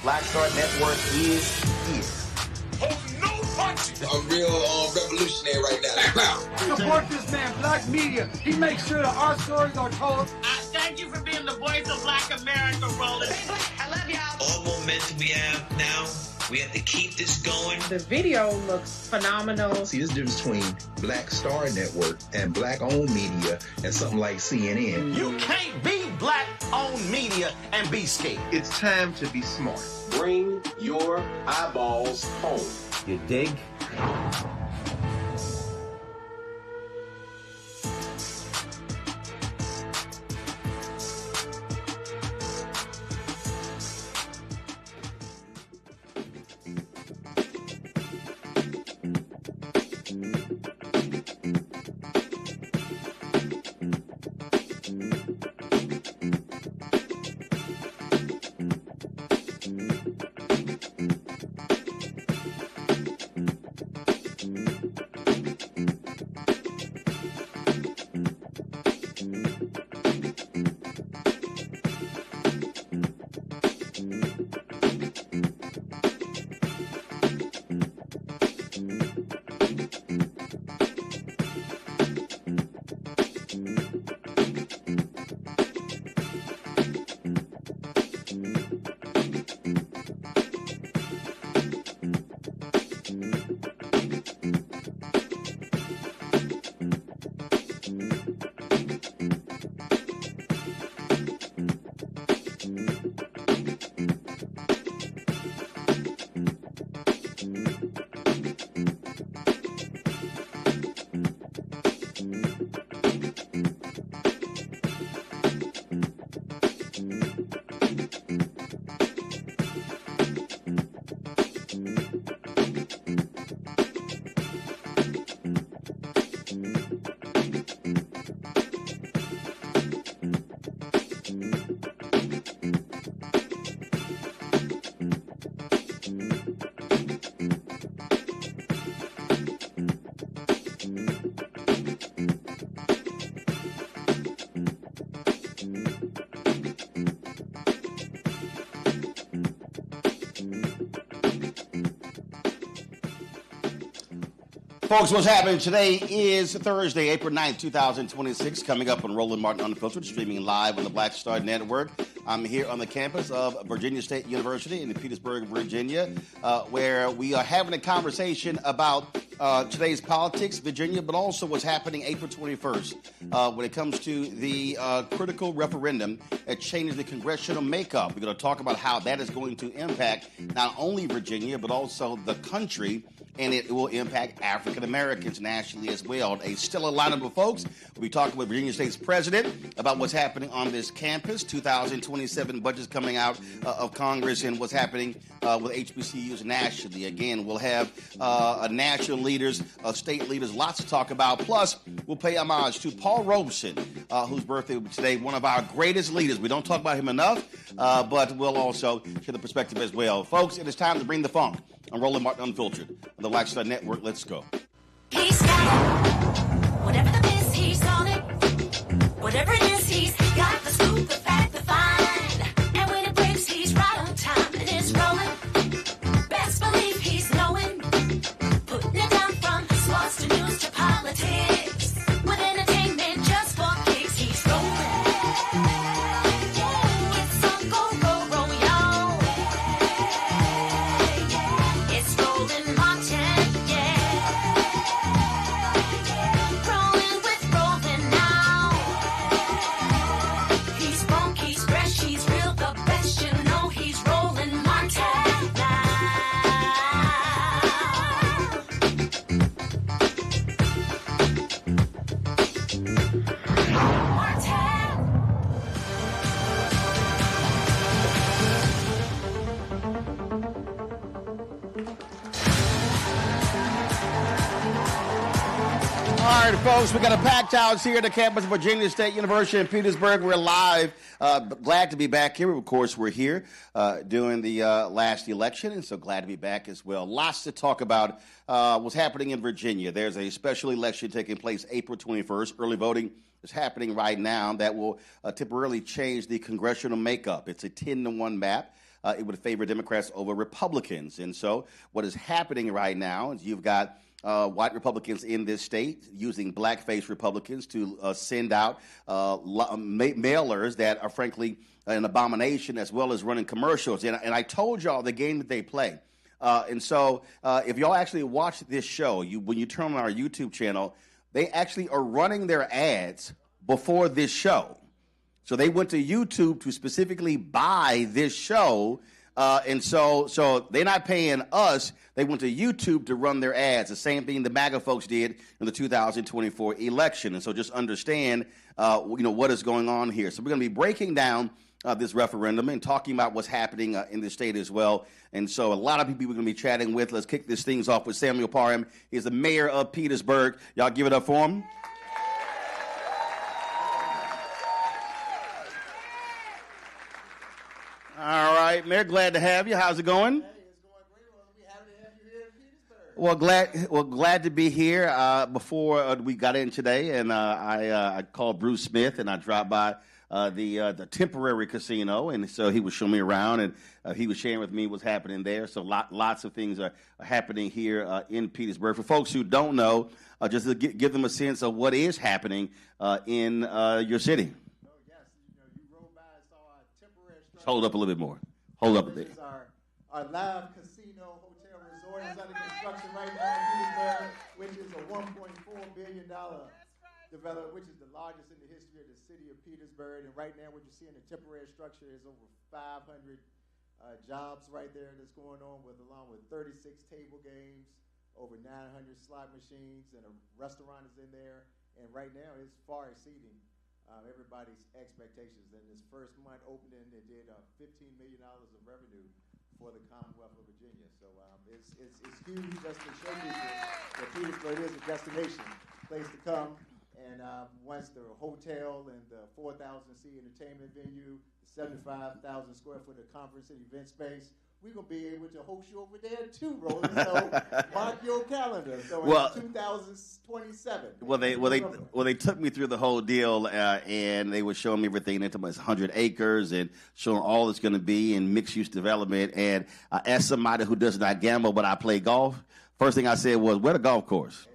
Black Star Network is here. Hold no punches. I'm real revolutionary right now. Support this man, Black Media. He makes sure that our stories are told. Thank you for being the voice of Black America, Roland. I love y'all. All momentum we have now, we have to keep this going. The video looks phenomenal. See, this difference between Black Star Network and Black-owned media and something like CNN. You can't be Black-owned media and be scared. It's time to be smart. Bring your eyeballs home. You dig? Folks, what's happening today is Thursday, April 9th, 2026, coming up on Roland Martin Unfiltered, streaming live on the Black Star Network. I'm here on the campus of Virginia State University in Petersburg, Virginia, where we are having a conversation about today's politics, Virginia, but also what's happening April 21st when it comes to the critical referendum that changes the congressional makeup. We're going to talk about how that is going to impact not only Virginia, but also the country, and it will impact African Americans nationally as well. A stellar lineup of folks. We'll be talking with Virginia State's president about what's happening on this campus, 2027 budgets coming out of Congress, and what's happening with HBCUs nationally. Again, we'll have national leaders, state leaders, lots to talk about. Plus, we'll pay homage to Paul Robeson, whose birthday will be today, one of our greatest leaders. We don't talk about him enough, but we'll also share the perspective as well. Folks, it is time to bring the funk. I'm Roland Martin Unfiltered on the Black Star Network. Let's go. He's got it. Whatever the miss, he's on it. Whatever it is, he's got the scoop, the fact, the find. And when it breaks, he's right on time and it's rolling. Best believe he's knowing. Putting it down from sports to news to politics. With entertainment just for kicks, he's rolling. It's a go, y'all. It's Roland Martin, rolling with Roland now. He's funky, he's fresh, he's real, the best, you know he's Roland Martin now. All right, folks, we got a packed house here at the campus of Virginia State University in Petersburg. We're live. Glad to be back here. Of course, we're here during the last election, and so glad to be back as well. Lots to talk about what's happening in Virginia. There's a special election taking place April 21st. Early voting is happening right now that will temporarily change the congressional makeup. It's a 10-to-1 map. it would favor Democrats over Republicans. And so what is happening right now is you've got white Republicans in this state using blackface Republicans to send out mailers that are frankly an abomination, as well as running commercials. And I told y'all the game that they play. And so if y'all actually watch this show, when you turn on our YouTube channel, they actually are running their ads before this show. So they went to YouTube to specifically buy this show. And so they're not paying us. They went to YouTube to run their ads. The same thing the MAGA folks did in the 2024 election. And so just understand, what is going on here. So we're going to be breaking down this referendum and talking about what's happening in the state as well. And so a lot of people we're going to be chatting with. Let's kick this things off with Samuel Parham. He's the mayor of Petersburg. Y'all give it up for him. All right, Mayor, glad to have you. How's it going? Hey, it's going great. Well, we're happy to have you here in Petersburg. Well, glad to be here. Before we got in today, and I called Bruce Smith, and I dropped by the temporary casino, and so he was showing me around, and he was sharing with me what's happening there. So lots of things are happening here in Petersburg. For folks who don't know, just to give them a sense of what is happening in your city. Hold up a little bit more. Hold up a bit. Our live casino hotel resort is under construction right now in Petersburg, which is a $1.4 billion development, which is the largest in the history of the city of Petersburg. And right now what you see in the temporary structure is over 500 jobs right there that's going on, along with 36 table games, over 900 slot machines, and a restaurant is in there. And right now it's far exceeding everybody's expectations. In this first month opening, it did $15 million of revenue for the Commonwealth of Virginia. So it's huge, just to show people that Petersburg is a destination place to come. And once the hotel and the 4,000-seat entertainment venue, the 75,000 square foot of conference and event space, we're going to be able to host you over there too, Roland. So mark your calendar. So in 2027. Well, they took me through the whole deal, and they were showing me everything. They told me it's 100 acres and showing all it's going to be in mixed-use development. And as somebody who does not gamble, but I play golf, first thing I said was, where the golf course?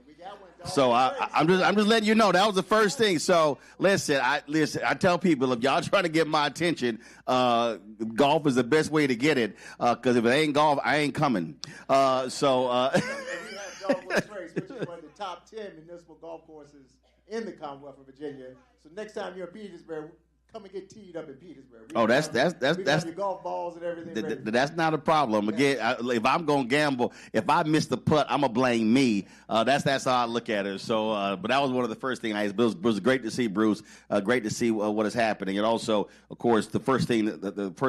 So I'm just letting you know that was the first thing. So listen, I tell people, if y'all trying to get my attention, golf is the best way to get it. Because if it ain't golf, I ain't coming. We have Golf Course Race, which is one of the top 10 municipal golf courses in the Commonwealth of Virginia. So next time you're in Petersburg, come and get teed up in Petersburg. That's your golf balls and everything. That's not a problem. Again, if I'm gonna gamble, if I miss the putt, I'm gonna blame me. That's how I look at it. So, but that was one of the first things I asked. It was great to see Bruce. Great to see what is happening, and also, of course, the first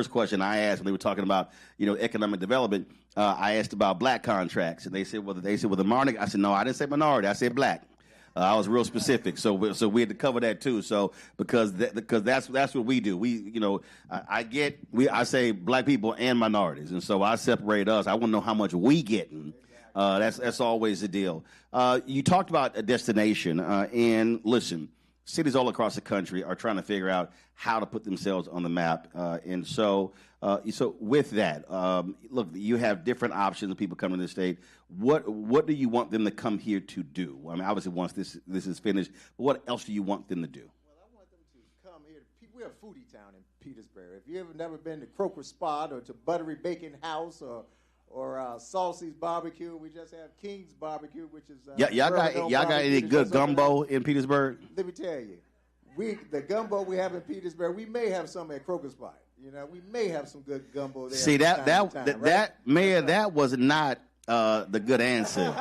question I asked when they were talking about economic development, I asked about black contracts, and they said the minority. I said no, I didn't say minority. I said black. I was real specific, so we had to cover that too. So because that's what we do. I say black people and minorities, and so I separate us. I want to know how much we getting. That's always the deal. You talked about a destination, and listen, cities all across the country are trying to figure out how to put themselves on the map, and so with that, look, you have different options of people coming to the state. What do you want them to come here to do? I mean, obviously, once this is finished, but what else do you want them to do? Well, I want them to come here. We're a foodie town in Petersburg. If you've never been to Croaker Spot or to Buttery Bacon House or Saucy's Barbecue, we just have King's Barbecue, which is y'all got any good gumbo in Petersburg? Let me tell you, the gumbo we have in Petersburg, we may have some at Croaker Spot. We may have some good gumbo there. See, Mayor, that was not the good answer.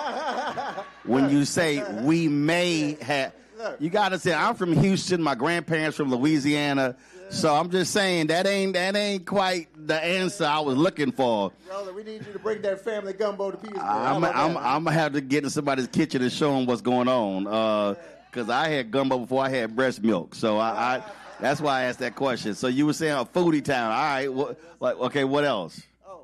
When you say we may have, you got to say, I'm from Houston, my grandparents from Louisiana, so I'm just saying that ain't quite the answer I was looking for. Brother, we need you to bring that family gumbo to Petersburg. I'm gonna have to get in somebody's kitchen and show them what's going on, because I had gumbo before I had breast milk, so I that's why I asked that question. So you were saying a foodie town. All right, okay, what else? And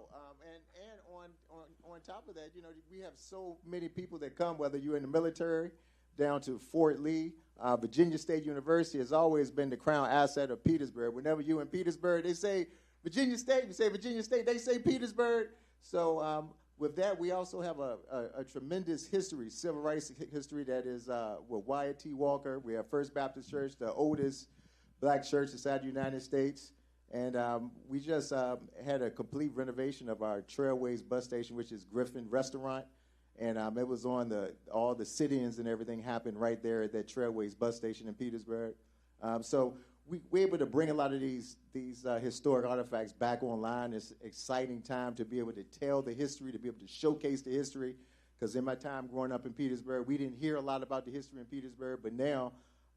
on top of that, we have so many people that come, whether you're in the military, down to Fort Lee. Virginia State University has always been the crown asset of Petersburg. Whenever you're in Petersburg, they say Virginia State. We say Virginia State. They say Petersburg. So with that, we also have a tremendous history, civil rights history that is with Wyatt T. Walker. We have First Baptist Church, the oldest black church inside the United States. And we just had a complete renovation of our Trailways bus station, which is Griffin Restaurant. And it was on all the sit-ins and everything happened right there at that Trailways bus station in Petersburg. So we're able to bring a lot of these historic artifacts back online. It's an exciting time to be able to tell the history, to be able to showcase the history. Because in my time growing up in Petersburg, we didn't hear a lot about the history in Petersburg, but now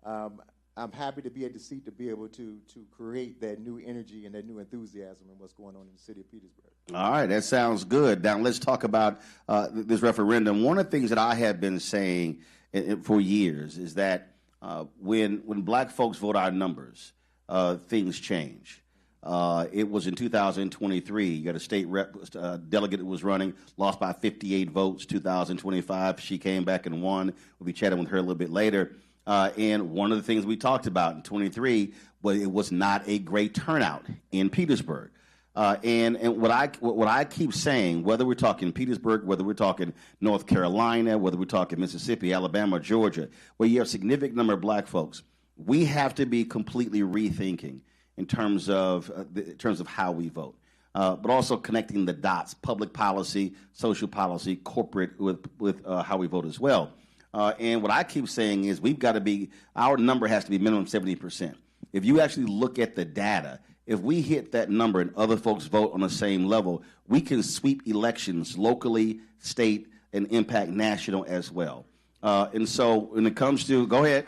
I'm happy to be at the seat to be able to create that new energy and that new enthusiasm in what's going on in the city of Petersburg. All right, that sounds good. Now let's talk about this referendum. One of the things that I have been saying for years is that when black folks vote our numbers, things change. It was in 2023. You got a state delegate that was running, lost by 58 votes. 2025, she came back and won. We'll be chatting with her a little bit later. And one of the things we talked about in 23 was it was not a great turnout in Petersburg. And what I keep saying, whether we're talking Petersburg, whether we're talking North Carolina, whether we're talking Mississippi, Alabama, Georgia, where you have a significant number of black folks, we have to be completely rethinking in terms of how we vote, but also connecting the dots, public policy, social policy, corporate with how we vote as well. And what I keep saying is our number has to be minimum 70%. If you actually look at the data, if we hit that number and other folks vote on the same level, we can sweep elections locally, state, and impact national as well. And so when it comes to, go ahead.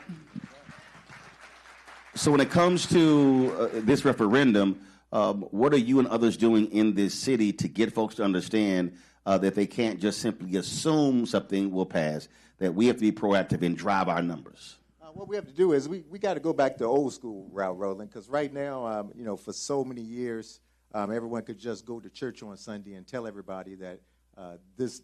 So when it comes to this referendum, what are you and others doing in this city to get folks to understand that they can't just simply assume something will pass, that we have to be proactive and drive our numbers? What we have to do is we got to go back to old school route, Roland, because right now, for so many years, everyone could just go to church on Sunday and tell everybody that this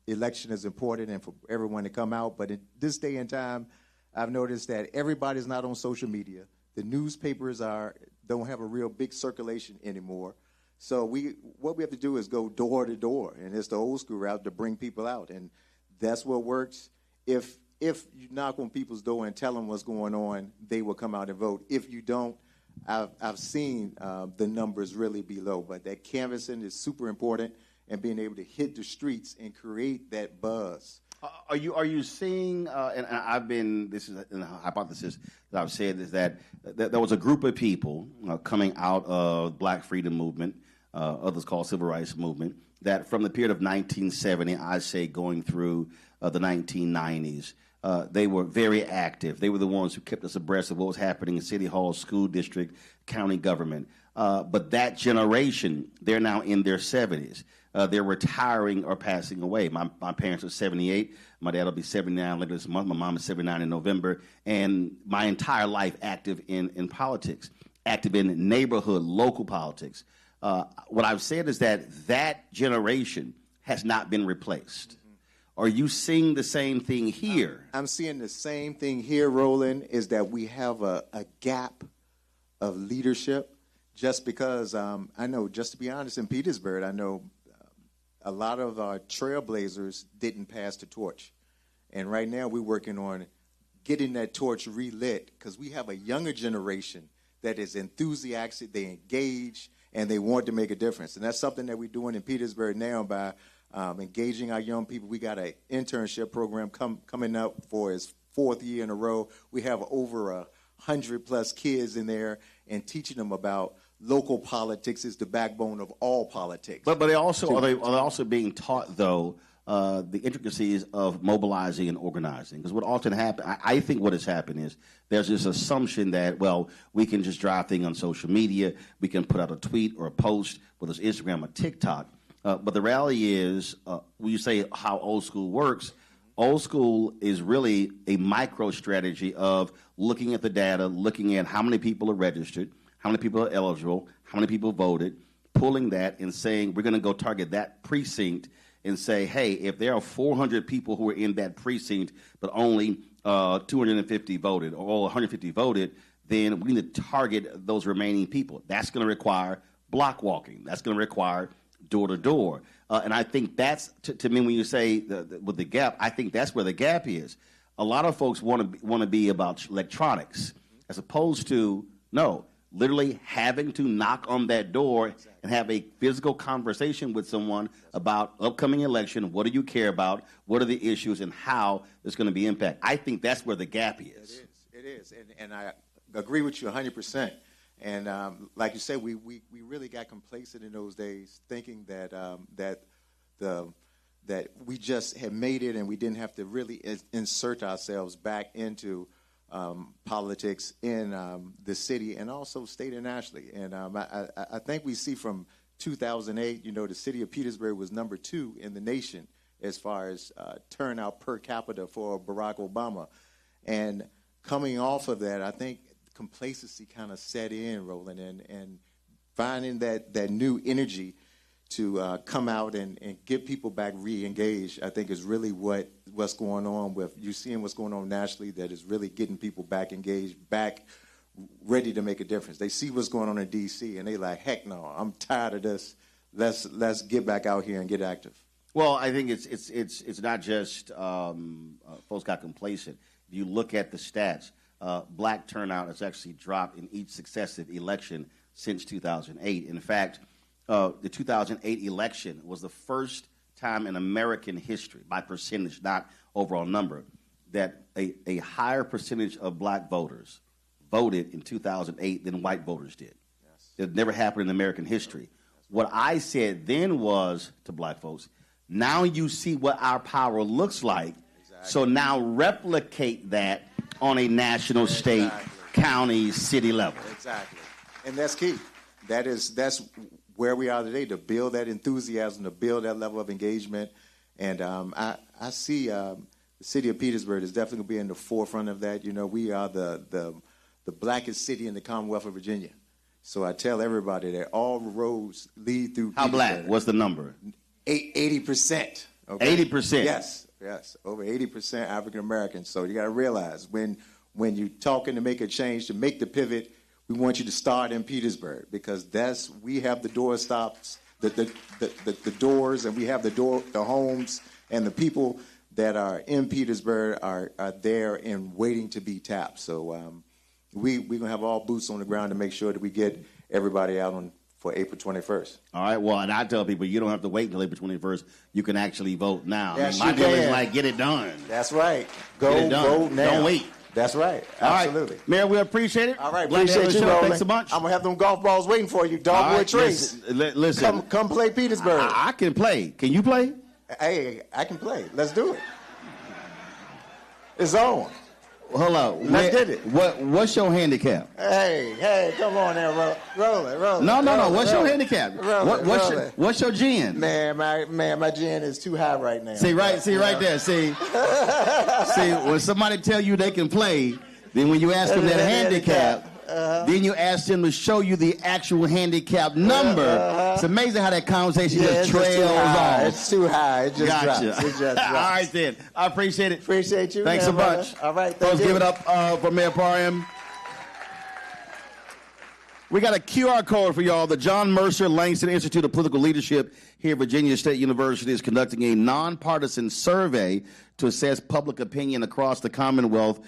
election is important and for everyone to come out. But in this day and time, I've noticed that everybody's not on social media. The newspapers don't have a real big circulation anymore. So what we have to do is go door to door, and it's the old school route to bring people out, and that's what works. If you knock on people's door and tell them what's going on, they will come out and vote. If you don't, I've seen the numbers really be low. But that canvassing is super important, and being able to hit the streets and create that buzz. Are you seeing? And this is a hypothesis that I've said is that there was a group of people coming out of Black Freedom Movement, others call Civil Rights Movement, that from the period of 1970, I say going through the 1990s. They were very active. They were the ones who kept us abreast of what was happening in City Hall, school district, county government. But that generation, they're now in their 70s. They're retiring or passing away. My parents are 78. My dad will be 79 later this month. My mom is 79 in November. And my entire life active in politics, active in neighborhood, local politics. What I've said is that generation has not been replaced. Are you seeing the same thing here? I'm seeing the same thing here, Roland, is that we have a gap of leadership just because I know, just to be honest, in Petersburg, I know a lot of our trailblazers didn't pass the torch. And right now we're working on getting that torch relit because we have a younger generation that is enthusiastic, they engage, and they want to make a difference. And that's something that we're doing in Petersburg now by engaging our young people. We got an internship program coming up for its 4th year in a row. We have over 100+ kids in there and teaching them about local politics is the backbone of all politics. But are they also being taught, though, the intricacies of mobilizing and organizing? Because what often happens, I think what has happened is there's this assumption that, well, we can just drive things on social media, we can put out a tweet or a post, whether it's Instagram or TikTok. But the reality is, when you say how old school works, old school is really a micro strategy of looking at the data, looking at how many people are registered, how many people are eligible, how many people voted, pulling that and saying we're going to go target that precinct and say, hey, if there are 400 people who are in that precinct, but only 250 voted or 150 voted, then we need to target those remaining people. That's going to require block walking. That's going to require door-to-door. And I think that's, to me, when you say with the gap, I think that's where the gap is. A lot of folks want to be about electronics as opposed to, no, literally having to knock on that door and have a physical conversation with someone about upcoming election. What do you care about? What are the issues and how there's going to be impact? I think that's where the gap is. It is. And I agree with you 100%. And like you said, we really got complacent in those days, thinking that that we just had made it and we didn't have to really insert ourselves back into politics in the city and also state and nationally. And I think we see from 2008, the city of Petersburg was number 2 in the nation as far as turnout per capita for Barack Obama. And coming off of that, I think complacency kind of set in, Roland, and finding that new energy to come out and get people back re-engaged, I think is really what's going on with, you seeing what's going on nationally that is really getting people back engaged, back ready to make a difference. They see what's going on in D.C. and they like, heck no, I'm tired of this. Let's get back out here and get active. Well, I think it's not just folks got complacent. If you look at the stats, black turnout has actually dropped in each successive election since 2008. In fact, the 2008 election was the first time in American history, by percentage, not overall number, that a higher percentage of black voters voted in 2008 than white voters did. Yes. It never happened in American history. What I said then was to black folks, now you see what our power looks like, so now replicate that on a national, state, county, city level. Exactly. And that's key. That's where we are today, to build that enthusiasm, to build that level of engagement. And I see the city of Petersburg is definitely going to be in the forefront of that. We are the blackest city in the Commonwealth of Virginia. So I tell everybody that all roads lead through How Petersburg. black? What's the number? 80%. Okay? 80%? Yes. Over 80% African Americans. So you got to realize when you're talking to make a change, to make the pivot, we want you to start in Petersburg, because we have the door stops, the doors, and we have the homes, and the people that are in Petersburg are there and waiting to be tapped. So we're going to have all boots on the ground to make sure that we get everybody out for April 21st. All right, well, and I tell people you don't have to wait until April 21st. You can actually vote now. Yes, my deal is like, get it done. That's right. Go vote now. Don't wait. That's right. Absolutely. All right. Mayor, we appreciate it. All right. Glad Appreciate you, Roland. Thanks so much. I'm going to have them golf balls waiting for you. Dogwood Trace. Listen. Come play Petersburg. I can play. Can you play? Hey, I can play. Let's do it. It's on. Hold on. Let's get it. What's your handicap? Hey, come on there, roll it. No. What's your handicap? What's your gin? Man, my gin is too high right now. See right there. See, when somebody tell you they can play, then when you ask them that handicap, then you ask them to show you the actual handicap number. It's amazing how that conversation just trails off. It's too high. It just drops. It just drops. All right, then. I appreciate it. Appreciate you. Thanks so much. All right, folks, give it up for Mayor Parham. We got a QR code for y'all. The John Mercer Langston Institute of Political Leadership here at Virginia State University is conducting a nonpartisan survey to assess public opinion across the Commonwealth.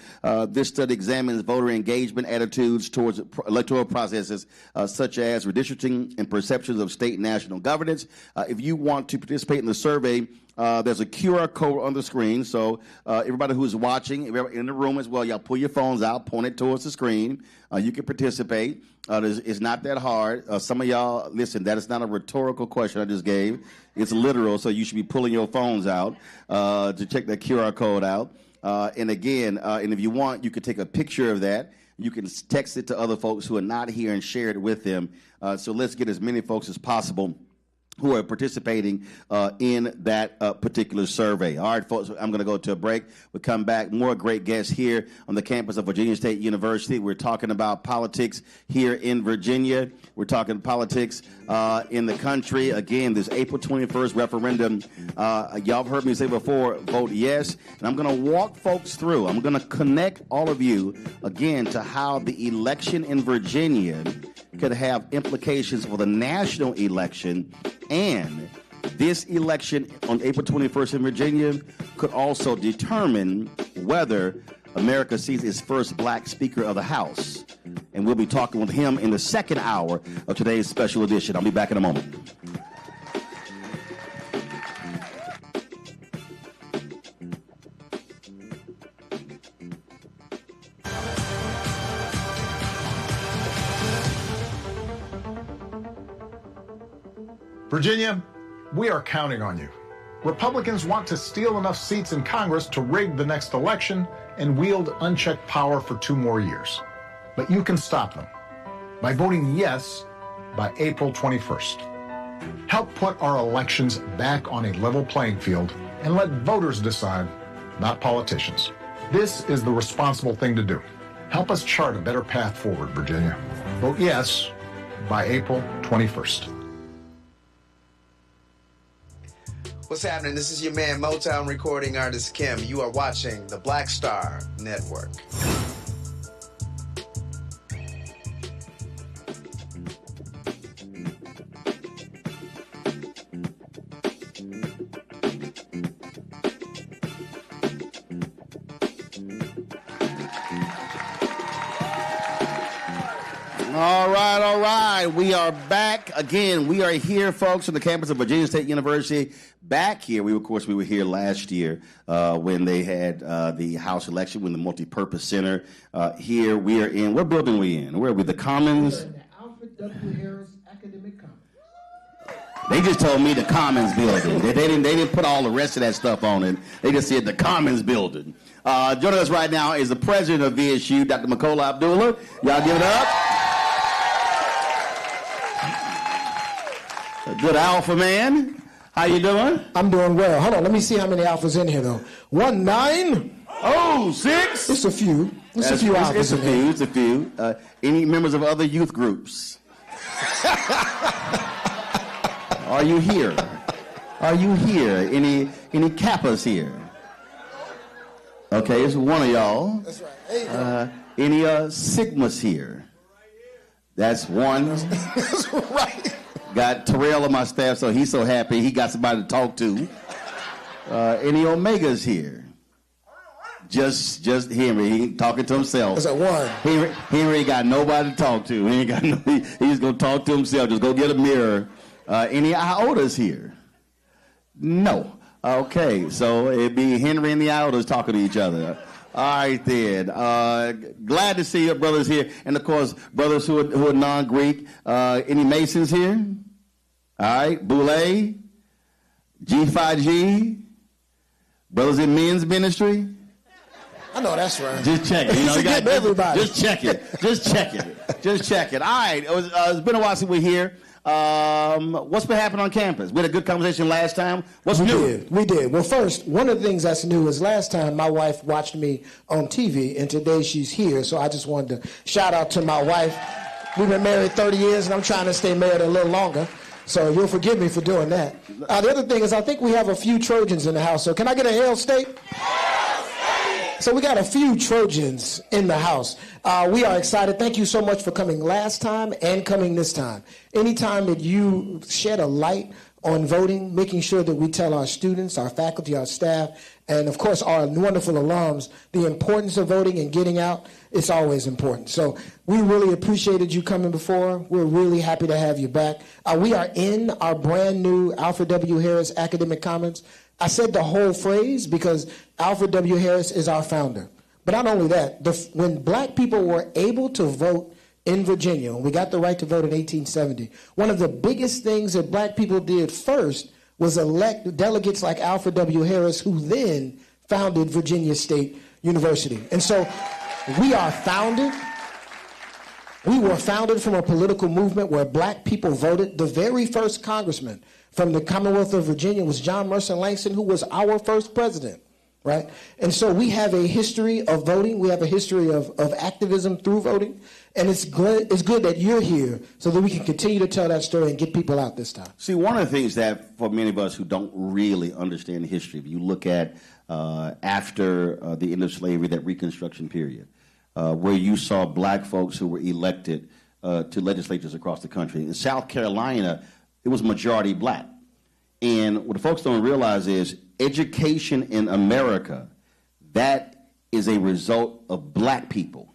This study examines voter engagement attitudes towards electoral processes such as redistricting and perceptions of state and national governance. If you want to participate in the survey, there's a QR code on the screen. So everybody who's watching, everybody in the room as well, y'all pull your phones out, point it towards the screen. You can participate. It's not that hard. Some of y'all, listen, that is not a rhetorical question I just gave. It's literal, so you should be pulling your phones out to check that QR code out. And again, and if you want, you could take a picture of that. You can text it to other folks who are not here and share it with them. So let's get as many folks as possible who are participating in that particular survey. All right, folks, I'm going to go to a break. We'll come back. More great guests here on the campus of Virginia State University. We're talking about politics here in Virginia. We're talking politics in the country. Again, this April 21st referendum, y'all have heard me say before, vote yes. And I'm going to walk folks through. I'm going to connect all of you, again, to how the election in Virginia could have implications for the national election, and this election on April 21st in Virginia could also determine whether America sees its first black Speaker of the House. And we'll be talking with him in the second hour of today's special edition. I'll be back in a moment. Virginia, we are counting on you. Republicans want to steal enough seats in Congress to rig the next election and wield unchecked power for 2 more years. But you can stop them by voting yes by April 21st. Help put our elections back on a level playing field and let voters decide, not politicians. This is the responsible thing to do. Help us chart a better path forward, Virginia. Vote yes by April 21st. What's happening? This is your man, Motown recording artist Kim. You are watching the Black Star Network. All right. We are back again. We are here, folks, on the campus of Virginia State University. Back here, we were here last year when they had the House election, when the multi-purpose center. Here we are in. What building are we in? Where are we? The Commons. The Alfred W. Harris Academic Commons. They just told me the Commons building. They didn't put all the rest of that stuff on it. They just said the Commons building. Joining us right now is the president of VSU, Dr. Makola Abdullah. Y'all give it up. A good alpha man. How you doing? I'm doing well. Hold on, let me see how many alphas in here though. 1, 9. Oh, 6. It's a few. It's a few alphas in here. It's a few. Any members of other youth groups? Are you here? Are you here? Any Kappas here? Okay, it's one of y'all. That's right. There you go. Any Sigmas here? That's one. That's right. Got Terrell on my staff, so he's so happy he got somebody to talk to. Any Omegas here? Just Henry. He talking to himself. That's at 1. Henry ain't got nobody to talk to. He ain't got no. He's gonna talk to himself. Just go get a mirror. Any Iotas here? No. Okay, so it'd be Henry and the Iotas talking to each other. All right, then. Glad to see your brothers here. And, of course, brothers who are non-Greek. Any Masons here? All right. Boulay? G5G? Brothers in men's ministry? I know that's right. Just check it. You know, you got everybody. Just check it. Just check it. Just check it. All right. It's been a while since we're here. What's been happening on campus? We had a good conversation last time. What's new? We did. Well, first, one of the things that's new is last time my wife watched me on TV, and today she's here. So I just wanted to shout out to my wife. We've been married 30 years, and I'm trying to stay married a little longer. So you'll forgive me for doing that. The other thing is I think we have a few Trojans in the house. So can I get a Hail State? So we got a few Trojans in the house. We are excited. Thank you so much for coming last time and coming this time. Anytime that you shed a light on voting, making sure that we tell our students, our faculty, our staff, and of course our wonderful alums, the importance of voting and getting out, it's always important. So we really appreciated you coming before. We're really happy to have you back. We are in our brand new Alfred W. Harris Academic Commons. I said the whole phrase because Alfred W. Harris is our founder. But not only that, when black people were able to vote in Virginia, and we got the right to vote in 1870, one of the biggest things that black people did first was elect delegates like Alfred W. Harris, who then founded Virginia State University. And so we are founded We were founded from a political movement where black people voted. The very first congressman from the Commonwealth of Virginia was John Mercer Langston, who was our first president, right? And so we have a history of voting. We have a history of activism through voting. And it's good that you're here so that we can continue to tell that story and get people out this time. See, one of the things that for many of us who don't really understand the history, if you look at after the end of slavery, that Reconstruction period, where you saw black folks who were elected to legislatures across the country. In South Carolina, it was majority black. And what the folks don't realize is education in America, that is a result of black people.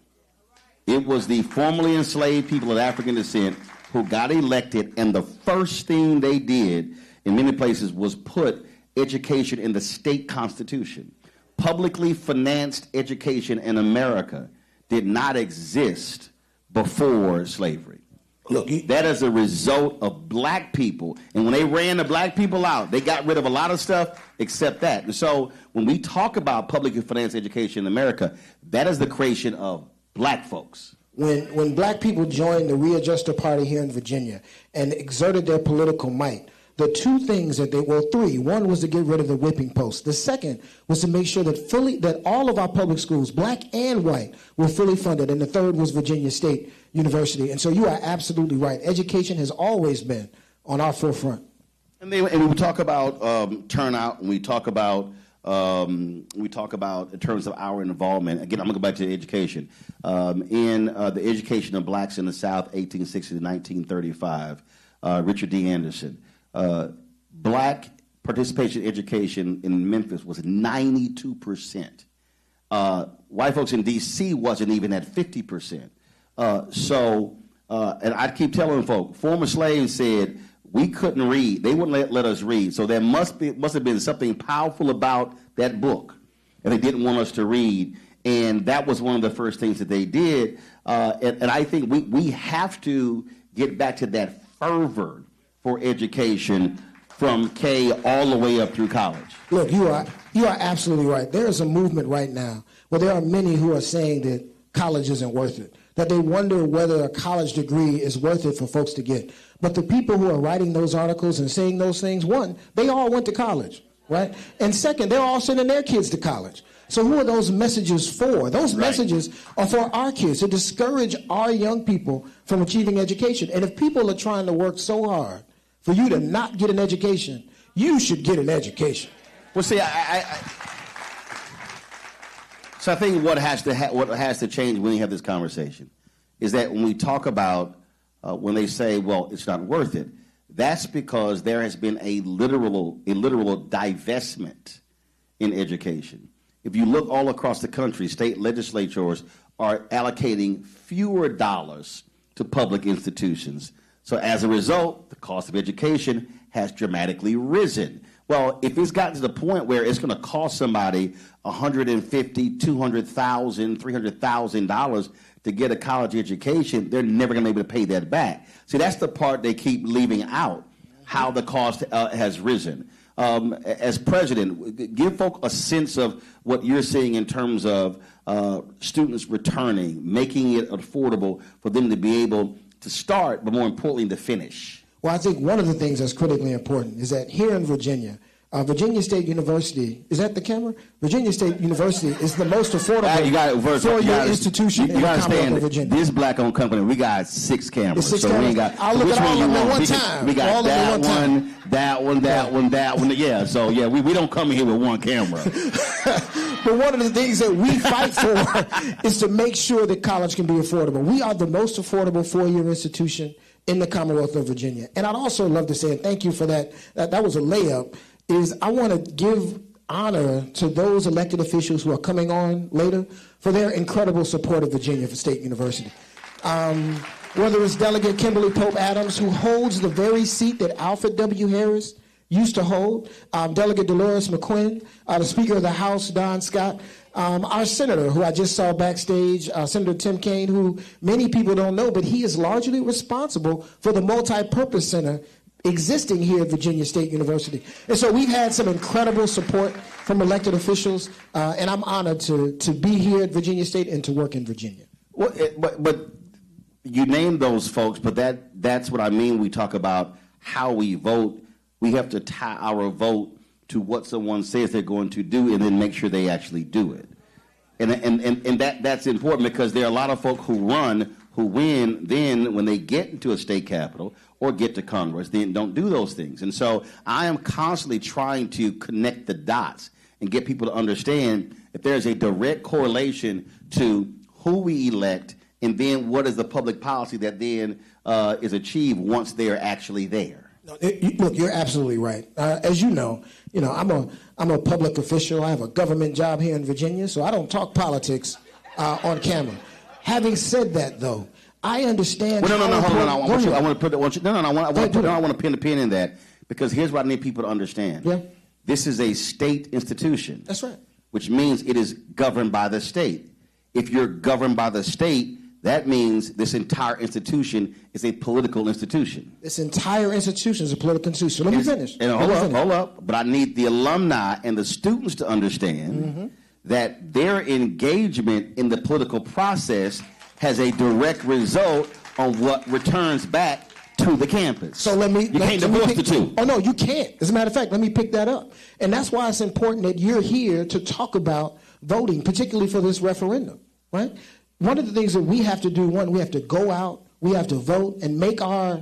It was the formerly enslaved people of African descent who got elected, and the first thing they did in many places was put education in the state constitution. Publicly financed education in America did not exist before slavery. Look, that is a result of black people. And when they ran the black people out, they got rid of a lot of stuff except that. And so when we talk about publicly financed education in America, that is the creation of black folks. When black people joined the Readjuster Party here in Virginia and exerted their political might, the two things three. One was to get rid of the whipping post. The second was to make sure that all of our public schools, black and white, were fully funded. And the third was Virginia State University. And so you are absolutely right. Education has always been on our forefront. And we talk about turnout, and we talk about in terms of our involvement. Again, I'm going to go back to education. In the education of blacks in the South, 1860 to 1935, Richard D. Anderson. Black participation in education in Memphis was 92%. White folks in D.C. wasn't even at 50%. And I keep telling folk, former slaves said we couldn't read. They wouldn't let us read. So there must have been something powerful about that book, and they didn't want us to read. And that was one of the first things that they did. And I think we have to get back to that fervor for education from K all the way up through college. Look, you are absolutely right. There is a movement right now where there are many who are saying that college isn't worth it, that they wonder whether a college degree is worth it for folks to get. But the people who are writing those articles and saying those things, one, they all went to college, right? And second, they're all sending their kids to college. So who are those messages for? Those messages are for our kids, to discourage our young people from achieving education. And if people are trying to work so hard for you to not get an education, you should get an education. Well, see, so I think what has to change when we have this conversation is that when we talk about when they say, well, it's not worth it, that's because there has been a literal divestment in education. If you look all across the country, state legislatures are allocating fewer dollars to public institutions. So as a result, the cost of education has dramatically risen. Well, if it's gotten to the point where it's going to cost somebody $150,000, $200,000, $300,000 to get a college education, they're never going to be able to pay that back. See, that's the part they keep leaving out, how the cost has risen. As president, give folk a sense of what you're seeing in terms of students returning, making it affordable for them to be able to start, but more importantly, to finish. Well, I think one of the things that's critically important is that here in Virginia, Virginia State University, is that the camera? Virginia State University is the most affordable four-year institution in the Commonwealth of Virginia. This black-owned company, we got 6 cameras. Six cameras. I'll look at all of them at one time. We got that one. Yeah, so yeah, we don't come here with one camera. But one of the things that we fight for is to make sure that college can be affordable. We are the most affordable four-year institution in the Commonwealth of Virginia. And I'd also love to say, and thank you for that, that was a layup, is I want to give honor to those elected officials who are coming on later for their incredible support of Virginia for State University. Whether it's Delegate Kimberly Pope Adams, who holds the very seat that Alfred W. Harris used to hold, Delegate Delores McQuinn, the Speaker of the House, Don Scott, our senator, who I just saw backstage, Senator Tim Kaine, who many people don't know, but he is largely responsible for the multi-purpose center existing here at Virginia State University. And so we've had some incredible support from elected officials, and I'm honored to be here at Virginia State and to work in Virginia. Well, but you name those folks, but that's what I mean. We talk about how we vote. We have to tie our vote to what someone says they're going to do, and then make sure they actually do it. And that's important, because there are a lot of folk who run, who win, then when they get into a state capitol or get to Congress, then don't do those things. And so I am constantly trying to connect the dots and get people to understand if there's a direct correlation to who we elect and then what is the public policy that then is achieved once they're actually there. No, look, you're absolutely right. As you know, I'm a public official. I have a government job here in Virginia, so I don't talk politics on camera. Having said that, though, I understand. Well, no, hold on. I want to pin the pin in that, because here's what I need people to understand. Yeah. This is a state institution. That's right. Which means it is governed by the state. If you're governed by the state, that means this entire institution is a political institution. This entire institution is a political institution. Let me finish. Hold up. But I need the alumni and the students to understand that their engagement in the political process has a direct result on what returns back to the campus. So you can't divorce the two. Oh, no, you can't. As a matter of fact, let me pick that up. And that's why it's important that you're here to talk about voting, particularly for this referendum, right? One of the things that we have to do, we have to go out, we have to vote and make our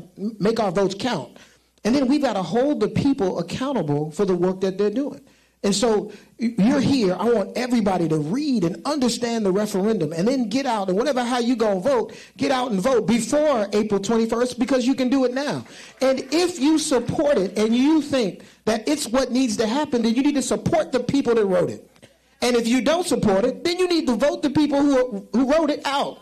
votes count. And then we've got to hold the people accountable for the work that they're doing. And so you're here. I want everybody to read and understand the referendum and then get out, and how you go vote, get out and vote before April 21st, because you can do it now. And if you support it and you think that it's what needs to happen, then you need to support the people that wrote it. And if you don't support it, then you need to vote the people who wrote it out.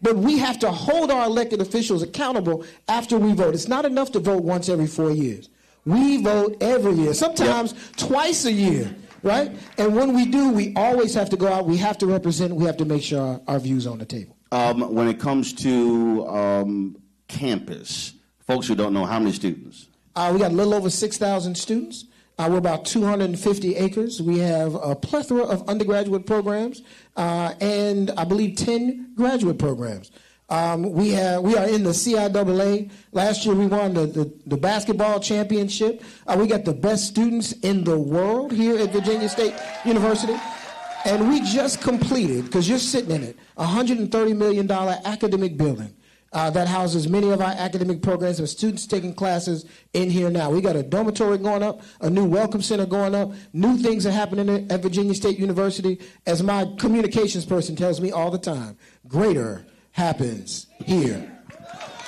But we have to hold our elected officials accountable after we vote. It's not enough to vote once every 4 years. We vote every year, sometimes twice a year, right? And when we do, we always have to go out. We have to represent. We have to make sure our views are on the table. When it comes to campus, folks who don't know, how many students? We got a little over 6,000 students. We're about 250 acres. We have a plethora of undergraduate programs and I believe 10 graduate programs. We are in the CIAA. Last year we won the basketball championship. We got the best students in the world here at Virginia State University. And we just completed, because you're sitting in it, a $130 million academic building that houses many of our academic programs and students taking classes in here now. We got a dormitory going up, a new welcome center going up, new things are happening at Virginia State University. As my communications person tells me all the time, greater happens here.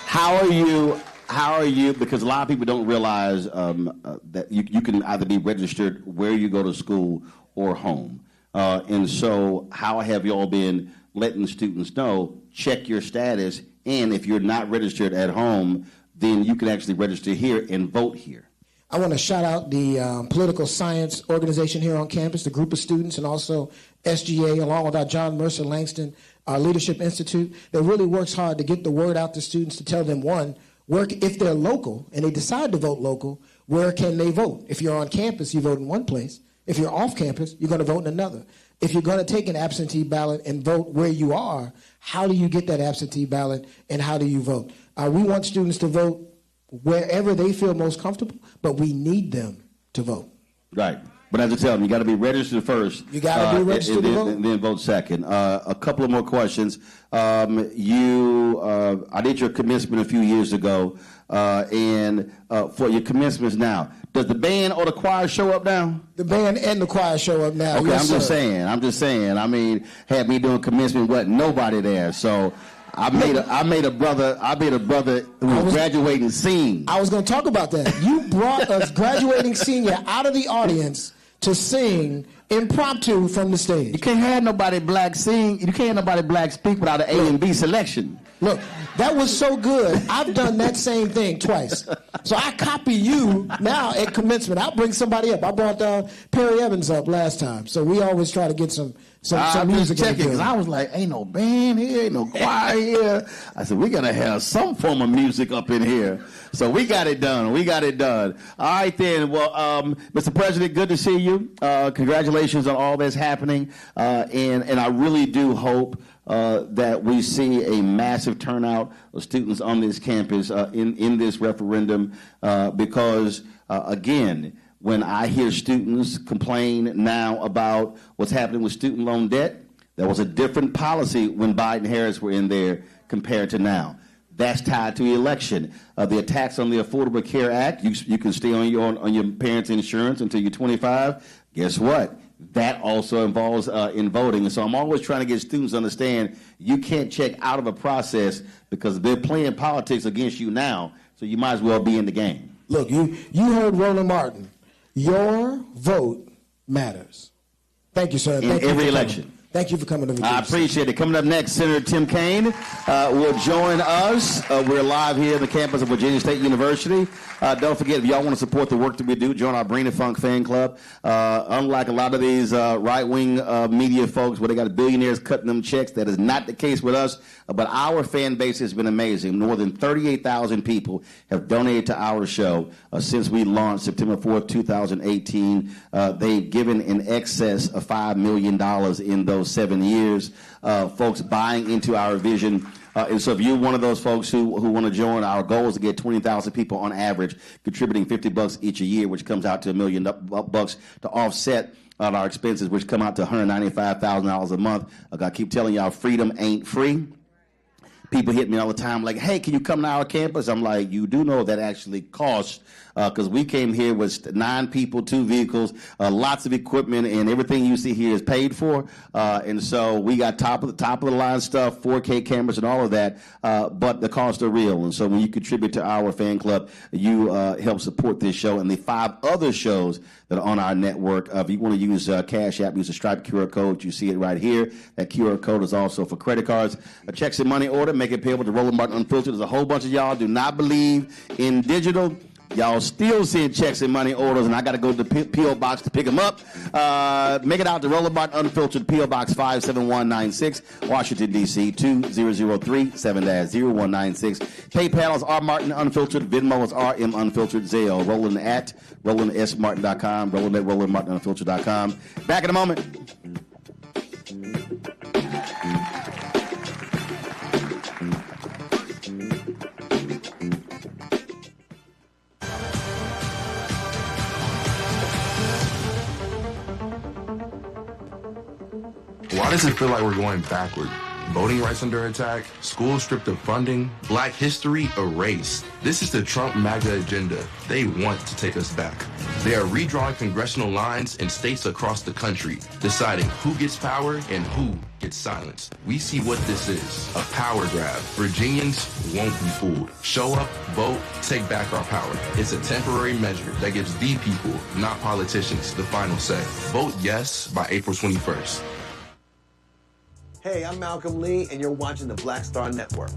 How are you, because a lot of people don't realize that you can either be registered where you go to school or home. And so how have you all been letting students know, check your status, and if you're not registered at home, then you can actually register here and vote here? I want to shout out the political science organization here on campus, the group of students, and also SGA, along with our John Mercer Langston Leadership Institute, that really works hard to get the word out to students, to tell them, one, if they're local and they decide to vote local, where can they vote? If you're on campus, you vote in one place. If you're off campus, you're going to vote in another. If you're going to take an absentee ballot and vote where you are, how do you get that absentee ballot and how do you vote? We want students to vote wherever they feel most comfortable, but we need them to vote. Right. But as I tell them, you got to be registered first. You got to be registered to vote. And then vote second. A couple of more questions. I did your commencement a few years ago, and for your commencements now, does the band or the choir show up now? The band and the choir show up now. Okay, yes, I'm just saying. I mean, had me doing commencement, wasn't nobody there, so I made a brother who was graduating sing. I was going to talk about that. You brought a graduating senior out of the audience to sing impromptu from the stage. You can't have nobody black sing. You can't have nobody black speak without an A and B selection. Look, that was so good. I've done that same thing twice. So I copy you now at commencement. I'll bring somebody up. I brought Perry Evans up last time. So we always try to get some some music. Checking, because I was like, ain't no band here, ain't no choir here. I said, we got to have some form of music up in here. So we got it done. All right, then. Well, Mr. President, good to see you. Congratulations on all that's happening. And I really do hope that we see a massive turnout of students on this campus in this referendum because, again, when I hear students complain now about what's happening with student loan debt, there was a different policy when Biden and Harris were in there compared to now. That's tied to the election. The attacks on the Affordable Care Act, you can stay on your parents' insurance until you're 25. Guess what? That also involves in voting. And so I'm always trying to get students to understand you can't check out of a process because they're playing politics against you now, so you might as well be in the game. Look, you heard Roland Martin. Your vote matters. Thank you, sir. In every election. Thank you for coming to Virginia. I appreciate it. Coming up next, Senator Tim Kaine will join us. We're live here at the campus of Virginia State University. Don't forget, if y'all want to support the work that we do, join our Brain and Funk fan club. Unlike a lot of these right-wing media folks where they got billionaires cutting them checks, that is not the case with us. But our fan base has been amazing. More than 38,000 people have donated to our show since we launched September 4th, 2018. They've given in excess of $5 million in those 7 years, folks buying into our vision. And so if you're one of those folks who want to join, our goal is to get 20,000 people on average contributing $50 each a year, which comes out to $1 million to offset our expenses, which come out to $195,000 a month. I keep telling y'all, freedom ain't free. People hit me all the time like, hey, can you come to our campus? I'm like, you do know that actually costs, because we came here with 9 people, 2 vehicles, lots of equipment, and everything you see here is paid for. And so we got top of the line stuff, 4K cameras and all of that, but the costs are real. And so when you contribute to our fan club, you help support this show and the 5 other shows that are on our network. If you want to use Cash App, use the Stripe QR code. You see it right here. That QR code is also for credit cards. Checks and money order, make it payable to Roland Martin Unfiltered. There's a whole bunch of y'all do not believe in digital. Y'all still seeing checks and money orders, and I got to go to the P.O. Box to pick them up. Make it out to Roland Martin Unfiltered, P.O. Box 57196, Washington, D.C., 20037-0196. PayPal is R. Martin Unfiltered. Venmo is RM Unfiltered. Zelle, Roland at RolandSMartin.com, Roland at RolandMartinUnfiltered.com. Back in a moment. Why does it feel like we're going backward? Voting rights under attack, schools stripped of funding, Black history erased. This is the Trump MAGA agenda. They want to take us back. They are redrawing congressional lines in states across the country, deciding who gets power and who gets silenced. We see what this is, a power grab. Virginians won't be fooled. Show up, vote, take back our power. It's a temporary measure that gives the people, not politicians, the final say. Vote yes by April 21st. Hey, I'm Malcolm Lee, and you're watching the Black Star Network.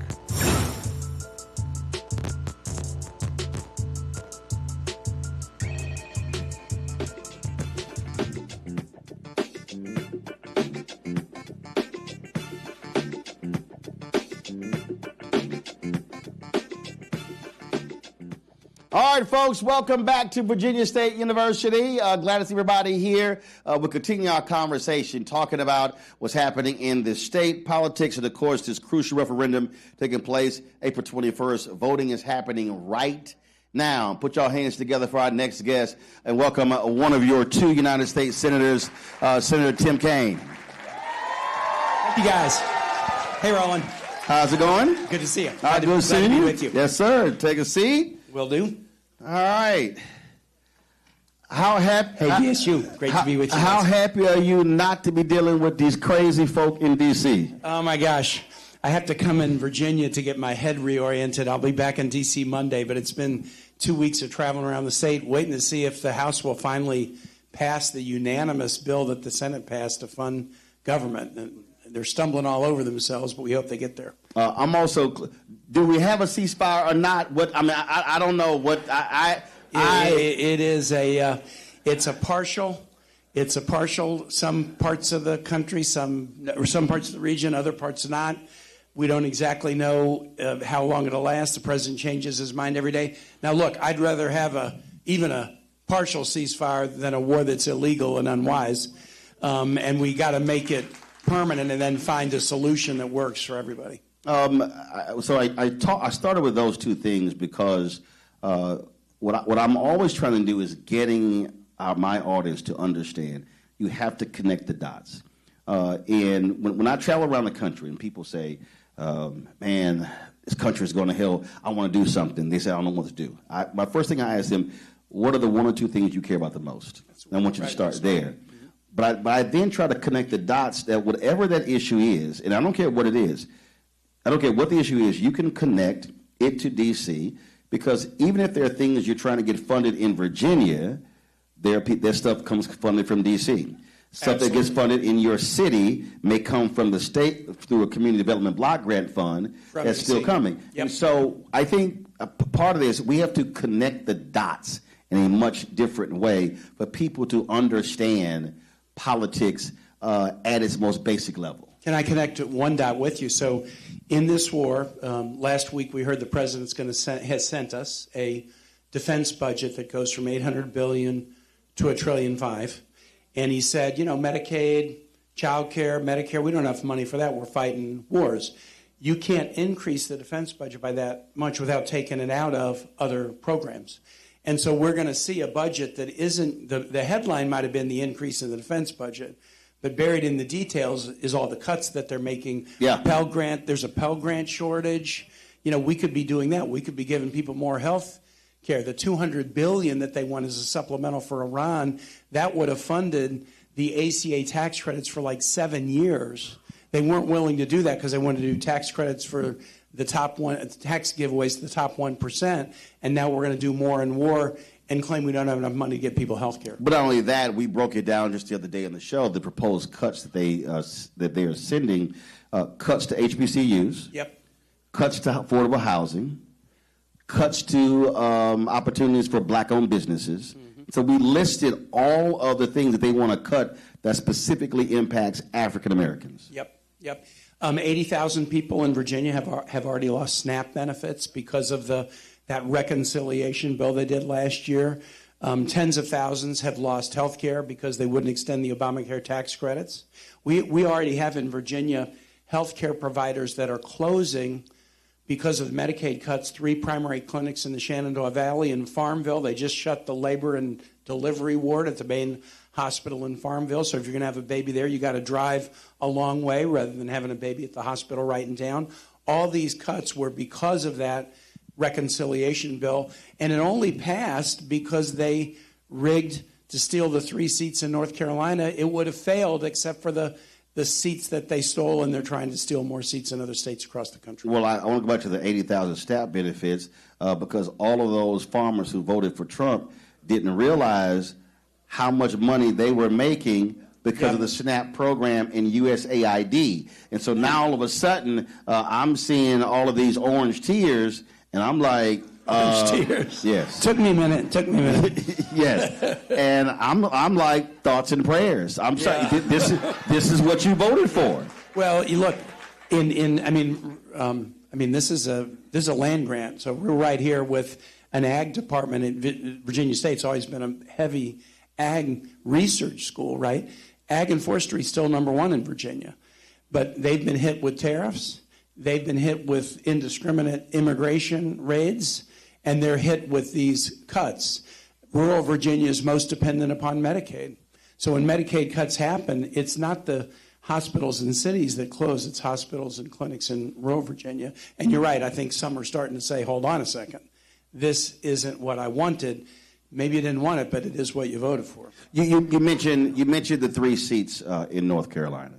All right, folks, welcome back to Virginia State University. Glad to see everybody here. We'll continue our conversation talking about what's happening in the state politics and, of course, this crucial referendum taking place April 21st. Voting is happening right now. Put your hands together for our next guest and welcome one of your 2 United States senators, Senator Tim Kaine. Thank you, guys. Hey, Roland. How's it going? Good to see you. Glad to be with you. Yes, sir. Take a seat. Will do. All right. How happy? Hey, DSU. Great to be with you. How happy are you not to be dealing with these crazy folk in D.C.? Oh, my gosh. I have to come in Virginia to get my head reoriented. I'll be back in D.C. Monday, but it's been 2 weeks of traveling around the state, waiting to see if the House will finally pass the unanimous bill that the Senate passed to fund government. And they're stumbling all over themselves, but we hope they get there. I'm also. Do we have a ceasefire or not? What I mean, I don't know what It is a. It's a partial It's a partial, some parts of the country, some parts of the region, other parts not. We don't exactly know how long it'll last. The president changes his mind every day. Now, look, I'd rather have even a partial ceasefire than a war that's illegal and unwise. And we got to make it permanent and then find a solution that works for everybody. I started with those two things because what I'm always trying to do is getting my audience to understand you have to connect the dots. And when I travel around the country and people say, man, this country is going to hell, I want to do something. They say, I don't know what to do. My first thing I ask them, what are the one or two things you care about the most? And I want you to start there. But I then try to connect the dots that whatever that issue is, and I don't care what it is, I don't care what the issue is, you can connect it to D.C. because even if there are things you're trying to get funded in Virginia, their stuff comes funded from D.C. Stuff that gets funded in your city may come from the state through a community development block grant fund that's still coming. Yep. And so I think a part of this, we have to connect the dots in a much different way for people to understand politics at its most basic level. Can I connect one dot with you? So in this war, last week we heard the president's has sent us a defense budget that goes from $800 billion to $1.5 trillion. And he said, Medicaid, child care, Medicare, we don't have enough money for that. We're fighting wars. You can't increase the defense budget by that much without taking it out of other programs. And so we're going to see a budget that isn't, the headline might have been the increase in the defense budget, but buried in the details is all the cuts that they're making. Yeah. Pell Grant, there's a Pell Grant shortage. We could be doing that. We could be giving people more health care. The $200 billion that they want as a supplemental for Iran, that would have funded the ACA tax credits for like 7 years. They weren't willing to do that because they wanted to do tax credits for the top tax giveaways to the top 1%, and now we're going to do more in war and claim we don't have enough money to get people health care. But not only that, we broke it down just the other day on the show, the proposed cuts that they are sending, cuts to HBCUs, yep, cuts to affordable housing, cuts to opportunities for black-owned businesses. Mm-hmm. So we listed all of the things that they want to cut that specifically impacts African Americans. Yep. 80,000 people in Virginia have already lost SNAP benefits because of that reconciliation bill they did last year. Tens of thousands have lost health care because they wouldn't extend the Obamacare tax credits. We already have in Virginia health care providers that are closing because of Medicaid cuts. 3 primary clinics in the Shenandoah Valley and Farmville. They just shut the labor and delivery ward at the main hospital in Farmville. So if you're going to have a baby there, you got to drive a long way rather than having a baby at the hospital right in town. All these cuts were because of that reconciliation bill, and it only passed because they rigged to steal the 3 seats in North Carolina. It would have failed except for the seats that they stole, and they're trying to steal more seats in other states across the country. Well, I want to go back to the 80,000 SNAP benefits because all of those farmers who voted for Trump didn't realize how much money they were making because of the SNAP program and USAID. And so now all of a sudden, I'm seeing all of these orange tears, and I'm like, orange tears. Yes. Took me a minute. Yes. And I'm like, thoughts and prayers. I'm sorry. This is what you voted for. Well, you look, this is a land grant. So we're right here with an ag department at Virginia State. It's always been a heavy ag research school, right? Ag and forestry is still number 1 in Virginia. But they've been hit with tariffs. They've been hit with indiscriminate immigration raids. And they're hit with these cuts. Rural Virginia is most dependent upon Medicaid. So when Medicaid cuts happen, it's not the hospitals and cities that close. It's hospitals and clinics in rural Virginia. And you're right. I think some are starting to say, hold on a second. This isn't what I wanted. Maybe you didn't want it, but it is what you voted for. You mentioned the 3 seats in North Carolina.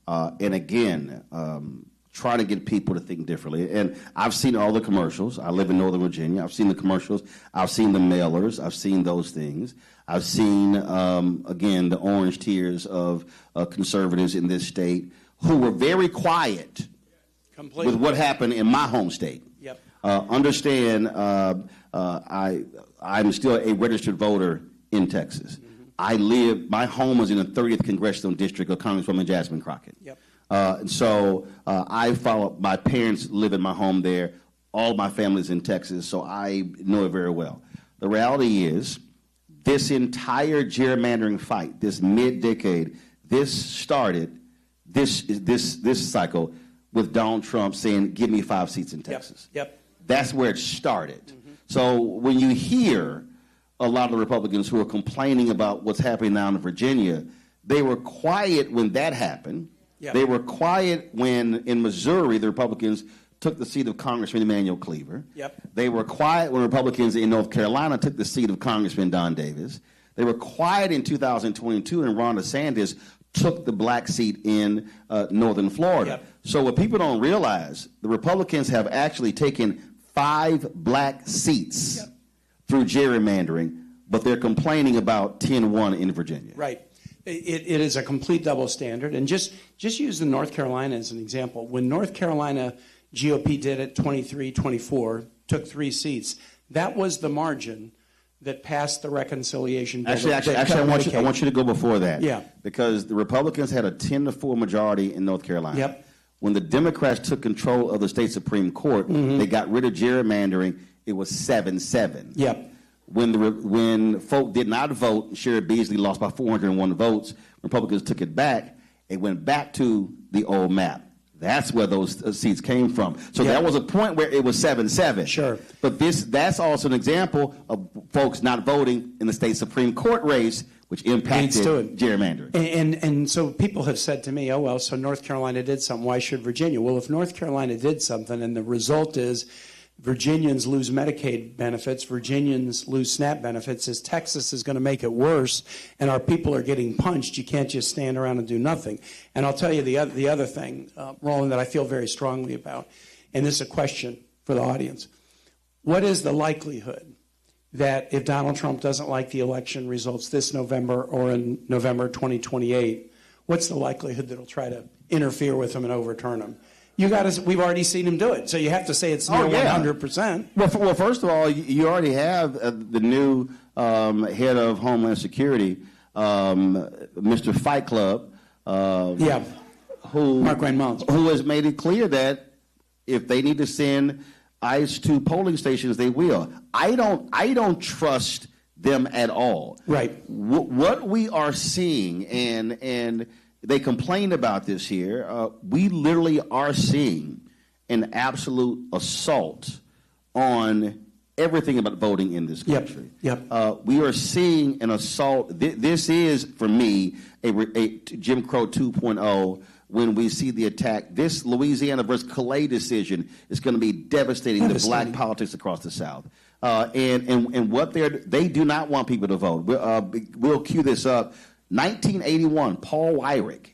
And again, trying to get people to think differently. And I've seen all the commercials. I live in Northern Virginia. I've seen the commercials. I've seen the mailers. I've seen those things. I've seen, again, the orange tears of conservatives in this state who were very quiet with what happened in my home state. Yep. Understand, I'm still a registered voter in Texas. my home was in the 30th Congressional District of Congresswoman Jasmine Crockett. Yep. I follow, my parents live in my home there. All my family's in Texas, so I know it very well. The reality is, this entire gerrymandering fight, this mid-decade, this started, this cycle with Donald Trump saying, give me 5 seats in Texas. Yep. That's where it started. Mm-hmm. So when you hear a lot of the Republicans who are complaining about what's happening now in Virginia, they were quiet when that happened. Yep. They were quiet when, in Missouri, the Republicans took the seat of Congressman Emanuel Cleaver. Yep. They were quiet when Republicans in North Carolina took the seat of Congressman Don Davis. They were quiet in 2022 when Ron DeSantis took the black seat in northern Florida. Yep. So what people don't realize, the Republicans have actually taken 5 black seats through gerrymandering, but they're complaining about 10-1 in Virginia. Right. It is a complete double standard. And just use the North Carolina as an example. When North Carolina GOP did it 23-24, took 3 seats, that was the margin that passed the reconciliation bill. Actually, I want you to go before that. Yeah. Because the Republicans had a 10-4 majority in North Carolina. Yep. When the Democrats took control of the state Supreme Court, they got rid of gerrymandering. It was 7-7. Yep. When folk did not vote, Sherrod Beasley lost by 401 votes. Republicans took it back. It went back to the old map. That's where those seats came from. So that was a point where it was 7-7. Sure. But that's also an example of folks not voting in the state Supreme Court race, which impacted gerrymandering. And so people have said to me, oh, well, so North Carolina did something. Why should Virginia? Well, if North Carolina did something and the result is Virginians lose Medicaid benefits, Virginians lose SNAP benefits, as Texas is going to make it worse and our people are getting punched, you can't just stand around and do nothing. And I'll tell you the other thing, Roland, that I feel very strongly about, and this is a question for the audience. What is the likelihood that if Donald Trump doesn't like the election results this November or in November 2028, what's the likelihood that he'll try to interfere with them and overturn them? We've already seen him do it, so you have to say it's near 100%. Well, first of all, you already have the new head of Homeland Security, Mr. Fight Club, who has made it clear that if they need to send ICE to polling stations, they will. I don't trust them at all. Right. What we are seeing, and they complained about this here. We literally are seeing an absolute assault on everything about voting in this country. Yep. We are seeing an assault. This is, for me, a Jim Crow 2.0 when we see the attack. This Louisiana versus Calais decision is going to be devastating to black politics across the South. And what they do not want people to vote. We'll cue this up. 1981, Paul Weyrich,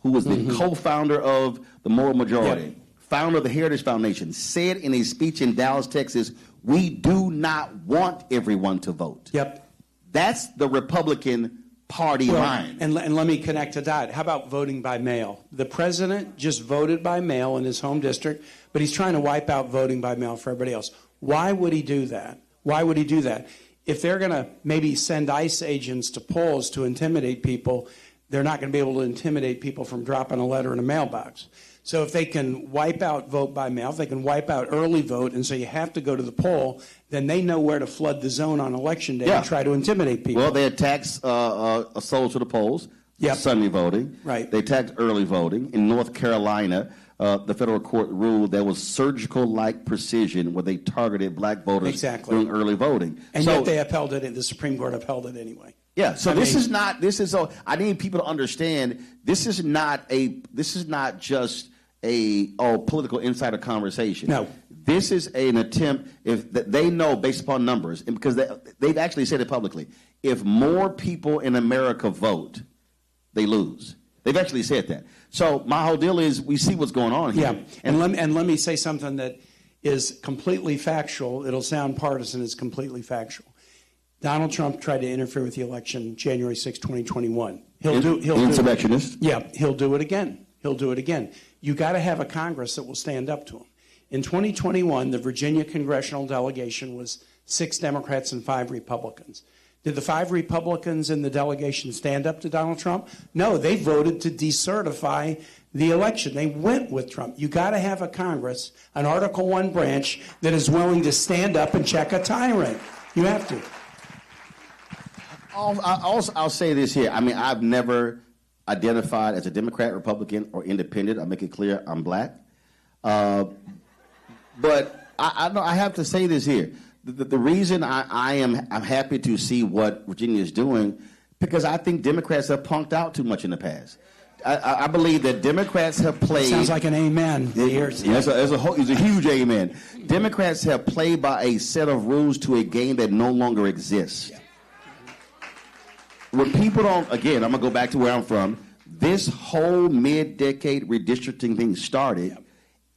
who was the co-founder of the Moral Majority, founder of the Heritage Foundation, said in a speech in Dallas, Texas, we do not want everyone to vote. Yep. That's the Republican Party line. And let me connect to that. How about voting by mail? The president just voted by mail in his home district, but he's trying to wipe out voting by mail for everybody else. Why would he do that? Why would he do that? If they're going to maybe send ICE agents to polls to intimidate people, they're not going to be able to intimidate people from dropping a letter in a mailbox. So if they can wipe out vote by mail, if they can wipe out early vote, and so you have to go to the poll, then they know where to flood the zone on Election Day and try to intimidate people. Well, they attacked assaults to the polls, Sunday voting. Right. They attacked early voting. In North Carolina, the federal court ruled there was surgical-like precision where they targeted black voters during early voting. And yet they upheld it, and the Supreme Court upheld it anyway. Yeah, so I need people to understand this is not just a political insider conversation. No. This is an attempt, if they know based upon numbers, and because they've actually said it publicly, if more people in America vote, they lose. They've actually said that. So my whole deal is we see what's going on here. Yeah, and let me say something that is completely factual. It'll sound partisan. It's completely factual. Donald Trump tried to interfere with the election January 6, 2021. Insurrectionist. He'll do it again. He'll do it again. You got to have a Congress that will stand up to him. In 2021, the Virginia congressional delegation was 6 Democrats and 5 Republicans. Did the 5 Republicans in the delegation stand up to Donald Trump? No, they voted to decertify the election. They went with Trump. You got to have a Congress, an Article I branch that is willing to stand up and check a tyrant. You have to. I'll say this here. I mean, I've never identified as a Democrat, Republican, or independent. I'll make it clear I'm black. But I have to say this here. The reason I'm happy to see what Virginia is doing, because I think Democrats have punked out too much in the past. I believe that Democrats have played. Sounds like an amen. It's a huge amen. Democrats have played by a set of rules to a game that no longer exists. Yeah. When people don't, again, I'm going to go back to where I'm from. This whole mid-decade redistricting thing started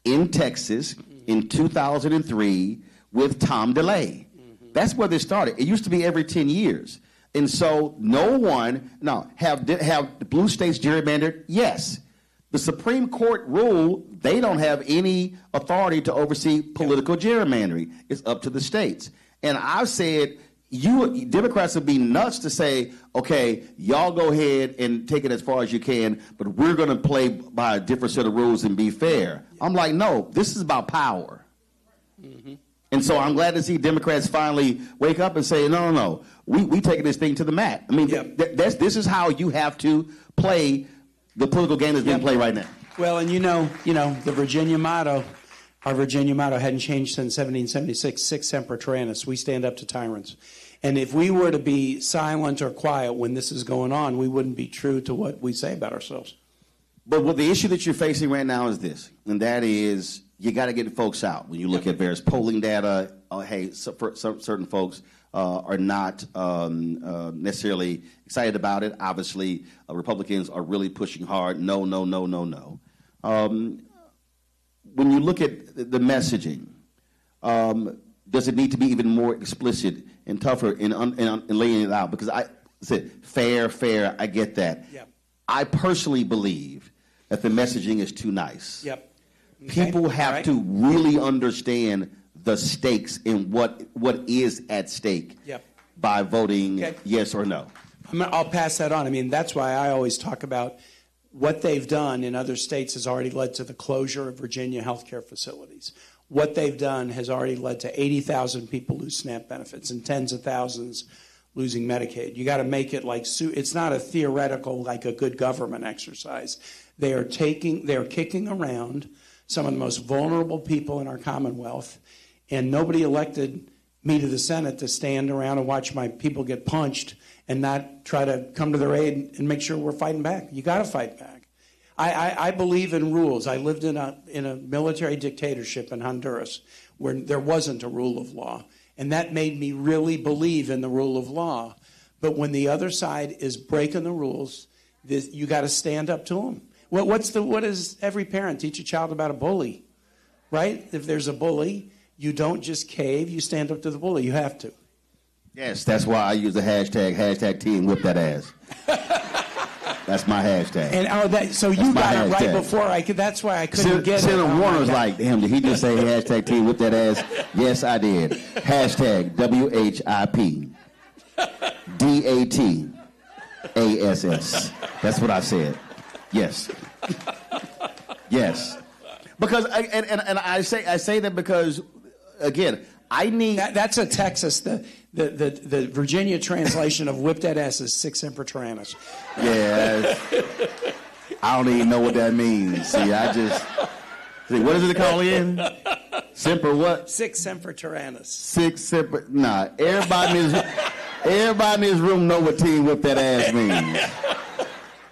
in Texas in 2003 with Tom DeLay. That's where this started. It used to be every 10 years. And so have the blue states gerrymandered? Yes. The Supreme Court ruled they don't have any authority to oversee political gerrymandering. It's up to the states. And I've said, you Democrats would be nuts to say, okay, y'all go ahead and take it as far as you can, but we're going to play by a different set of rules and be fair. I'm like, no, this is about power. Mm-hmm. And so I'm glad to see Democrats finally wake up and say, no, we taking this thing to the mat. I mean, this is how you have to play the political game that's being played right now. Well, and you know, the Virginia motto, our Virginia motto hadn't changed since 1776, Sic semper tyrannis, we stand up to tyrants. And if we were to be silent or quiet when this is going on, we wouldn't be true to what we say about ourselves. But what the issue that you're facing right now is this, and that is you got to get folks out. When you look at various polling data, certain folks are not necessarily excited about it. Obviously, Republicans are really pushing hard. No. When you look at the messaging, does it need to be even more explicit and tougher in laying it out? Because I said fair, I get that. Yep. I personally believe that the messaging is too nice. Yep. Okay. People have to really understand the stakes and what is at stake by voting yes or no. I'll pass that on. I mean, that's why I always talk about what they've done in other states has already led to the closure of Virginia healthcare facilities. What they've done has already led to 80,000 people lose SNAP benefits and tens of thousands losing Medicaid. You got to make it like it's not a theoretical, like a good government exercise. They are kicking around some of the most vulnerable people in our Commonwealth, and nobody elected me to the Senate to stand around and watch my people get punched and not try to come to their aid and make sure we're fighting back. You got to fight back. I believe in rules. I lived in a military dictatorship in Honduras where there wasn't a rule of law, and that made me really believe in the rule of law. But when the other side is breaking the rules, you got to stand up to them. What does every parent teach a child about a bully, right? If there's a bully, you don't just cave, you stand up to the bully. You have to. Yes, that's why I use the hashtag team whip that ass. That's my hashtag. And so you got it right before I could. That's why I couldn't get it. Senator Warner was like, damn, did he just say hashtag team whip that ass? Yes, I did. Hashtag WHIP DATASS. That's what I said. Yes. Yes. Because I say that because again, I need that's a Texas the Virginia translation of whip that ass is sic semper tyrannis. Yeah. I don't even know what that means. See, what is it called again? Semper what? Sic semper tyrannis. Sic semper. Nah. Everybody in this room know what team whip that ass means.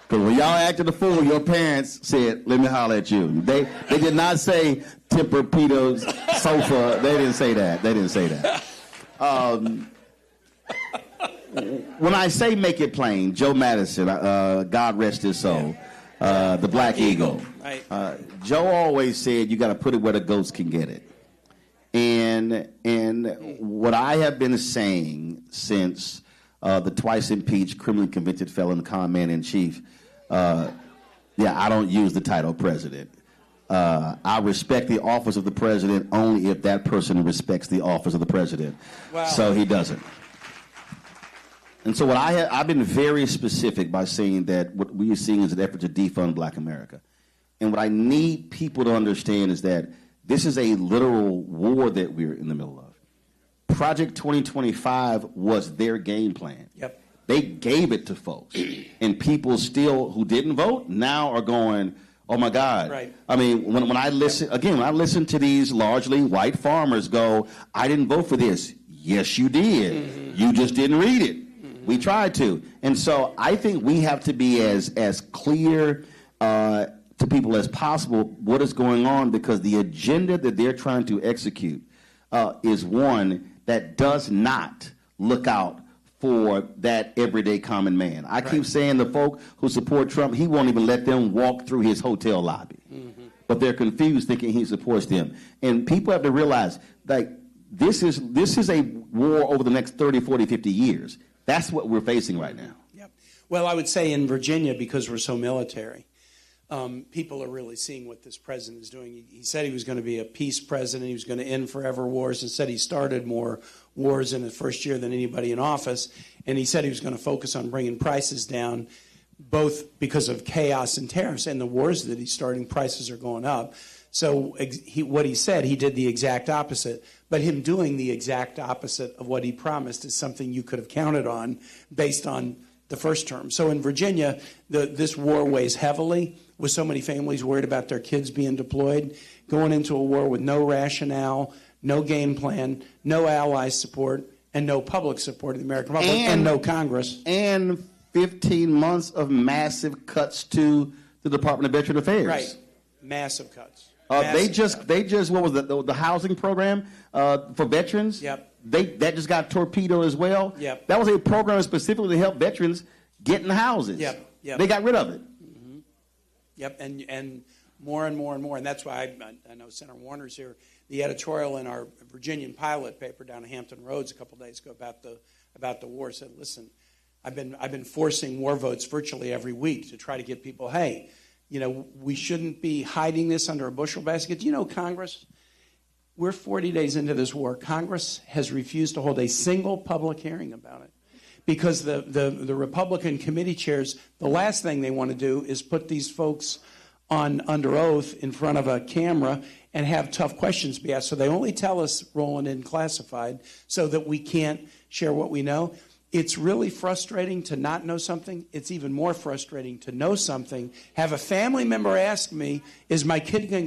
Because when y'all acted a fool, your parents said, let me holler at you. They did not say Tempur-Pedic sofa. They didn't say that. When I say make it plain, Joe Madison, God rest his soul, the Black Eagle. Right. Joe always said you got to put it where the ghosts can get it. And what I have been saying since the twice impeached, criminally convicted felon con man in chief, I don't use the title president. I respect the office of the president only if that person respects the office of the president. Wow. So he doesn't. And so I've been very specific by saying that what we are seeing is an effort to defund Black America. And what I need people to understand is that this is a literal war that we're in the middle of. Project 2025 was their game plan. Yep. They gave it to folks. And people still who didn't vote now are going, oh my God. Right. I mean, when I listen to these largely white farmers go, I didn't vote for this. Yes, you did. Mm-hmm. You just didn't read it. Mm-hmm. We tried to. And so I think we have to be as clear to people as possible what is going on, because the agenda that they're trying to execute is one that does not look out for that everyday common man. I keep saying the folk who support Trump, he won't even let them walk through his hotel lobby. Mm-hmm. But they're confused thinking he supports them. And people have to realize, like, this is a war over the next 30, 40, 50 years. That's what we're facing right now. Yep. Well, I would say in Virginia, because we're so military, people are really seeing what this president is doing. He said he was going to be a peace president. He was going to end forever wars, and said he started more wars in his first year than anybody in office. And he said he was going to focus on bringing prices down, both because of chaos and tariffs, and the wars that he's starting, prices are going up. So what he said, he did the exact opposite. But him doing the exact opposite of what he promised is something you could have counted on based on the first term. So in Virginia, this war weighs heavily, with so many families worried about their kids being deployed, going into a war with no rationale, no game plan, no ally support, and no public support of the American public, and no Congress. And 15 months of massive cuts to the Department of Veteran Affairs. Right. Massive cuts. They just what was the housing program for veterans? Yep. That just got torpedoed as well. Yep. That was a program specifically to help veterans get in houses. Yep. They got rid of it. Mm-hmm. Yep. And more and more and more, and that's why I know Senator Warner's here. The editorial in our Virginian Pilot paper down at Hampton Roads a couple days ago about the war said, listen, I've been forcing war votes virtually every week to try to get people, hey, you know, we shouldn't be hiding this under a bushel basket. Do you know Congress? We're 40 days into this war. Congress has refused to hold a single public hearing about it because the Republican committee chairs, the last thing they want to do is put these folks on under oath in front of a camera and have tough questions be asked. So they only tell us rolling in classified so that we can't share what we know. It's really frustrating to not know something. It's even more frustrating to know something. Have a family member ask me, is my kid going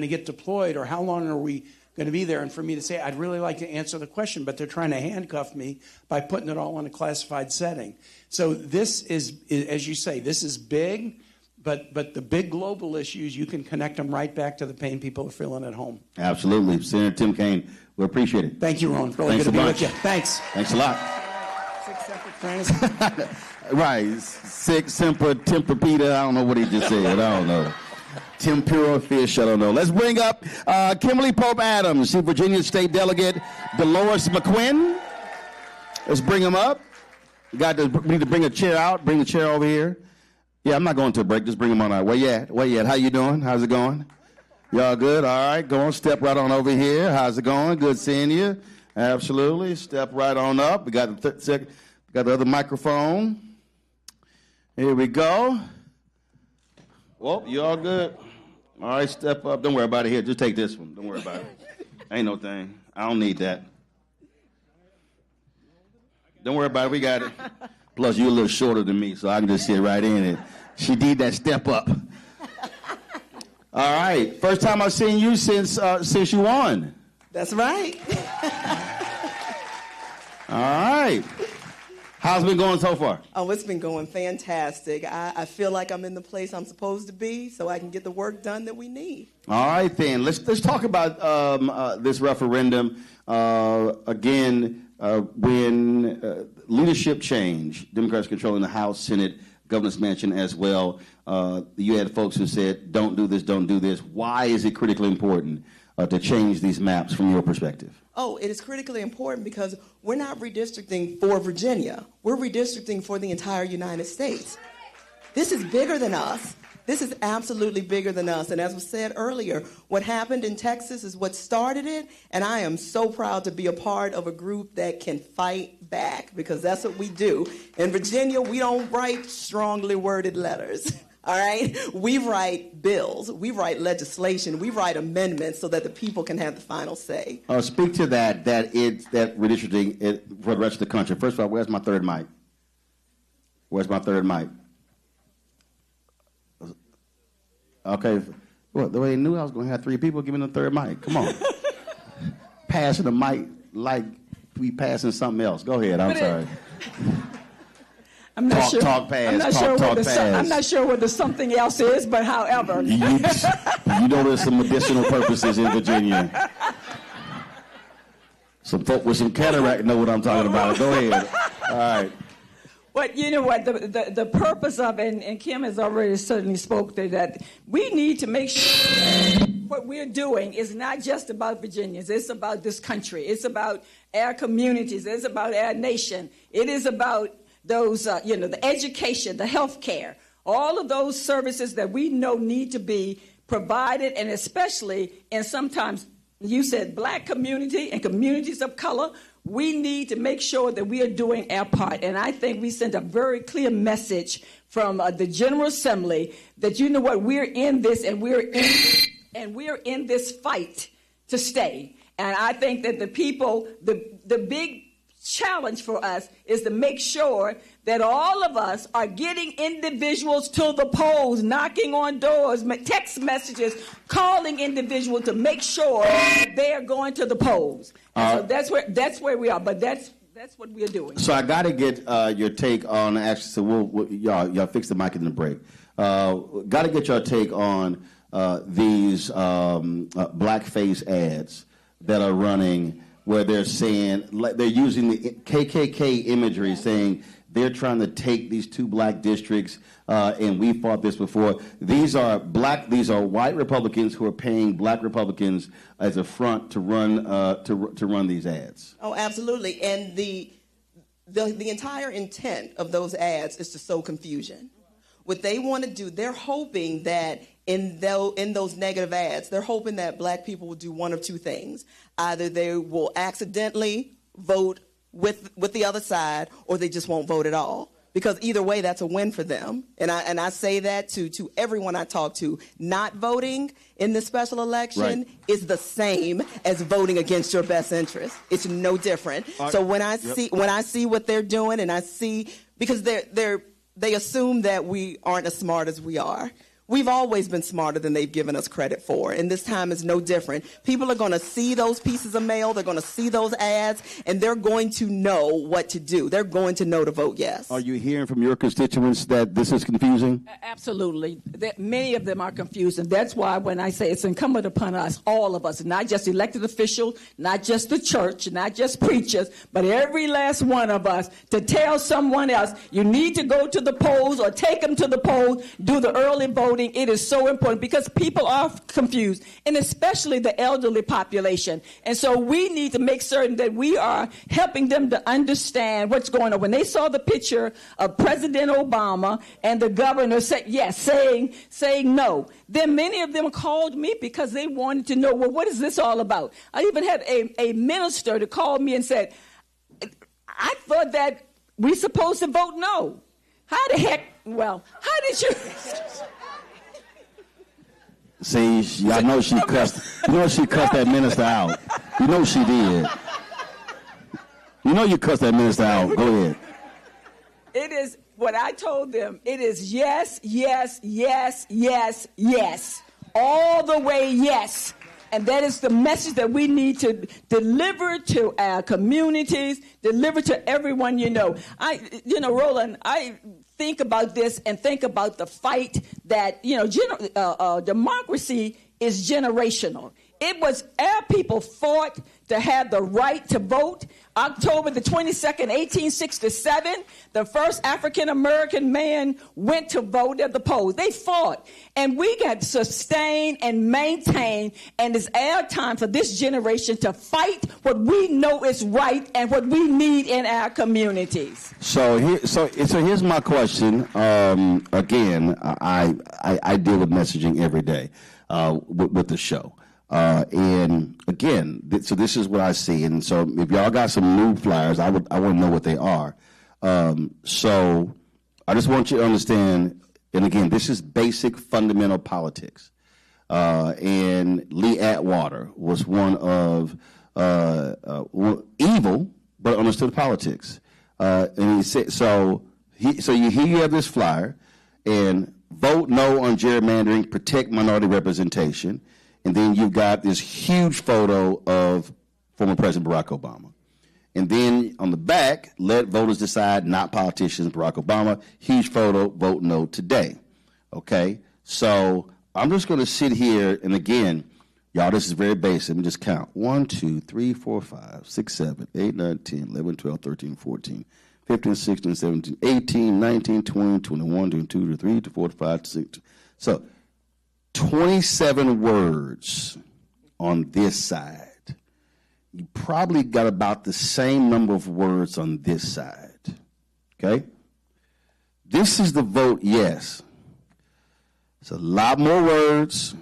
to get deployed, or how long are we going to be there? And for me to say, I'd really like to answer the question, but they're trying to handcuff me by putting it all in a classified setting. So this is, as you say, this is big, but the big global issues, you can connect them right back to the pain people are feeling at home. Absolutely. Senator Tim Kaine, we appreciate it. Thank you, Ron. Really Thanks good to be much. with you. Thanks. Thanks a lot. Right, sick, semper, tempur-pita. I don't know what he just said. I don't know. Tempura fish, I don't know. Let's bring up Kimberly Pope Adams, the Virginia State Delegate, Delores McQuinn. Let's bring him up. We need to bring a chair out. Bring the chair over here. Yeah, I'm not going to a break. Just bring him on out. Where you at? Where you at? How you doing? How's it going? Y'all good? All right, go on. Step right on over here. How's it going? Good seeing you. Absolutely. Step right on up. We got the other microphone. Here we go. Well, you all good? All right, step up. Don't worry about it here. Just take this one. Don't worry about it. Ain't no thing. I don't need that. Don't worry about it. We got it. Plus, you're a little shorter than me, so I can just sit right in it. She did that step up. All right. First time I've seen you since you won. That's right. All right. How's it been going so far? Oh, it's been going fantastic. I feel like I'm in the place I'm supposed to be so I can get the work done that we need. All right, then. Let's talk about this referendum. Again, when leadership change, Democrats controlling the House, Senate, Governor's Mansion as well, you had folks who said, don't do this, don't do this. Why is it critically important to change these maps from your perspective? Oh, it is critically important because we're not redistricting for Virginia. We're redistricting for the entire United States. This is bigger than us. This is absolutely bigger than us. And as was said earlier, what happened in Texas is what started it. And I am so proud to be a part of a group that can fight back, because that's what we do. In Virginia, we don't write strongly worded letters. All right? We write bills. We write legislation. We write amendments so that the people can have the final say. Speak to that redistricting for the rest of the country. First of all, where's my third mic? Where's my third mic? Okay. Well, the way they knew I was going to have three people, give me the third mic. Come on. Passing the mic like we passing something else. Go ahead. I'm sorry. I'm not sure. Talk pass. I'm not sure what the something else is, but however. You know there's some medicinal purposes in Virginia. Some folk with some cataract know what I'm talking about. Go ahead. All right. But you know what, the purpose of it, and Kim has already certainly spoke to that, we need to make sure what we're doing is not just about Virginians. It's about this country. It's about our communities. It's about our nation. It is about those, the education, the health care, all of those services that we know need to be provided, and especially in sometimes, you said, black community and communities of color, we need to make sure that we are doing our part. And I think we sent a very clear message from the General Assembly that, you know what, we're in this, and we're in this fight to stay. And I think that the people, the big challenge for us is to make sure that all of us are getting individuals to the polls, knocking on doors, text messages, calling individuals to make sure that they are going to the polls. So that's where we are. But that's what we are doing. So I got to get your take on actually. So y'all fix the mic in the break. Got to get your take on these blackface ads that are running, where they're saying, like, they're using the KKK imagery, saying they're trying to take these two black districts, and we fought this before. These are white Republicans who are paying black Republicans as a front to run these ads. Oh, absolutely. And the entire intent of those ads is to sow confusion. What they want to do, they're hoping that in those negative ads, they're hoping that black people will do one of two things. Either they will accidentally vote with the other side, or they just won't vote at all. Because either way, that's a win for them. And I say that to everyone I talk to. Not voting in this special election is the same as voting against your best interest. It's no different. So when I see what they're doing, and I see, because they assume that we aren't as smart as we are. We've always been smarter than they've given us credit for, and this time is no different. People are going to see those pieces of mail, they're going to see those ads, and they're going to know what to do. They're going to know to vote yes. Are you hearing from your constituents that this is confusing? Absolutely. Many of them are confused, and that's why when I say it's incumbent upon us, all of us, not just elected officials, not just the church, not just preachers, but every last one of us, to tell someone else, you need to go to the polls or take them to the polls, do the early voting. It is so important because people are confused, and especially the elderly population. And so we need to make certain that we are helping them to understand what's going on. When they saw the picture of President Obama and the governor saying no, then many of them called me because they wanted to know, well, what is this all about? I even had a minister to call me and said, I thought that we're supposed to vote no. How did you... See, y'all know she cussed. You know she cussed that minister out. You know she did. You know you cussed that minister out. Go ahead. It is what I told them. It is yes, yes, yes, yes, yes. All the way yes. And that is the message that we need to deliver to our communities, deliver to everyone you know. Roland, I think about this and think about the fight that, democracy is generational. our people fought to have the right to vote. October the 22nd, 1867, the first African-American man went to vote at the polls. They fought. And we got to sustain and maintain, and it's our time for this generation to fight what we know is right and what we need in our communities. So here's my question. Again, I deal with messaging every day with the show. And again, so this is what I see. And so if y'all got some new flyers, I want to know what they are. So I just want you to understand, and again, this is basic fundamental politics. And Lee Atwater was one of evil, but understood politics. And he said, so you have this flyer, and vote no on gerrymandering, protect minority representation. And then you've got this huge photo of former President Barack Obama. And then on the back, let voters decide, not politicians, Barack Obama. Huge photo, vote no today. Okay? So I'm just going to sit here, and again, y'all, this is very basic. Let me just count. 1, 2, 3, 4, 5, 6, 7, 8, 9, 10, 11, 12, 13, 14, 15, 16, 17, 18, 19, 20, 21, 22, 23, 24, 25, 26. So 27 words on this side. You probably got about the same number of words on this side. Okay? This is the vote yes. It's a lot more words,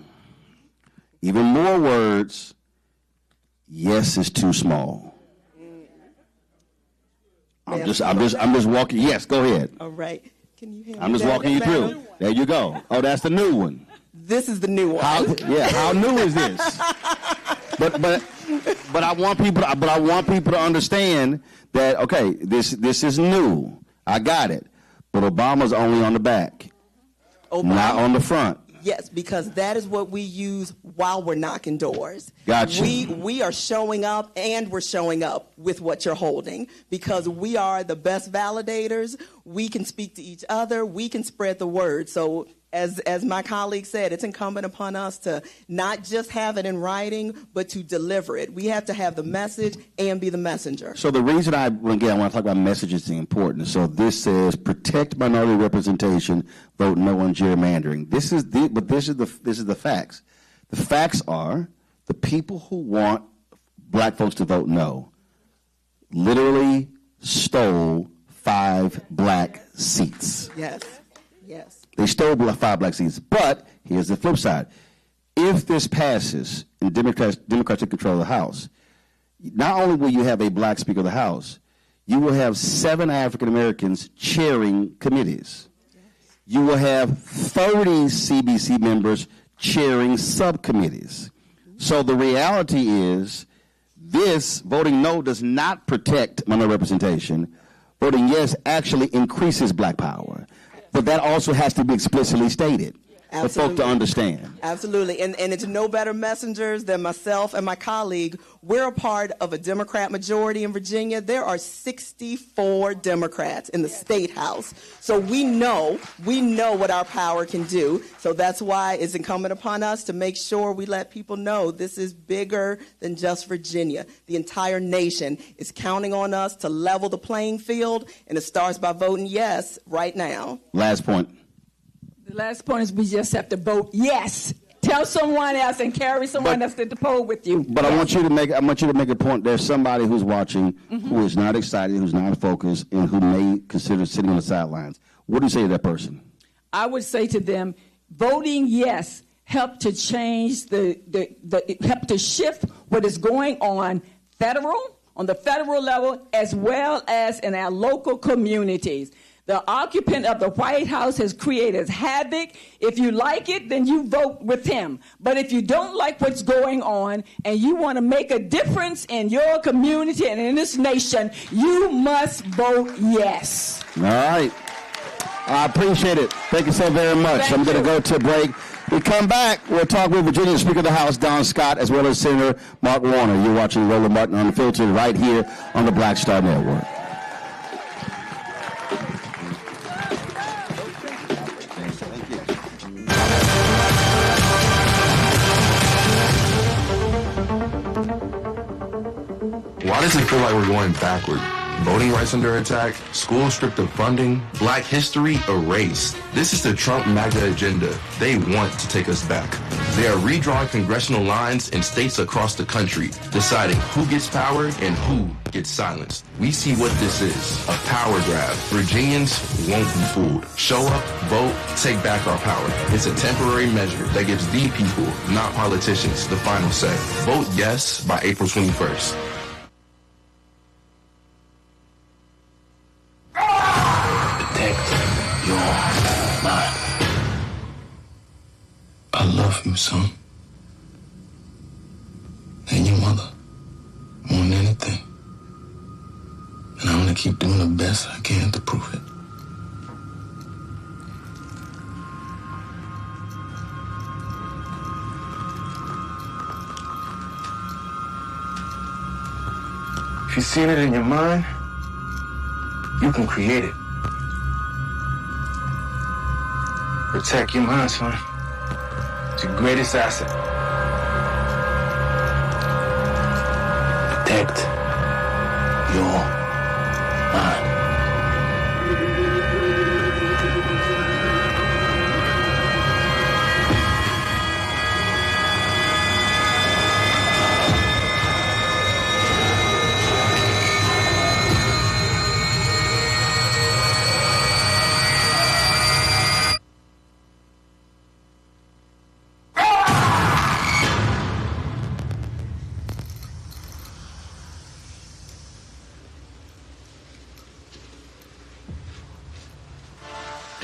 even more words. Yes is too small. I'm just walking. Yes, go ahead. All right. Can you I'm just walking you through. There you go. Oh, that's the new one. This is the new one. How new is this? But I want people to understand that, okay, this is new. I got it. But Obama's only on the back, not on the front. Yes, because that is what we use while we're knocking doors. Gotcha. We are showing up, and we're showing up with what you're holding, because we are the best validators. We can speak to each other. We can spread the word. So as my colleague said, it's incumbent upon us to not just have it in writing, but to deliver it. We have to have the message and be the messenger. So the reason I want to talk about messaging important. So this says protect minority representation, vote no on gerrymandering. This is the facts. The facts are the people who want black folks to vote no literally stole 5 black seats. Yes. Yes. They stole 5 black seats. But here's the flip side. If this passes and Democrats take control of the House, not only will you have a black Speaker of the House, you will have 7 African Americans chairing committees. You will have 30 CBC members chairing subcommittees. So the reality is this voting no does not protect minority representation. Voting yes actually increases black power. But that also has to be explicitly stated for folk to understand. Absolutely. And it's no better messengers than myself and my colleague. We're a part of a Democrat majority in Virginia. There are 64 Democrats in the State House. So we know what our power can do. So that's why it's incumbent upon us to make sure we let people know this is bigger than just Virginia. The entire nation is counting on us to level the playing field, and it starts by voting yes right now. Last point. The last point is we just have to vote yes. Tell someone else and carry someone else to the poll with you. But yes. I want you to make a point. There's somebody who's watching who is not excited, who's not focused, and who may consider sitting on the sidelines. What do you say to that person? I would say to them, voting yes helped to change help to shift what is going on on the federal level, as well as in our local communities. The occupant of the White House has created havoc. If you like it, then you vote with him. But if you don't like what's going on and you want to make a difference in your community and in this nation, you must vote yes. All right. I appreciate it. Thank you so very much. I'm going to go to a break. We come back, we'll talk with Virginia Speaker of the House, Don Scott, as well as Senator Mark Warner. You're watching Roland Martin Unfiltered right here on the Black Star Network. Why does it feel like we're going backward? Voting rights under attack, schools stripped of funding, black history erased. This is the Trump MAGA agenda. They want to take us back. They are redrawing congressional lines in states across the country, deciding who gets power and who gets silenced. We see what this is, a power grab. Virginians won't be fooled. Show up, vote, take back our power. It's a temporary measure that gives the people, not politicians, the final say. Vote yes by April 21st. I love you, son. And your mother. More than anything. And I'm gonna keep doing the best I can to prove it. If you've seen it in your mind, you can create it. Protect your mind, son. It's your greatest asset. Protect your mind.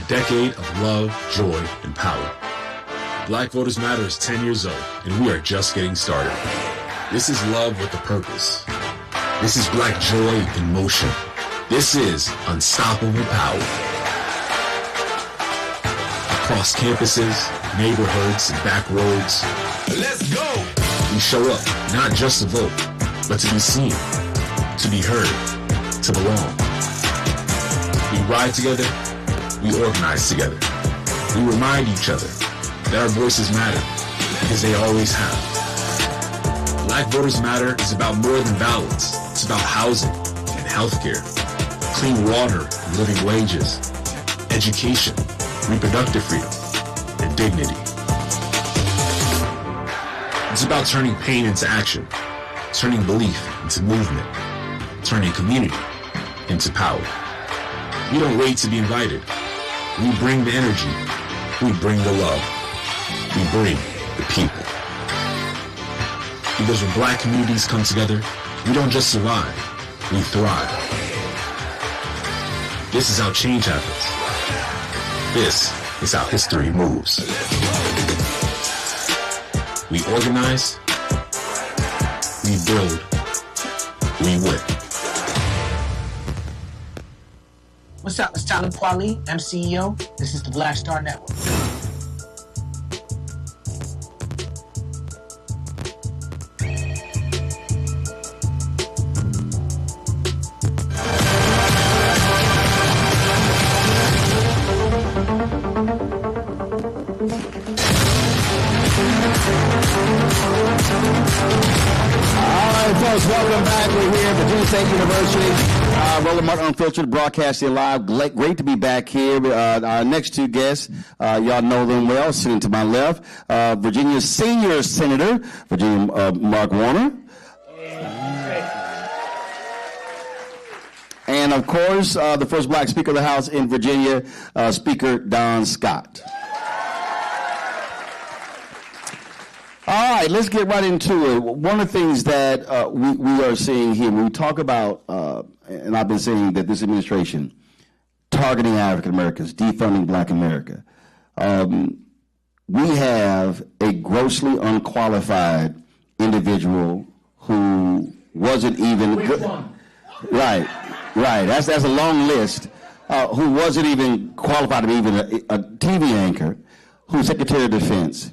Decade of love, joy, and power. Black Voters Matter is 10 years old, and we are just getting started. This is love with a purpose. This is black joy in motion. This is unstoppable power. Across campuses, neighborhoods, and back roads. Let's go! We show up, not just to vote, but to be seen, to be heard, to belong. We ride together. We organize together. We remind each other that our voices matter, because they always have. Black Voters Matter is about more than ballots. It's about housing and healthcare, clean water and living wages, education, reproductive freedom, and dignity. It's about turning pain into action, turning belief into movement, turning community into power. We don't wait to be invited. We bring the energy. We bring the love. We bring the people. Because when black communities come together, we don't just survive, we thrive. This is how change happens. This is how history moves. We organize, we build, we win. What's up? It's Talib Kweli. I'm CEO. This is the Black Star Network. Folks, welcome back. We're here at Virginia State University. Roland Martin Unfiltered, broadcasting live. Great to be back here. Our next two guests, y'all know them well. Sitting to my left, Virginia's senior senator, Mark Warner. And, of course, the first black Speaker of the House in Virginia, Speaker Don Scott. All right, let's get right into it. One of the things that we are seeing here, when we talk about, and I've been saying that this administration targeting African Americans, defunding Black America, we have a grossly unqualified individual who wasn't even good. Right. That's a long list. Who wasn't even qualified to be even a TV anchor, who's Secretary of Defense,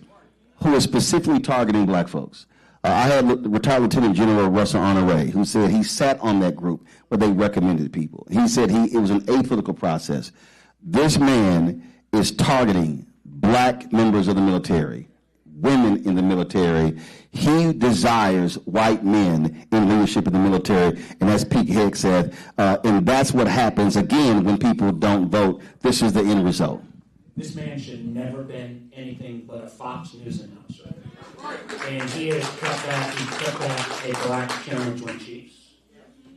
who is specifically targeting black folks. I had retired Lieutenant General Russell Honore, who said he sat on that group where they recommended people. He said it was an apolitical process. This man is targeting black members of the military, women in the military. He desires white men in leadership in the military, and as Pete Hicks said, and that's what happens again when people don't vote. This is the end result. This man should have never been anything but a Fox News announcer. And he has cut back a black chairman Joint Chiefs.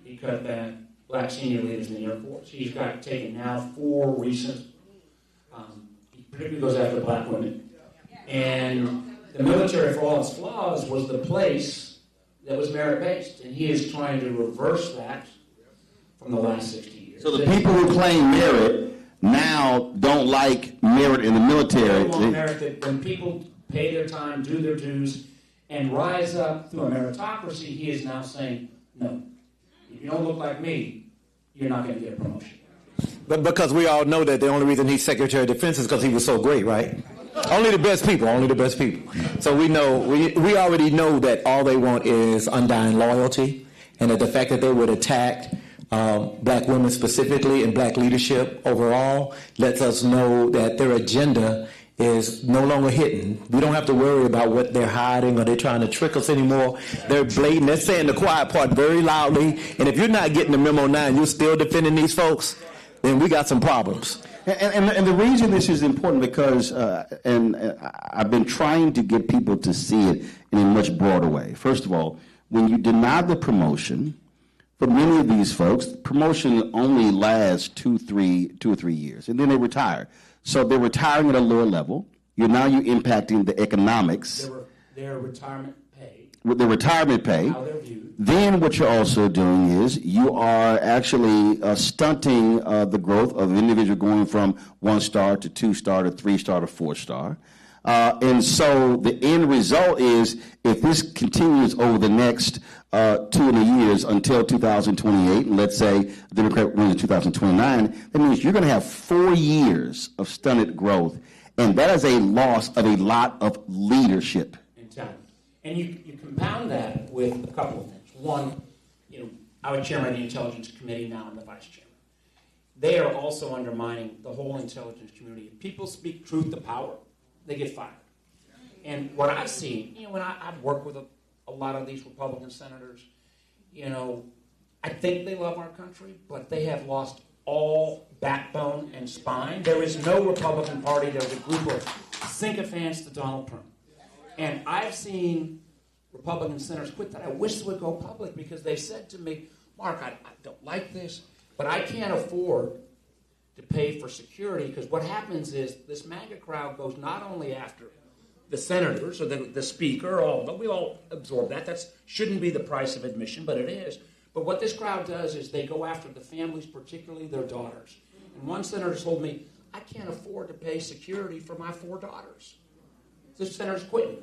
He cut back black senior leaders in the Air Force. He's got taken now 4 recent, he particularly goes after black women. And the military, for all its flaws, was the place that was merit-based. And he is trying to reverse that from the last 60 years. So the people who claim merit now don't like merit in the military. They want merit that when people pay their time, do their dues, and rise up through a meritocracy, he is now saying, no, if you don't look like me, you're not going to get a promotion. But because we all know that the only reason he's Secretary of Defense is because he was so great, right? Only the best people. So we know, we already know that all they want is undying loyalty, and that the fact that they would attack black women specifically and black leadership overall lets us know that their agenda is no longer hidden. We don't have to worry about what they're hiding or they're trying to trick us anymore. They're blatant. They're saying the quiet part very loudly. And if you're not getting the memo now and you're still defending these folks, then we got some problems. And the reason this is important because, I've been trying to get people to see it in a much broader way. First of all, when you deny the promotion, for many of these folks, promotion only lasts 2 or 3 years, and then they retire. So they're retiring at a lower level. You're impacting the economics. Their retirement pay. With the retirement pay. How they're viewed. Then what you're also doing is you are actually stunting the growth of an individual going from 1-star to 2-star to 3-star to 4-star. And so the end result is if this continues over the next 2.5 years until 2028, and let's say the Democrat wins in 2029, that means you're going to have 4 years of stunted growth, and that is a loss of a lot of leadership. And talent. And you compound that with a couple of things. One, I was chairman of the Intelligence Committee, now I'm the vice chairman. They are also undermining the whole intelligence community. If people speak truth to power, they get fired. And what I've seen, when I've worked with a lot of these Republican senators, I think they love our country, but they have lost all backbone and spine. There is no Republican Party. There's a group of sycophants to Donald Trump. And I've seen Republican senators quit that. I wish they would go public because they said to me, Mark, I don't like this, but I can't afford to pay for security because what happens is this MAGA crowd goes not only after the senators or the speaker, but we all absorb that. That shouldn't be the price of admission, but it is. But what this crowd does is they go after the families, particularly their daughters. And one senator told me, I can't afford to pay security for my 4 daughters. This senator's quitting.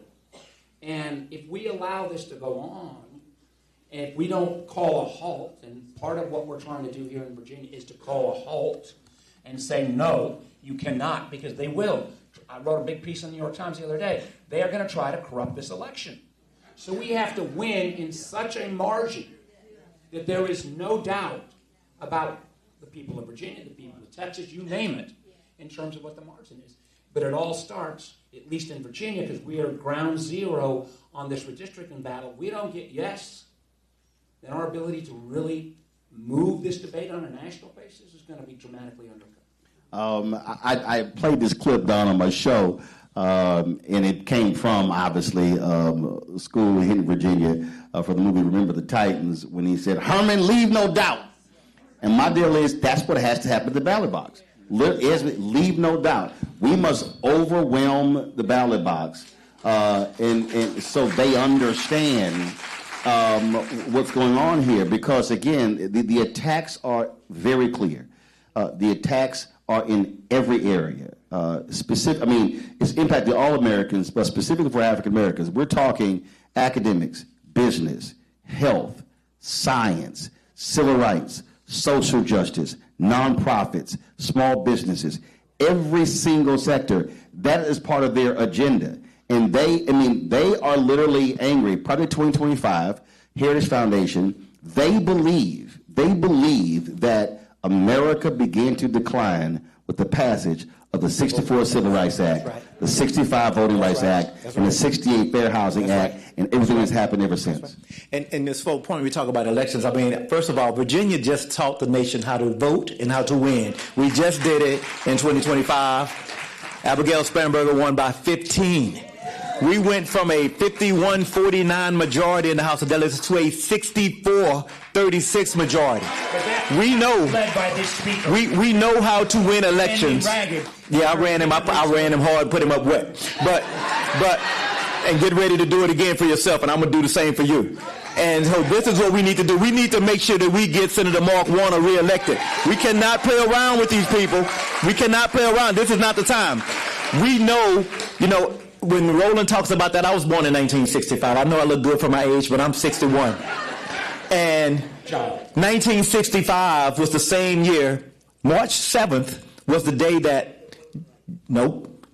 And if we allow this to go on, and if we don't call a halt, and part of what we're trying to do here in Virginia is to call a halt and say, no, you cannot, because they will. I wrote a big piece in the New York Times the other day. They are going to try to corrupt this election. So we have to win in such a margin that there is no doubt about the people of Virginia, the people of Texas, you name it, in terms of what the margin is. But it all starts, at least in Virginia, because we are ground zero on this redistricting battle. We don't get yes, then our ability to really move this debate on a national basis is going to be dramatically undercut. I played this clip down on my show, and it came from, obviously, school in Virginia for the movie Remember the Titans, when he said, Herman, leave no doubt. And my deal is that's what has to happen at the ballot box. Leave no doubt. We must overwhelm the ballot box, and so they understand what's going on here. Because, again, the attacks are very clear. The attacks are in every area. It's impacting all Americans, but specifically for African Americans. We're talking academics, business, health, science, civil rights, social justice, nonprofits, small businesses, every single sector. That is part of their agenda. And they are literally angry. Project 2025, Heritage Foundation, they believe that America began to decline with the passage of the 64 Civil Rights Act, the 65 Voting Rights Act, and the 68 Fair Housing Act, and everything that's happened ever since. And this whole point we talk about elections, I mean, first of all, Virginia just taught the nation how to vote and how to win. We just did it in 2025. Abigail Spanberger won by 15. We went from a 51-49 majority in the House of Delegates to a 64-36 majority. We know. Led by this speaker. We know how to win elections. Yeah, I ran him hard, put him up wet. But and get ready to do it again for yourself, and I'm gonna do the same for you. And so this is what we need to do. We need to make sure that we get Senator Mark Warner reelected. We cannot play around with these people. We cannot play around. This is not the time. We know, when Roland talks about that, I was born in 1965. I know I look good for my age, but I'm 61. And 1965 was the same year. March 7th was the day that,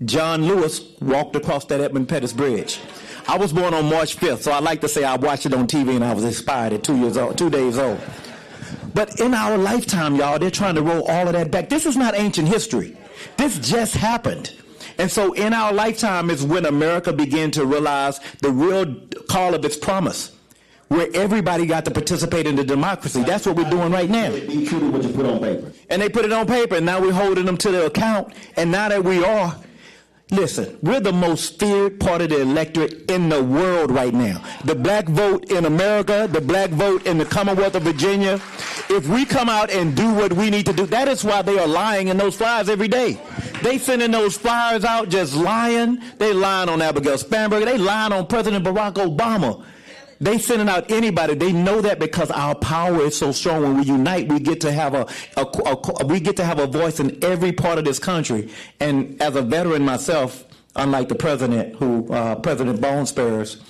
John Lewis walked across that Edmund Pettus Bridge. I was born on March 5th, so I like to say I watched it on TV and I was inspired at 2 days old. But in our lifetime, y'all, they're trying to roll all of that back. This is not ancient history. This just happened. And so in our lifetime is when America began to realize the real call of its promise, where everybody got to participate in the democracy. That's what we're doing right now. Be true to what you put on paper. And they put it on paper, and now we're holding them to their account. And now that we are, listen, we're the most feared part of the electorate in the world right now. The black vote in America, the black vote in the Commonwealth of Virginia. If we come out and do what we need to do, that is why they are lying in those flyers every day. They sending those flyers out just lying. They lying on Abigail Spanberger. They lying on President Barack Obama. They sending out anybody. They know that because our power is so strong. When we unite, we get to have a voice in every part of this country. And as a veteran myself, unlike the president, President Bone Spurs,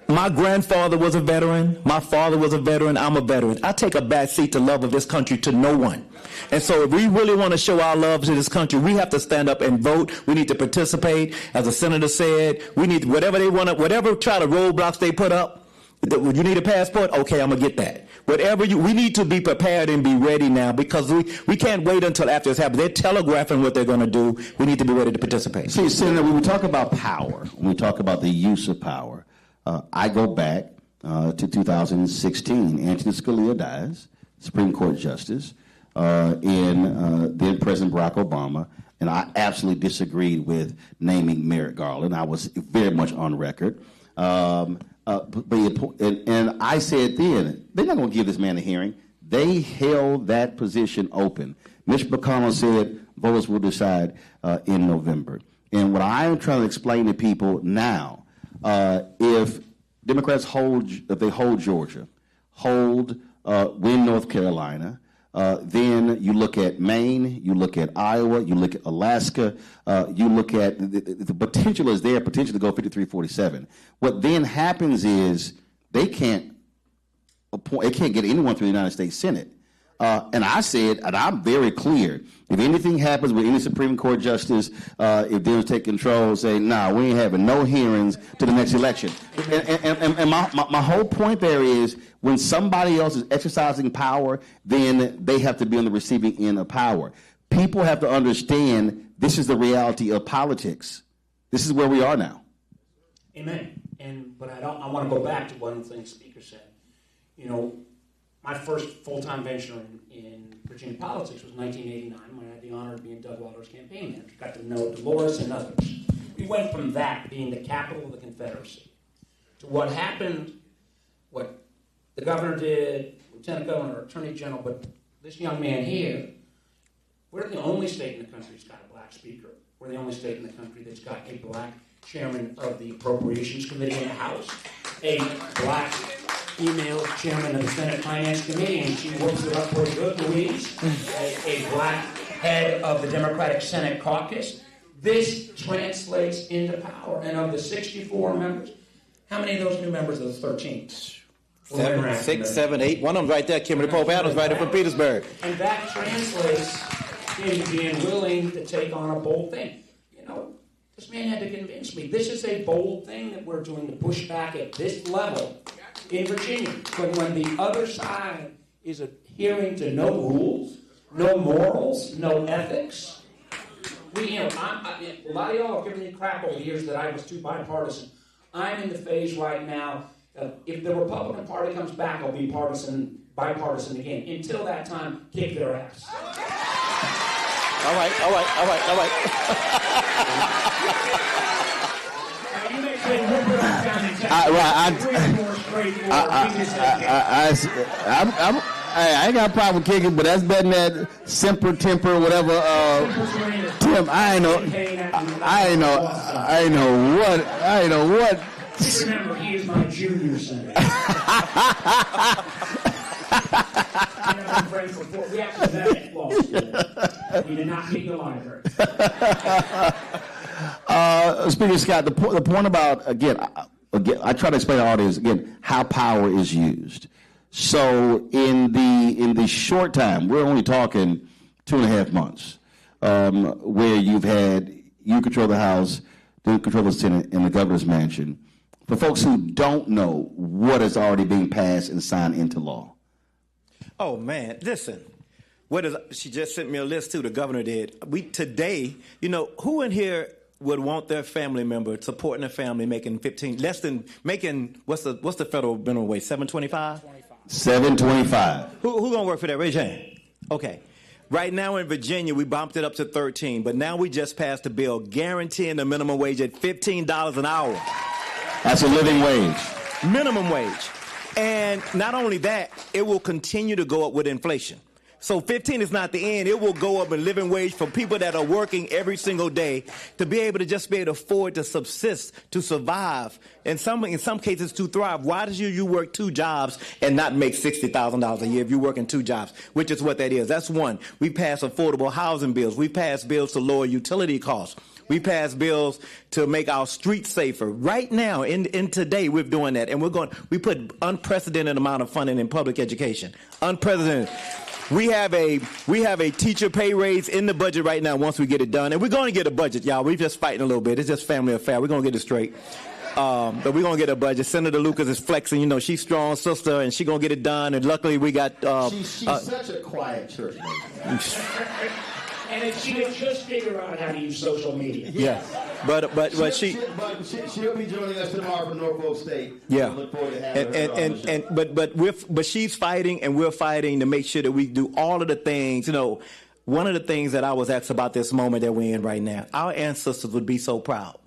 my grandfather was a veteran. My father was a veteran. I'm a veteran. I take a back seat to love of this country to no one. And so if we really want to show our love to this country, we have to stand up and vote. We need to participate. As the senator said, we need whatever they want to, whatever try to roadblocks they put up. You need a passport? Okay, I'm going to get that. We need to be prepared and be ready now because we can't wait until after this happens. They're telegraphing what they're going to do. We need to be ready to participate. See, Senator, when we talk about power, when we talk about the use of power, I go back to 2016. Antonin Scalia dies, Supreme Court Justice, and then President Barack Obama, and I absolutely disagreed with naming Merrick Garland. I was very much on record. And I said then, they're not going to give this man a hearing. They held that position open. Mitch McConnell said voters will decide in November. And what I am trying to explain to people now, if Democrats hold Georgia, win North Carolina, then you look at Maine, you look at Iowa, you look at Alaska, you look at the potential is there, potential to go 53-47. What then happens is they can't get anyone through the United States Senate. And I said, and I'm very clear, if anything happens with any Supreme Court justice, if Dems take control, say, nah, we ain't having no hearings to the next election. And my whole point there is when somebody else is exercising power, then they have to be on the receiving end of power. People have to understand this is the reality of politics. This is where we are now. Amen. But I want to go back to one of the things the speaker said. My first full-time venture in Virginia politics was 1989 when I had the honor of being Doug Walter's campaign manager. Got to know Delores and others. We went from that being the capital of the Confederacy to what happened, what the governor did, Lieutenant Governor, Attorney General, but this young man here, we're the only state in the country that's got a black speaker. We're the only state in the country that's got a black chairman of the Appropriations Committee in the House, a black female chairman of the Senate Finance Committee, and she works it up pretty good, Louise, a black head of the Democratic Senate Caucus. This translates into power. And of the 64 members, how many of those new members of the 13? 7, 6, 7, 8. One of them right there, Kimberly Pope Adams, right up from Petersburg. And that translates into being willing to take on a bold thing. This man had to convince me. This is a bold thing that we're doing to push back at this level in Virginia. But when the other side is adhering to no rules, no morals, no ethics. A lot of y'all have given me crap over the years that I was too bipartisan. I'm in the phase right now. If the Republican Party comes back, I'll be bipartisan again. Until that time, kick their ass. All right. I ain't got a problem kicking, but that's better than that simper, temper, whatever. Tim, I ain't know what. Just remember, he is my junior senator. We actually met at law school. We did not meet in the library. Speaker Scott, the point about, again, I try to explain to the audience, again, how power is used. So in the short time, we're only talking 2.5 months, where you control the House, you control the Senate, and the governor's mansion. For folks who don't know what is already being passed and signed into law. Oh, man, listen. She just sent me a list, too, the governor did. Today, who in here would want their family member supporting a family making what's the federal minimum wage, $7.25? $7.25. Who gonna work for that? Raise your hand. Okay. Right now in Virginia, we bumped it up to $13, but now we just passed a bill guaranteeing the minimum wage at $15 an hour. That's a living wage. Minimum wage. And not only that, it will continue to go up with inflation. So 15 is not the end. It will go up in living wage for people that are working every single day to be able to afford to subsist, to survive, in some cases to thrive. Why do you work 2 jobs and not make $60,000 a year if you're working 2 jobs, which is what that is? That's one. We passed affordable housing bills. We passed bills to lower utility costs. We passed bills to make our streets safer. Right now, in today, we're doing that. And we put unprecedented amount of funding in public education. Unprecedented. We have a teacher pay raise in the budget right now once we get it done. And we're going to get a budget, y'all. We're just fighting a little bit. It's just family affair. We're going to get it straight. But we're going to get a budget. Senator Lucas is flexing. She's strong sister, and she's going to get it done. And luckily, we got... she's such a quiet church lady. And if she would just figure out how to use social media. Yeah. But she'll be joining us tomorrow from Norfolk State. Yeah. Look forward to having her. But she's fighting, and we're fighting to make sure that we do all of the things. One of the things that I was asked about this moment that we're in right now, our ancestors would be so proud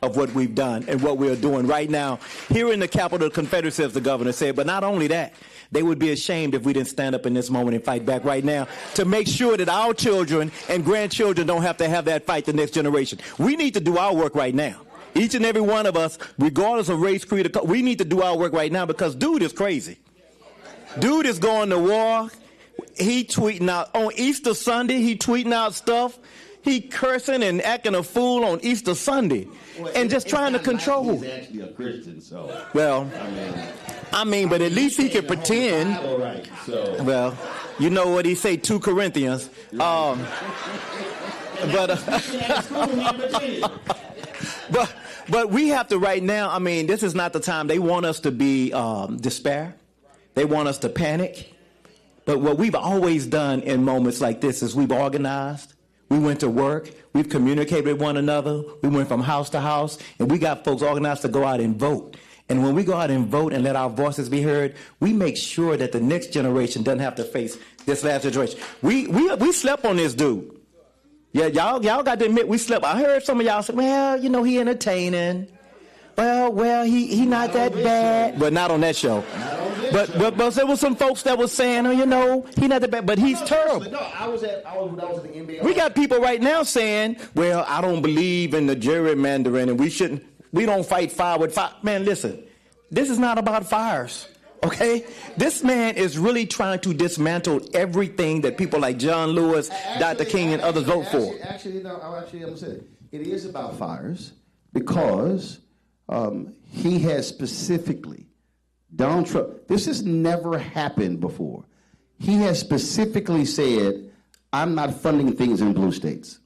of what we've done and what we're doing right now here in the capital of the Confederacy, as the governor said. But not only that, they would be ashamed if we didn't stand up in this moment and fight back right now to make sure that our children and grandchildren don't have to have that fight the next generation. We need to do our work right now. Each and every one of us, regardless of race, creed, or we need to do our work right now because dude is crazy. Dude is going to war. He tweeting out on Easter Sunday. He tweeting out stuff. He cursing and acting a fool on Easter Sunday, and just trying to control. He's actually a Christian, so. Well, I mean, but at least he can pretend. All right, so. Well, you know what he say, 2 Corinthians. But we have to right now. I mean, this is not the time. They want us to be despair. They want us to panic. But what we've always done in moments like this is we've organized. We went to work. We've communicated with one another. We went from house to house, and we got folks organized to go out and vote. And when we go out and vote and let our voices be heard, we make sure that the next generation doesn't have to face this last generation. We slept on this dude. Yeah, y'all got to admit we slept. I heard some of y'all say, well, he entertaining. Well, he not that bad. But not on that show. But there was some folks that was saying, he not that bad, but he's terrible. No, I was at the NBA. We got people right now saying, well, I don't believe in the gerrymandering and we don't fight fire with fire. Man, listen, this is not about fires, okay? This man is really trying to dismantle everything that people like John Lewis, Dr. King, and others vote for. I'm going to say it is about fires because he has specifically, Donald Trump, this has never happened before. He has specifically said, I'm not funding things in blue states.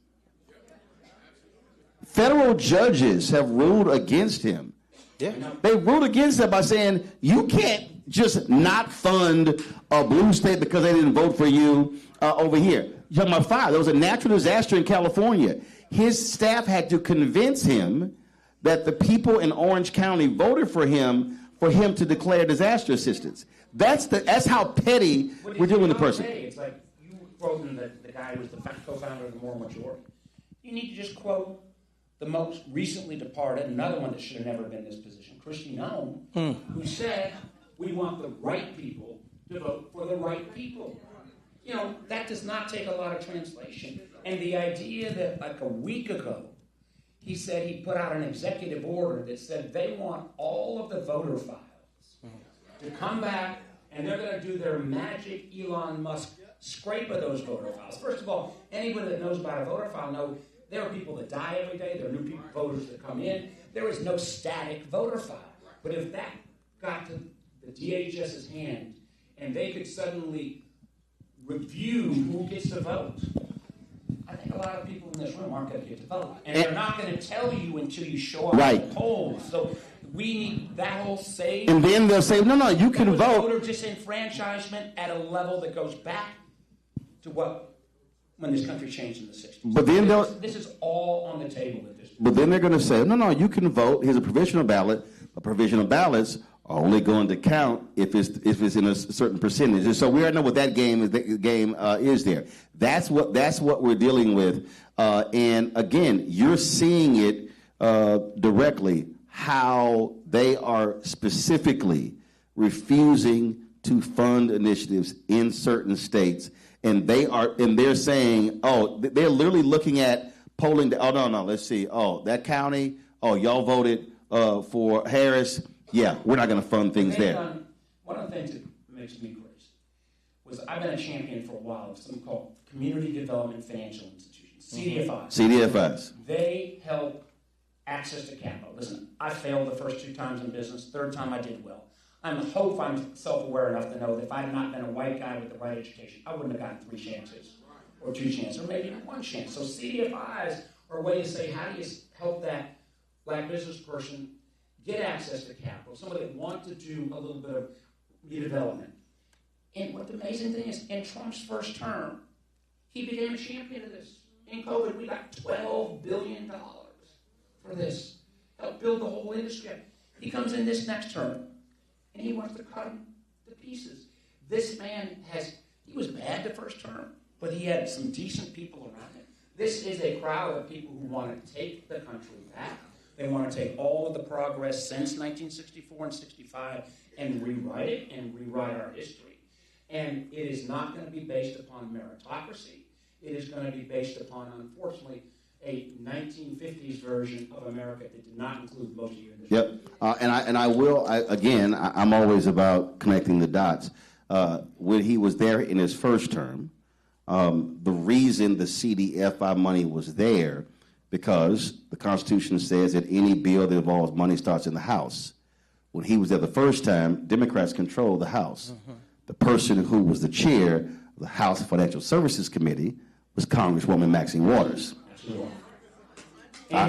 Federal judges have ruled against him. Yeah. They ruled against him by saying, you can't just not fund a blue state because they didn't vote for you over here. You're talking about fire. There was a natural disaster in California. His staff had to convince him that the people in Orange County voted for him to declare disaster assistance. That's how petty we're doing the person. It's like you quoting the guy who was the co-founder of the Moral Majority. You need to just quote the most recently departed, another one that should have never been in this position, Christy Nome, who said, we want the right people to vote for the right people. You know, that does not take a lot of translation. And the idea that like a week ago, he said he put out an executive order that said they want all of the voter files to come back and they're going to do their magic Elon Musk scrape of those voter files. First of all, anybody that knows about a voter file knows there are people that die every day. There are new voters that come in. There is no static voter file. But if that got to the DHS's hand and they could suddenly review who gets to vote, I think a lot of people in this room aren't going to get to vote. And they're not going to tell you until you show up at the polls. So we need that whole save. And then they'll say, no, you can vote. Voter disenfranchisement at a level that goes back to when this country changed in the 60s. But then this is all on the table at this point. But then they're going to say, no, you can vote. Here's a provisional ballot. But provisional ballots are only going to count if it's in a certain percentage. And so we already know what that game is there. That's what we're dealing with. And again, you're seeing it directly how they are specifically refusing to fund initiatives in certain states. And they're saying, they're literally looking at polling. No, let's see. That county, y'all voted for Harris. Yeah, we're not going to fund things there. One of the things that makes me crazy was I've been a champion for a while of something called Community Development Financial Institutions, CDFIs. CDFIs. They help access to capital. Listen, I failed the first 2 times in business. Third time I did well. I hope I'm self-aware enough to know that if I had not been a white guy with the right education, I wouldn't have gotten 3 chances or 2 chances or maybe even 1 chance. So CDFIs are a way to say, how do you help that black business person get access to capital, somebody that wants to do a little bit of redevelopment. And what the amazing thing is, in Trump's first term, he became a champion of this. In COVID, we got $12 billion for this. Help build the whole industry. He comes in this next term, and he wants to cut them to pieces. This man he was bad the first term, but he had some decent people around him. This is a crowd of people who want to take the country back. They want to take all of the progress since 1964 and 65 and rewrite it and rewrite our history. And it is not going to be based upon meritocracy. It is going to be based upon, unfortunately, a 1950s version of America that did not include most of you in this. Yep. I'm always about connecting the dots. When he was there in his first term, the reason the CDFI money was there because the Constitution says that any bill that involves money starts in the House. When he was there the first time, Democrats controlled the House. The person who was the chair of the House Financial Services Committee was Congresswoman Maxine Waters. I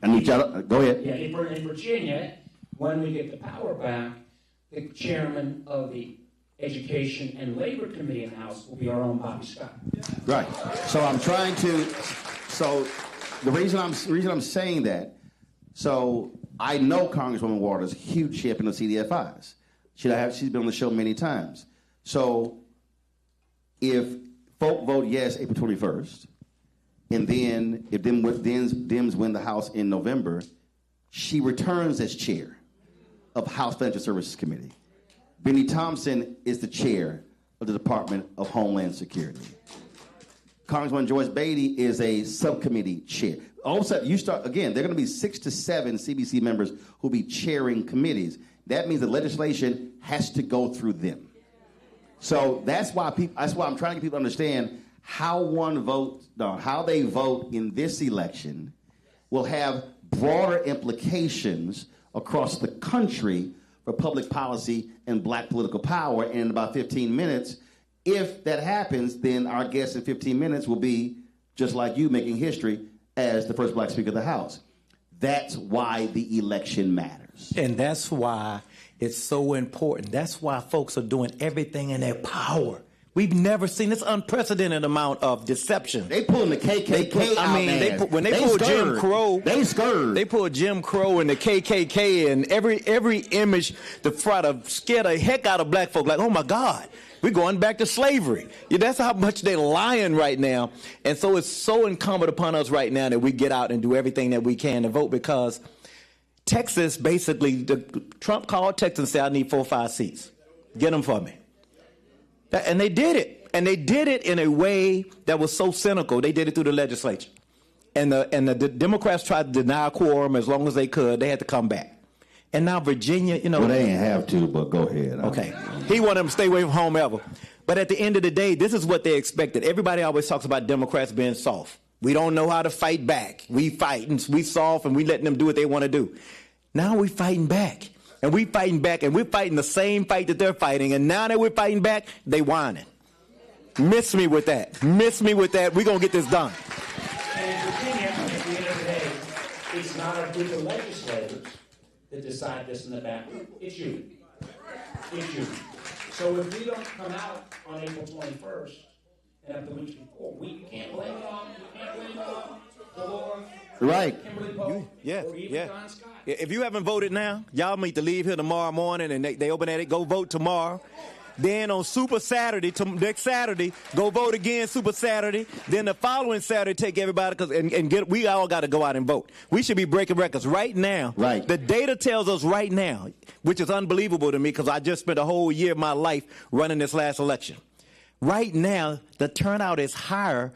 need y'all to go ahead. Yeah, in Virginia, when we get the power back, the chairman of the Education and Labor Committee in the House will be our own Bobby Scott. Right. So I'm trying to. So the reason I'm saying that. So I know Congresswoman Waters, huge champion of CDFIs. She's been on the show many times. So if folk vote yes April 21st, and then if Dems win the House in November, she returns as chair of House Financial Services Committee. Benny Thompson is the chair of the Department of Homeland Security. Congresswoman Joyce Beatty is a subcommittee chair. All of a sudden, there are going to be 6 to 7 CBC members who will be chairing committees. That means the legislation has to go through them. So that's why I'm trying to get people to understand how they vote in this election will have broader implications across the country for public policy and black political power. And in about 15 minutes, if that happens, then our guest in 15 minutes will be just like you, making history as the first black Speaker of the House. That's why the election matters. And that's why it's so important. That's why folks are doing everything in their power. We've never seen this unprecedented amount of deception. They pulling the KKK out. They pulled Jim Crow. They scared. They pulled Jim Crow and the KKK and every image to try to scare the heck out of black folk. Like, oh my God, we're going back to slavery. Yeah, that's how much they're lying right now. And so it's so incumbent upon us right now that we get out and do everything that we can to vote, because Texas, basically, Trump called Texas and said, I need 4 or 5 seats. Get them for me. And they did it. And they did it in a way that was so cynical. They did it through the legislature. And the Democrats tried to deny a quorum as long as they could. They had to come back. And now Virginia, you know. Well, they ain't have to, but go ahead. Okay. He wanted them to stay away from home ever. But at the end of the day, this is what they expected. Everybody always talks about Democrats being soft. We don't know how to fight back. We fight and we soft and we letting them do what they want to do. Now we fighting back. And we fighting back, and we're fighting the same fight that they're fighting. And now that we're fighting back, they whining. Miss me with that. Miss me with that. We're going to get this done. And in Virginia, at the end of the day, it's not a group of legislators that decide this in the back room. It's you. It's you. So if we don't come out on April 21st, and up the week before, we can't blame it on Delores, right. Kimberly, or even Don Scott. If you haven't voted now, y'all need to leave here tomorrow morning, and they open at it. Go vote tomorrow. Then on Super Saturday, next Saturday, go vote again Super Saturday. Then the following Saturday, take everybody we all got to go out and vote. We should be breaking records right now. Right. The data tells us right now, which is unbelievable to me because I just spent a whole year of my life running this last election. Right now, the turnout is higher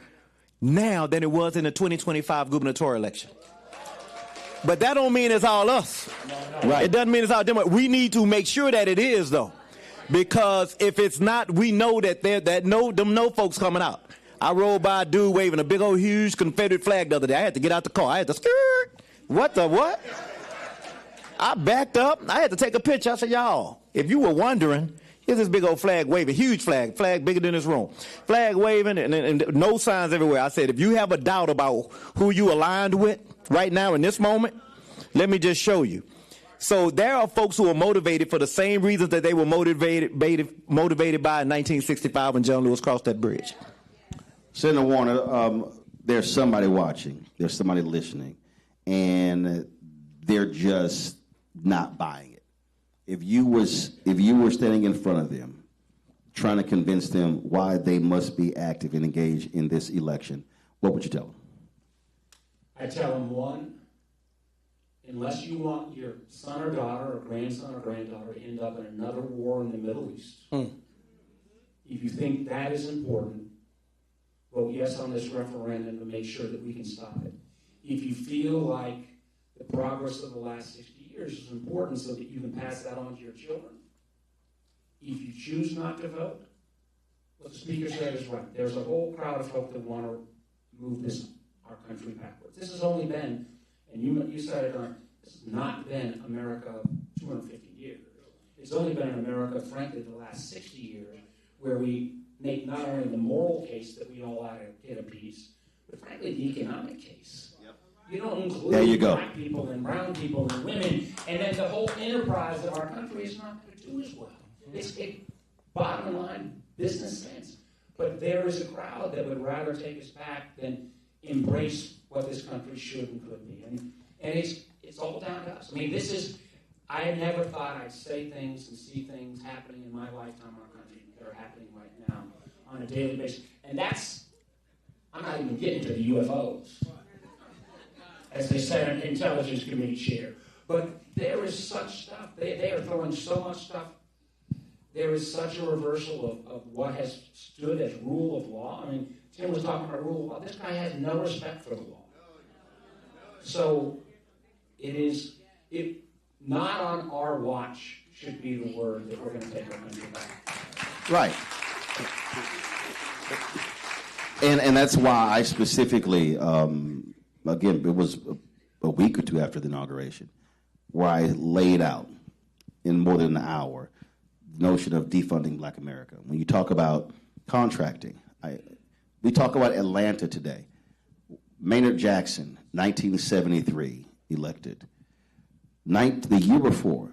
now than it was in the 2025 gubernatorial election. But that don't mean it's all us. No. Right. It doesn't mean it's all Democrats. We need to make sure that it is, though. Because if it's not, we know that no folks coming out. I rode by a dude waving a big old huge Confederate flag the other day. I had to get out the car. I had to skirt. What the what? I backed up. I had to take a picture. I said, y'all, if you were wondering, here's this big old flag waving, huge flag bigger than this room. Flag waving and no signs everywhere. I said, if you have a doubt about who you aligned with right now in this moment, let me just show you. So there are folks who are motivated for the same reasons that they were motivated by in 1965 when John Lewis crossed that bridge. Senator Warner, there's somebody watching, there's somebody listening, and they're just not buying it. If you were standing in front of them, trying to convince them why they must be active and engaged in this election, what would you tell them? I tell them, one, unless you want your son or daughter or grandson or granddaughter to end up in another war in the Middle East, if you think that is important, vote yes on this referendum to make sure that we can stop it. If you feel like the progress of the last 60 years is important so that you can pass that on to your children, if you choose not to vote, what the Speaker said is right. There's a whole crowd of folk that want to move our country backwards. This has only been, and you said it, this has not been America 250 years. It's only been in America, frankly, the last 60 years, where we make not only the moral case that we all ought to get a piece, but frankly, the economic case. Yep. You don't include black people and brown people and women, and then the whole enterprise of our country is not going to do as well. It's bottom line business sense. But there is a crowd that would rather take us back than embrace what this country should and could be. And it's all down to us. I mean, I never thought I'd say things and see things happening in my lifetime in our country that are happening right now on a daily basis. And I'm not even getting to the UFOs, as they said on Intelligence Committee chair. But there is such stuff. They are throwing so much stuff. There is such a reversal of what has stood as rule of law. I mean, Tim was talking about rule of law. This guy has no respect for the law. So not on our watch should be the word that we're going to take our country back. Right. And that's why I specifically, again, it was a week or two after the inauguration, where I laid out in more than an hour the notion of defunding Black America. When you talk about contracting, we talk about Atlanta today. Maynard Jackson, 1973, elected. The year before,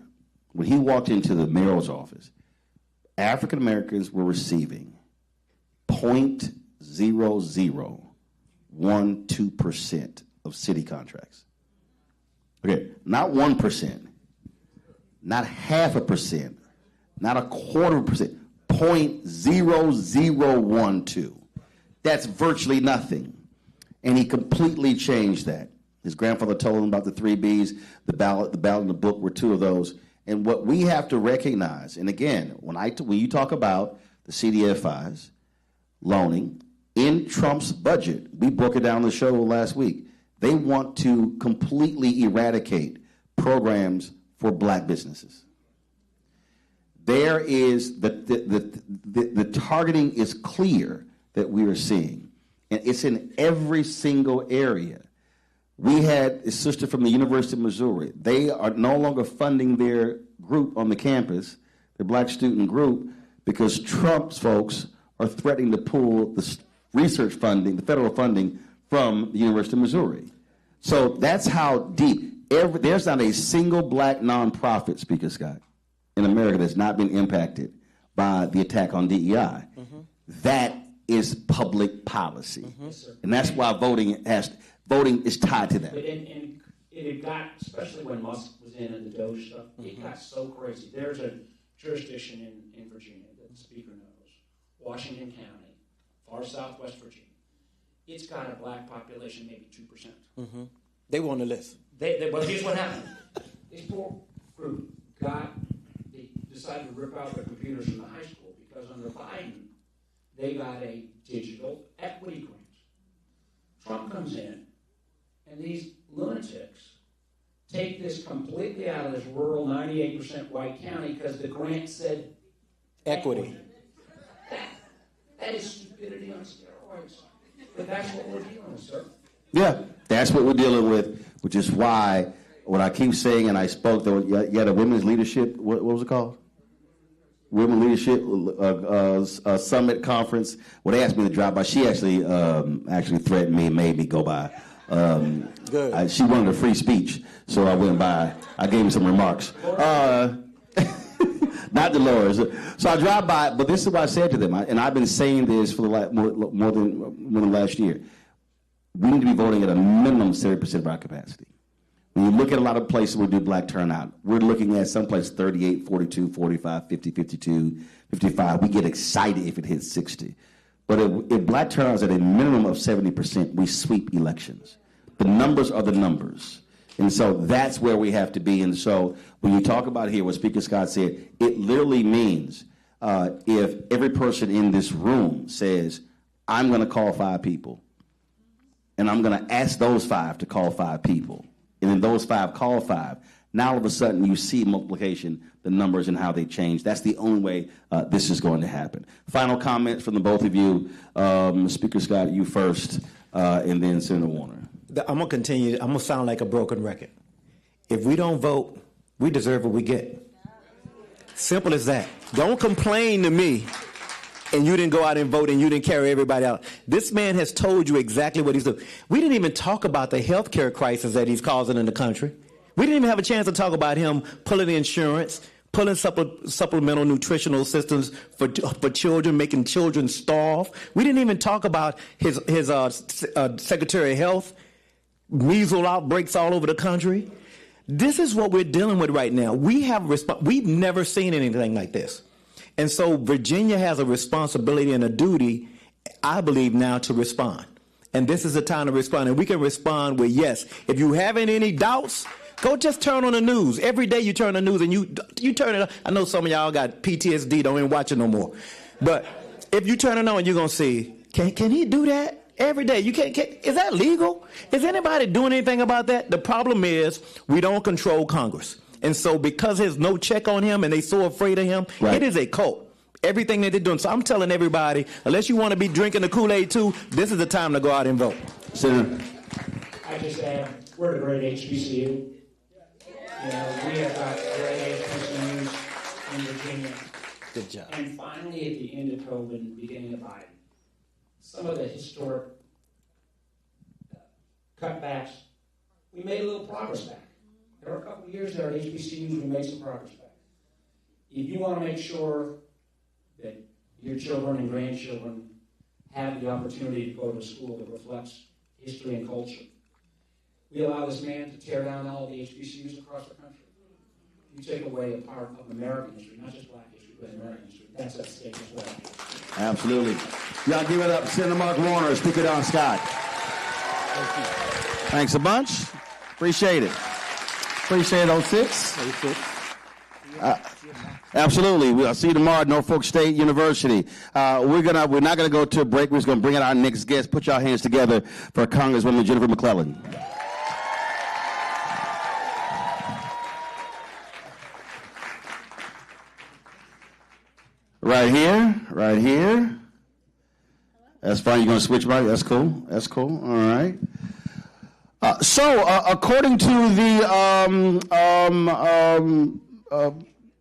when he walked into the mayor's office, African Americans were receiving 0.0012% of city contracts. Okay, not 1%, not 0.5%, not 0.25%, 0.0012. That's virtually nothing. And he completely changed that. His grandfather told him about the 3 Bs. The ballot and the book were 2 of those. And what we have to recognize, and again, when you talk about the CDFIs, loaning, in Trump's budget, we broke it down on the show last week, they want to completely eradicate programs for black businesses. There is, the targeting is clear that we are seeing, and it's in every single area. We had a sister from the University of Missouri. They are no longer funding their group on the campus, their black student group, because Trump's folks are threatening to pull the research funding, the federal funding, from the University of Missouri. So that's how deep. There's not a single black nonprofit, Speaker Scott, in America that's not been impacted by the attack on DEI. Mm-hmm. That is public policy. Mm-hmm. And that's why voting is tied to that. And it got, especially when Musk was in and the Doge stuff, it got so crazy. There's a jurisdiction in Virginia that the Speaker knows, Washington County, far southwest Virginia. It's got a black population, maybe 2%. Mm-hmm. They were on the list. Well, here's what happened. This poor group they decided to rip out their computers from the high school because under Biden, they got a digital equity grant. Trump comes in, and these lunatics take this completely out of this rural 98% white county because the grant said equity. That is stupidity on steroids. But that's what we're dealing with, sir. Yeah, that's what we're dealing with, which is why what I keep saying, and I spoke, you had a women's leadership, what was it called? Women Leadership Summit Conference. Well, they asked me to drop by. She actually threatened me and made me go by. Good. She wanted a free speech, so I went by. I gave him some remarks. Not Delores. So I drive by, but this is what I said to them, and I've been saying this for the more than last year. We need to be voting at a minimum 70% of our capacity. When you look at a lot of places where we do black turnout, we're looking at some places 38, 42, 45, 50, 52, 55. We get excited if it hits 60. But if black turnout is at a minimum of 70%, we sweep elections. The numbers are the numbers. And so that's where we have to be. And so when you talk about here what Speaker Scott said, it literally means if every person in this room says, I'm going to call 5 people, and I'm going to ask those 5 to call 5 people, and then those 5 call 5, now all of a sudden you see multiplication, the numbers and how they change. That's the only way this is going to happen. Final comments from the both of you. Speaker Scott, you first, and then Senator Warner. I'm going to continue. I'm going to sound like a broken record. If we don't vote, we deserve what we get. Simple as that. Don't complain to me and you didn't go out and vote and you didn't carry everybody out. This man has told you exactly what he's doing. We didn't even talk about the health care crisis that he's causing in the country. We didn't even have a chance to talk about him pulling the insurance, pulling supplemental nutritional systems for children, making children starve. We didn't even talk about his Secretary of Health, measles outbreaks all over the country. This is what we're dealing with right now. We've never seen anything like this. And so Virginia has a responsibility and a duty, I believe now, to respond. And this is the time to respond. And we can respond with yes. If you having any doubts, go just turn on the news. Every day you turn on the news and you turn it on. I know some of y'all got PTSD, don't even watch it no more. But if you turn it on, you're going to see, can he do that? Every day. Is that legal? Is anybody doing anything about that? The problem is we don't control Congress. And so because there's no check on him and they're so afraid of him, right. It is a cult. Everything that they're doing. So I'm telling everybody, unless you want to be drinking the Kool-Aid too, this is the time to go out and vote. Senator. I just add, we're a great HBCU. You know, we have got great HBCUs in Virginia. Good job. And finally, at the end of COVID and the beginning of Biden, some of the historic cutbacks we made a little progress back. There were a couple of years there at HBCUs we made some progress back. If you want to make sure that your children and grandchildren have the opportunity to go to a school that reflects history and culture, we allow this man to tear down all the HBCUs across the country. You take away a part of American history, not just black history, but American history. That's at stake as well. Absolutely. Y'all give it up. Senator Mark Warner, Speaker Don Scott. Thanks a bunch. Appreciate it. Appreciate it, 06. Absolutely. We'll see you tomorrow at Norfolk State University. We're not gonna go to a break. We're just gonna bring out our next guest. Put your hands together for Congresswoman Jennifer McClellan. Right here. That's fine. You're gonna switch right? That's cool. All right. So, according to the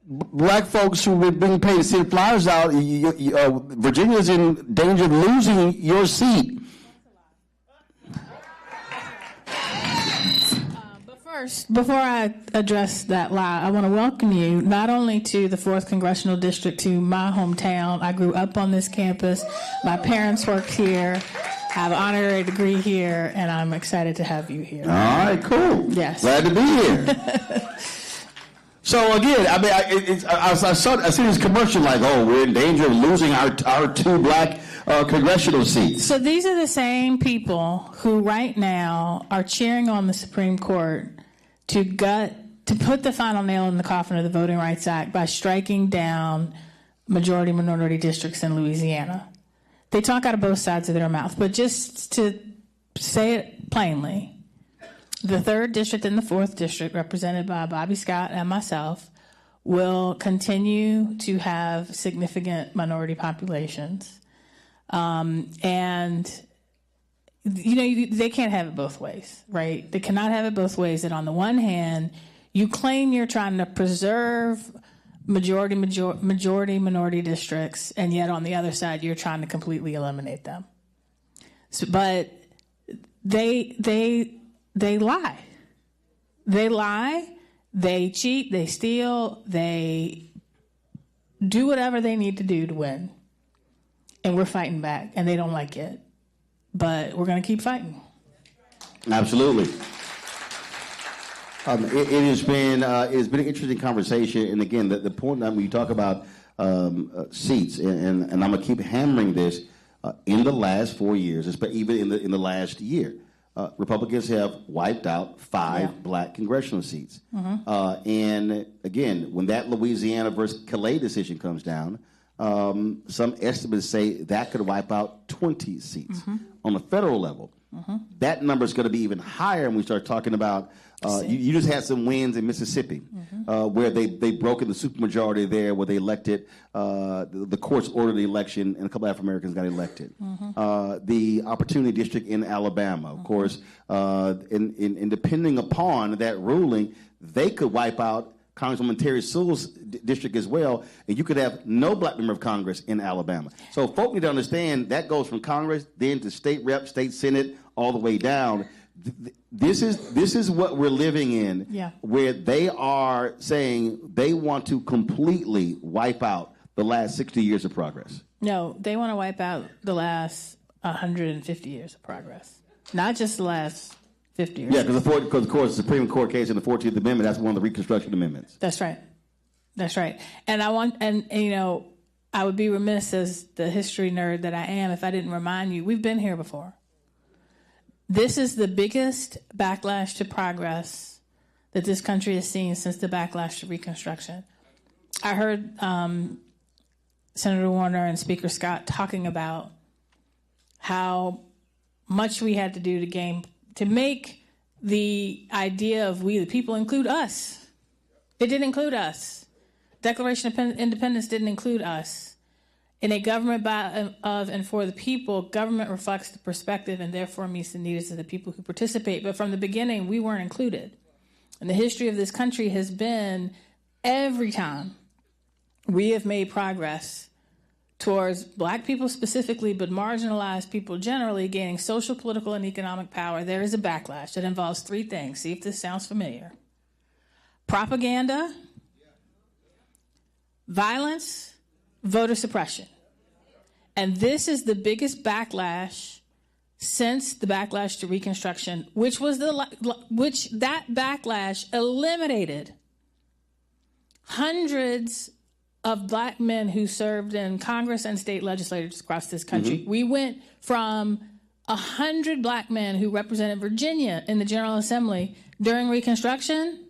black folks who've been paid to send flyers out, Virginia is in danger of losing your seat. First, before I address that lie, I want to welcome you not only to the 4th Congressional District, to my hometown. I grew up on this campus. My parents worked here. I have an honorary degree here, and I'm excited to have you here. All right, cool. Yes. Glad to be here. So again, I mean, I see this commercial like, oh, we're in danger of losing our 2 black congressional seats. So these are the same people who right now are cheering on the Supreme Court to put the final nail in the coffin of the Voting Rights Act by striking down majority minority districts in Louisiana. They talk out of both sides of their mouth, but just to say it plainly, the 3rd District and the 4th District, represented by Bobby Scott and myself, will continue to have significant minority populations. And, they can't have it both ways, right? They cannot have it both ways. That on the one hand, you claim you're trying to preserve majority minority districts, and yet on the other side, you're trying to completely eliminate them. So, but they lie. They lie, they cheat, they steal, they do whatever they need to do to win. And we're fighting back, and they don't like it. But we're going to keep fighting. Absolutely. It's been an interesting conversation. And again, the point that when you talk about seats, and I'm going to keep hammering this, in the last 4 years, even in the last year, Republicans have wiped out 5 black congressional seats. Mm-hmm. And again, when that Louisiana versus Calais decision comes down, some estimates say that could wipe out 20 seats. Mm-hmm. On the federal level. Mm-hmm. That number is going to be even higher when we start talking about, you just had some wins in Mississippi, mm-hmm. Where they broken the supermajority there, where they elected, the courts ordered the election, and a couple of African-Americans got elected. Mm-hmm. The Opportunity District in Alabama, of mm-hmm. course, and depending upon that ruling, they could wipe out Congresswoman Terry Sewell's district as well, and you could have no black member of Congress in Alabama. So folk need to understand that goes from Congress, then to state rep, state senate, all the way down. This is what we're living in, where they are saying they want to completely wipe out the last 60 years of progress. No, they want to wipe out the last 150 years of progress, not just the last 50 years. Yeah, because of course the Supreme Court case in the 14th Amendment, that's one of the Reconstruction Amendments. That's right. And I would be remiss as the history nerd that I am if I didn't remind you, we've been here before. This is the biggest backlash to progress that this country has seen since the backlash to Reconstruction. I heard Senator Warner and Speaker Scott talking about how much we had to do to make the idea of we the people include us. It didn't include us. Declaration of Independence didn't include us. In a government by, of, and for the people, government reflects the perspective and therefore meets the needs of the people who participate. But from the beginning, we weren't included. And the history of this country has been every time we have made progress towards black people specifically, but marginalized people generally gaining social, political, and economic power, there is a backlash that involves three things. See if this sounds familiar. Propaganda, violence, voter suppression. And this is the biggest backlash since the backlash to Reconstruction, which that backlash eliminated hundreds of black men who served in Congress and state legislatures across this country. Mm-hmm. We went from 100 black men who represented Virginia in the General Assembly during Reconstruction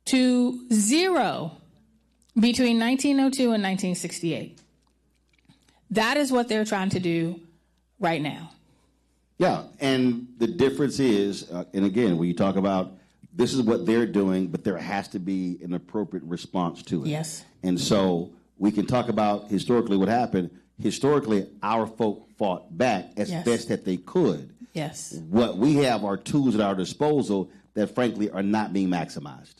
to 0 between 1902 and 1968. That is what they're trying to do right now. Yeah, and the difference is, and again, when you talk about this is what they're doing, but there has to be an appropriate response to it. Yes. And so we can talk about historically what happened. Historically, our folk fought back as best that they could. Yes. What we have are tools at our disposal that, frankly, are not being maximized.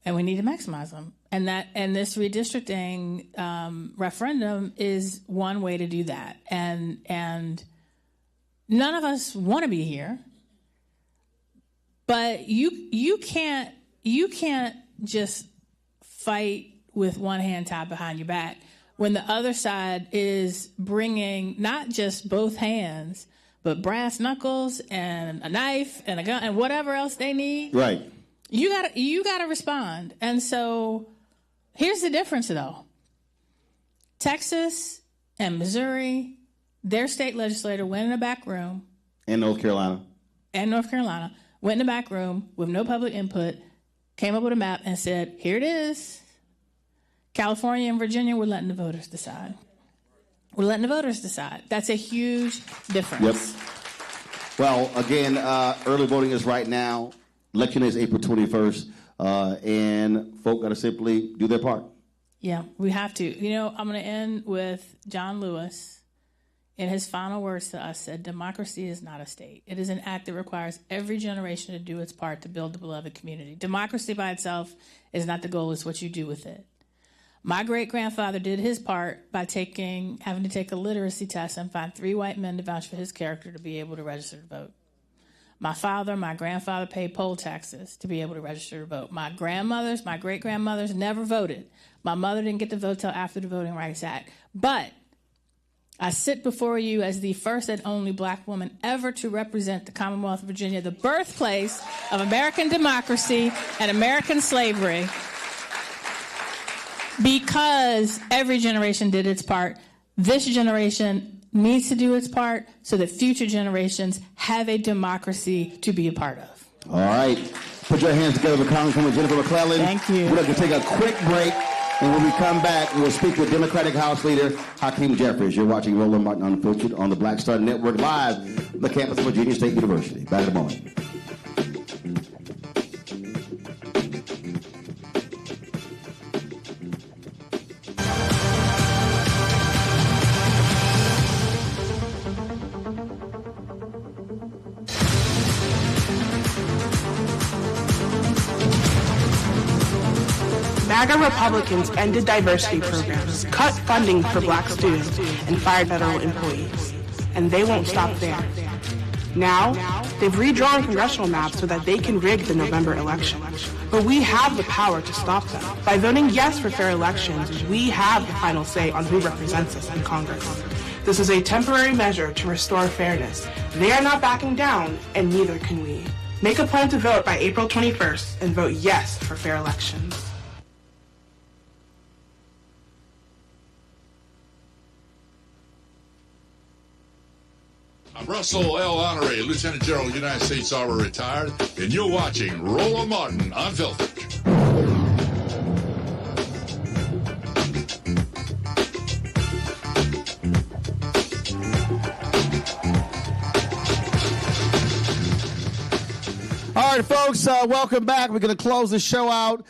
And we need to maximize them. And this redistricting referendum is one way to do that. And none of us want to be here. But you can't just fight with one hand tied behind your back when the other side is bringing not just both hands, but brass knuckles and a knife and a gun and whatever else they need. Right. You gotta respond. And so here's the difference, though. Texas and Missouri, their state legislator went in a back room. And North Carolina. Went in the back room with no public input, came up with a map and said, here it is. California and Virginia, we're letting the voters decide. That's a huge difference. Yep. Well, again, early voting is right now. Election is April 21st. And folk got to simply do their part. Yeah, we have to. I'm going to end with John Lewis. In his final words to us, said, democracy is not a state. It is an act that requires every generation to do its part to build the beloved community. Democracy by itself is not the goal, it's what you do with it. My great-grandfather did his part by having to take a literacy test and find 3 white men to vouch for his character to be able to register to vote. My grandfather paid poll taxes to be able to register to vote. My great-grandmothers never voted. My mother didn't get to vote till after the Voting Rights Act. But I sit before you as the first and only black woman ever to represent the Commonwealth of Virginia, the birthplace of American democracy and American slavery, because every generation did its part. This generation needs to do its part so that future generations have a democracy to be a part of. All right. Put your hands together for Congresswoman Jennifer McClellan. Thank you. We're going to take a quick break. And when we come back, we'll speak with Democratic House Leader Hakeem Jeffries. You're watching Roland Martin Unfiltered on the Black Star Network live on the campus of Virginia State University. Back in a moment. MAGA Republicans ended diversity programs, cut funding for black students, and fired federal employees. And they won't stop there. Now, they've redrawn congressional maps so that they can rig the November election. But we have the power to stop them. By voting yes for fair elections, we have the final say on who represents us in Congress. This is a temporary measure to restore fairness. They are not backing down, and neither can we. Make a plan to vote by April 21st and vote yes for fair elections. I'm Russell L. Honoré, Lieutenant General, United States Army, retired, and you're watching Roland Martin Unfiltered. All right, folks, welcome back. We're going to close the show out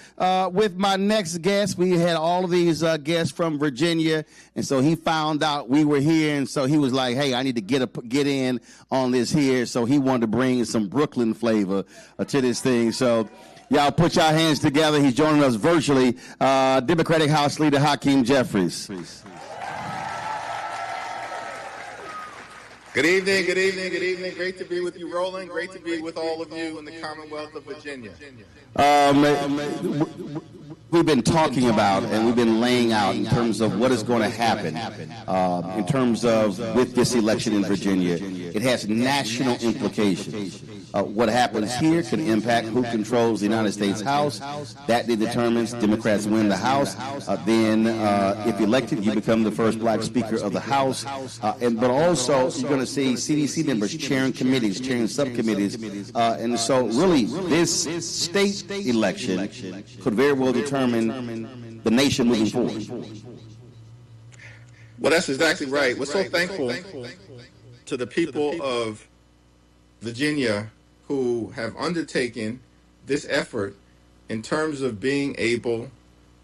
with my next guest. We had all of these guests from Virginia, and so he found out we were here, and so he was like, hey, I need to get in on this here. So he wanted to bring some Brooklyn flavor to this thing. So Y'all put your hands together. He's joining us virtually. Democratic House Leader Hakeem Jeffries. Good evening, good evening, good evening. Great to be with you, Roland. Great to be with all of you in the Commonwealth of Virginia. We've been talking about and we've been laying out in terms of what is going to happen in terms of with this election in Virginia. It has national implications. What happens here can impact who controls the United States House. That determines Democrats win the House. Then, if elected, you become the first black Speaker of the House. But also, you're going to see CDC members chairing committees, chairing subcommittees. And so, really, this state election could very well determine the nation moving forward. Well, that's exactly right. We're so thankful to the people of Virginia who have undertaken this effort in terms of being able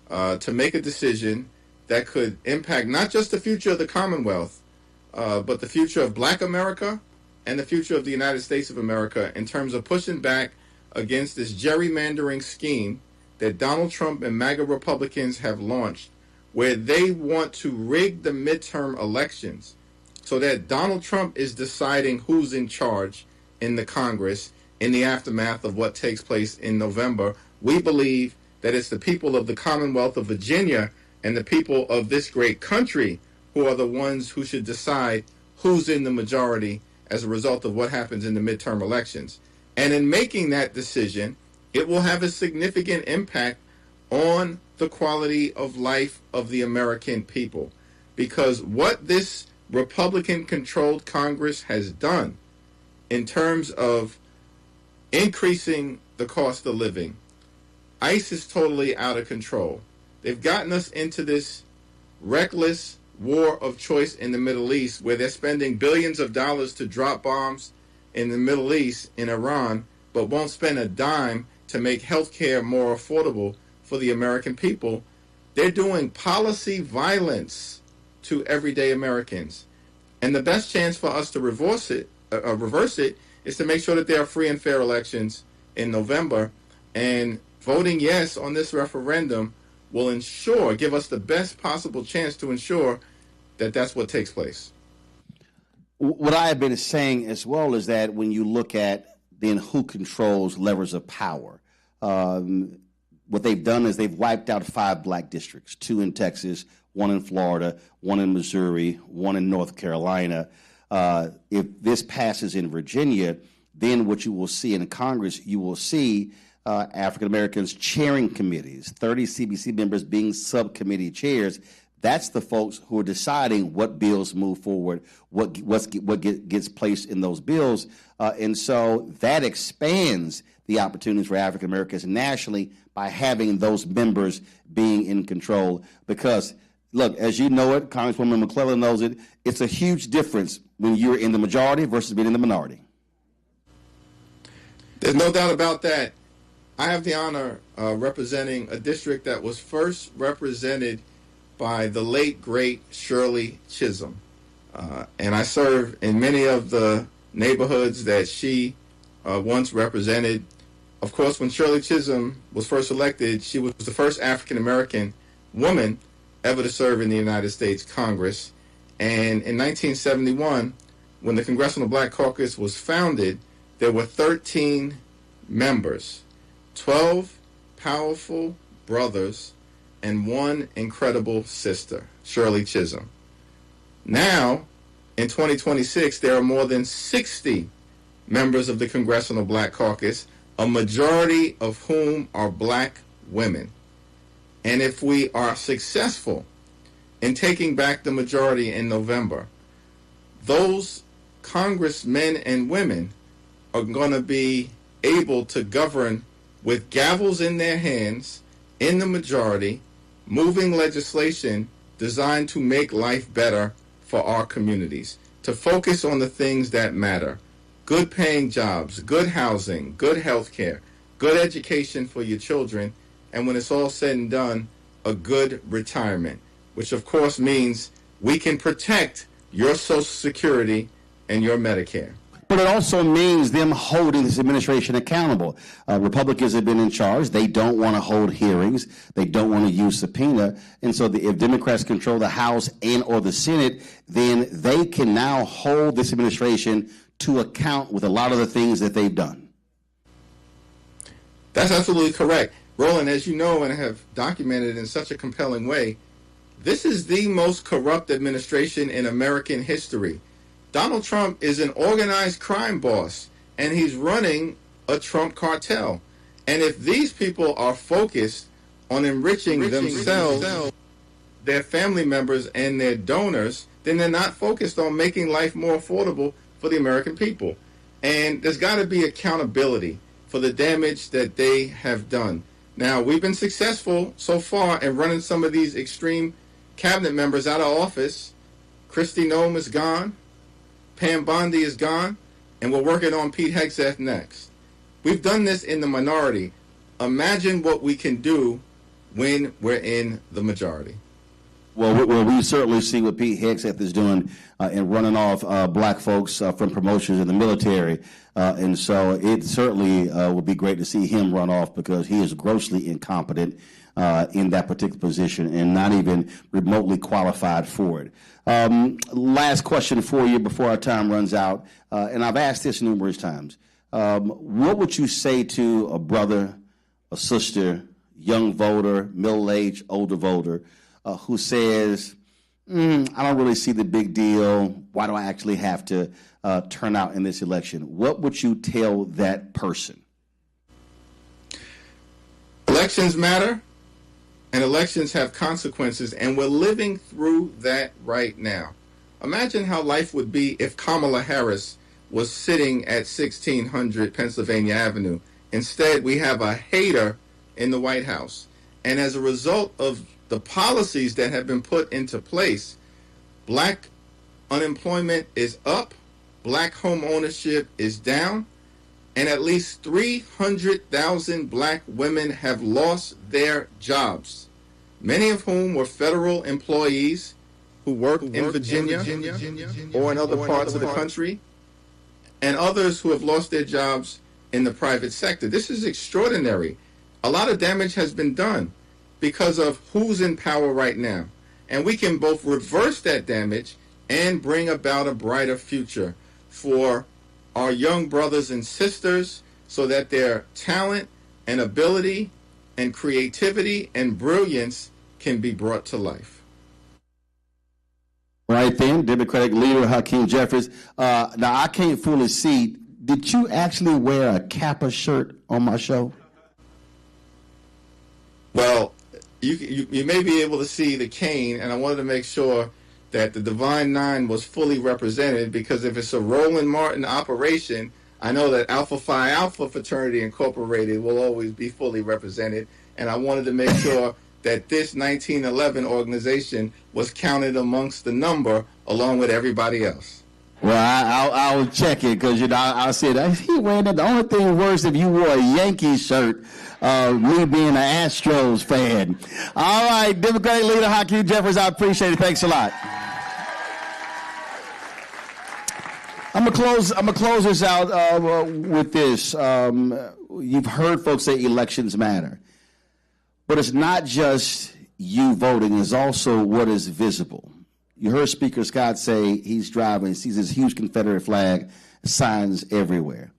to make a decision that could impact not just the future of the Commonwealth, but the future of Black America and the future of the United States of America in terms of pushing back against this gerrymandering scheme that Donald Trump and MAGA Republicans have launched, where they want to rig the midterm elections so that Donald Trump is deciding who's in charge in the Congress in the aftermath of what takes place in November. We believe that it's the people of the Commonwealth of Virginia and the people of this great country who are the ones who should decide who's in the majority as a result of what happens in the midterm elections. And in making that decision, it will have a significant impact on the quality of life of the American people. Because what this Republican-controlled Congress has done in terms of increasing the cost of living, ICE is totally out of control. They've gotten us into this reckless war of choice in the Middle East where they're spending billions of dollars to drop bombs in the Middle East, in Iran, but won't spend a dime to make health care more affordable for the American people. They're doing policy violence to everyday Americans. And the best chance for us to reverse it is to make sure that there are free and fair elections in November. And voting yes on this referendum will give us the best possible chance to ensure that that's what takes place. What I have been saying as well is that when you look at then who controls levers of power, what they've done is they've wiped out 5 black districts, 2 in Texas, 1 in Florida, 1 in Missouri, 1 in North Carolina. If this passes in Virginia, then what you will see in Congress, you will see African Americans chairing committees, 30 CBC members being subcommittee chairs. That's the folks who are deciding what bills move forward, what gets placed in those bills. And so that expands the opportunities for African Americans nationally by having those members being in control. Because, look, as you know it, Congresswoman McClellan knows it, it's a huge difference when you're in the majority versus being in the minority. There's no doubt about that. I have the honor representing a district that was first represented by the late, great Shirley Chisholm. And I serve in many of the neighborhoods that she once represented. Of course, when Shirley Chisholm was first elected, she was the first African-American woman ever to serve in the United States Congress. And in 1971, when the Congressional Black Caucus was founded, there were 13 members, 12 powerful brothers, and 1 incredible sister, Shirley Chisholm. Now, in 2026, there are more than 60 members of the Congressional Black Caucus, a majority of whom are black women. And if we are successful in taking back the majority in November, those congressmen and women are going to be able to govern with gavels in their hands in the majority, moving legislation designed to make life better for our communities, to focus on the things that matter: good paying jobs, good housing, good health care, good education for your children, and when it's all said and done, a good retirement, which of course means we can protect your Social Security and your Medicare. But it also means them holding this administration accountable. Republicans have been in charge. They don't want to hold hearings. They don't want to use subpoena. And so if Democrats control the House and or the Senate, then they can now hold this administration to account with a lot of the things that they've done. That's absolutely correct. Roland, as you know and have documented in such a compelling way, this is the most corrupt administration in American history. Donald Trump is an organized crime boss, and he's running a Trump cartel. And if these people are focused on enriching themselves, their family members, and their donors, then they're not focused on making life more affordable for the American people. And there's got to be accountability for the damage that they have done. Now, we've been successful so far in running some of these extreme cabinet members out of office. Kristi Noem is gone. Pam Bondi is gone, and we're working on Pete Hegseth next. We've done this in the minority. Imagine what we can do when we're in the majority. Well, we certainly see what Pete Hegseth is doing in running off black folks from promotions in the military. And so it certainly would be great to see him run off because he is grossly incompetent in that particular position and not even remotely qualified for it. Last question for you before our time runs out, and I've asked this numerous times. What would you say to a brother, a sister, young voter, middle-aged, older voter, who says, I don't really see the big deal. Why do I actually have to turn out in this election? What would you tell that person? Elections matter, and elections have consequences, and we're living through that right now. Imagine how life would be if Kamala Harris was sitting at 1600 Pennsylvania Avenue. Instead, we have a hater in the White House. And as a result of the policies that have been put into place, black unemployment is up, black home ownership is down, and at least 300,000 black women have lost their jobs, many of whom were federal employees who worked in Virginia or in other parts of the country, and others who have lost their jobs in the private sector. This is extraordinary. A lot of damage has been done because of who's in power right now. And we can both reverse that damage and bring about a brighter future for our young brothers and sisters so that their talent and ability and creativity and brilliance can be brought to life. Right then, Democratic Leader Hakeem Jeffries. Now, I can't fully see, did you actually wear a Kappa shirt on my show? Well, you may be able to see the Kaine, and I wanted to make sure that the Divine Nine was fully represented, because if it's a Roland Martin operation, I know that Alpha Phi Alpha Fraternity Incorporated will always be fully represented, and I wanted to make sure that this 1911 organization was counted amongst the number along with everybody else. Well, I'll check it, because I said, he wearing that. The only thing worse if you wore a Yankees shirt, me being an Astros fan. All right, Democratic Leader Hakeem Jeffries, I appreciate it. Thanks a lot. I'm gonna close this out with this. You've heard folks say elections matter, but it's not just you voting; it's also what is visible. You heard Speaker Scott say he's driving, sees this huge Confederate flag, signs everywhere.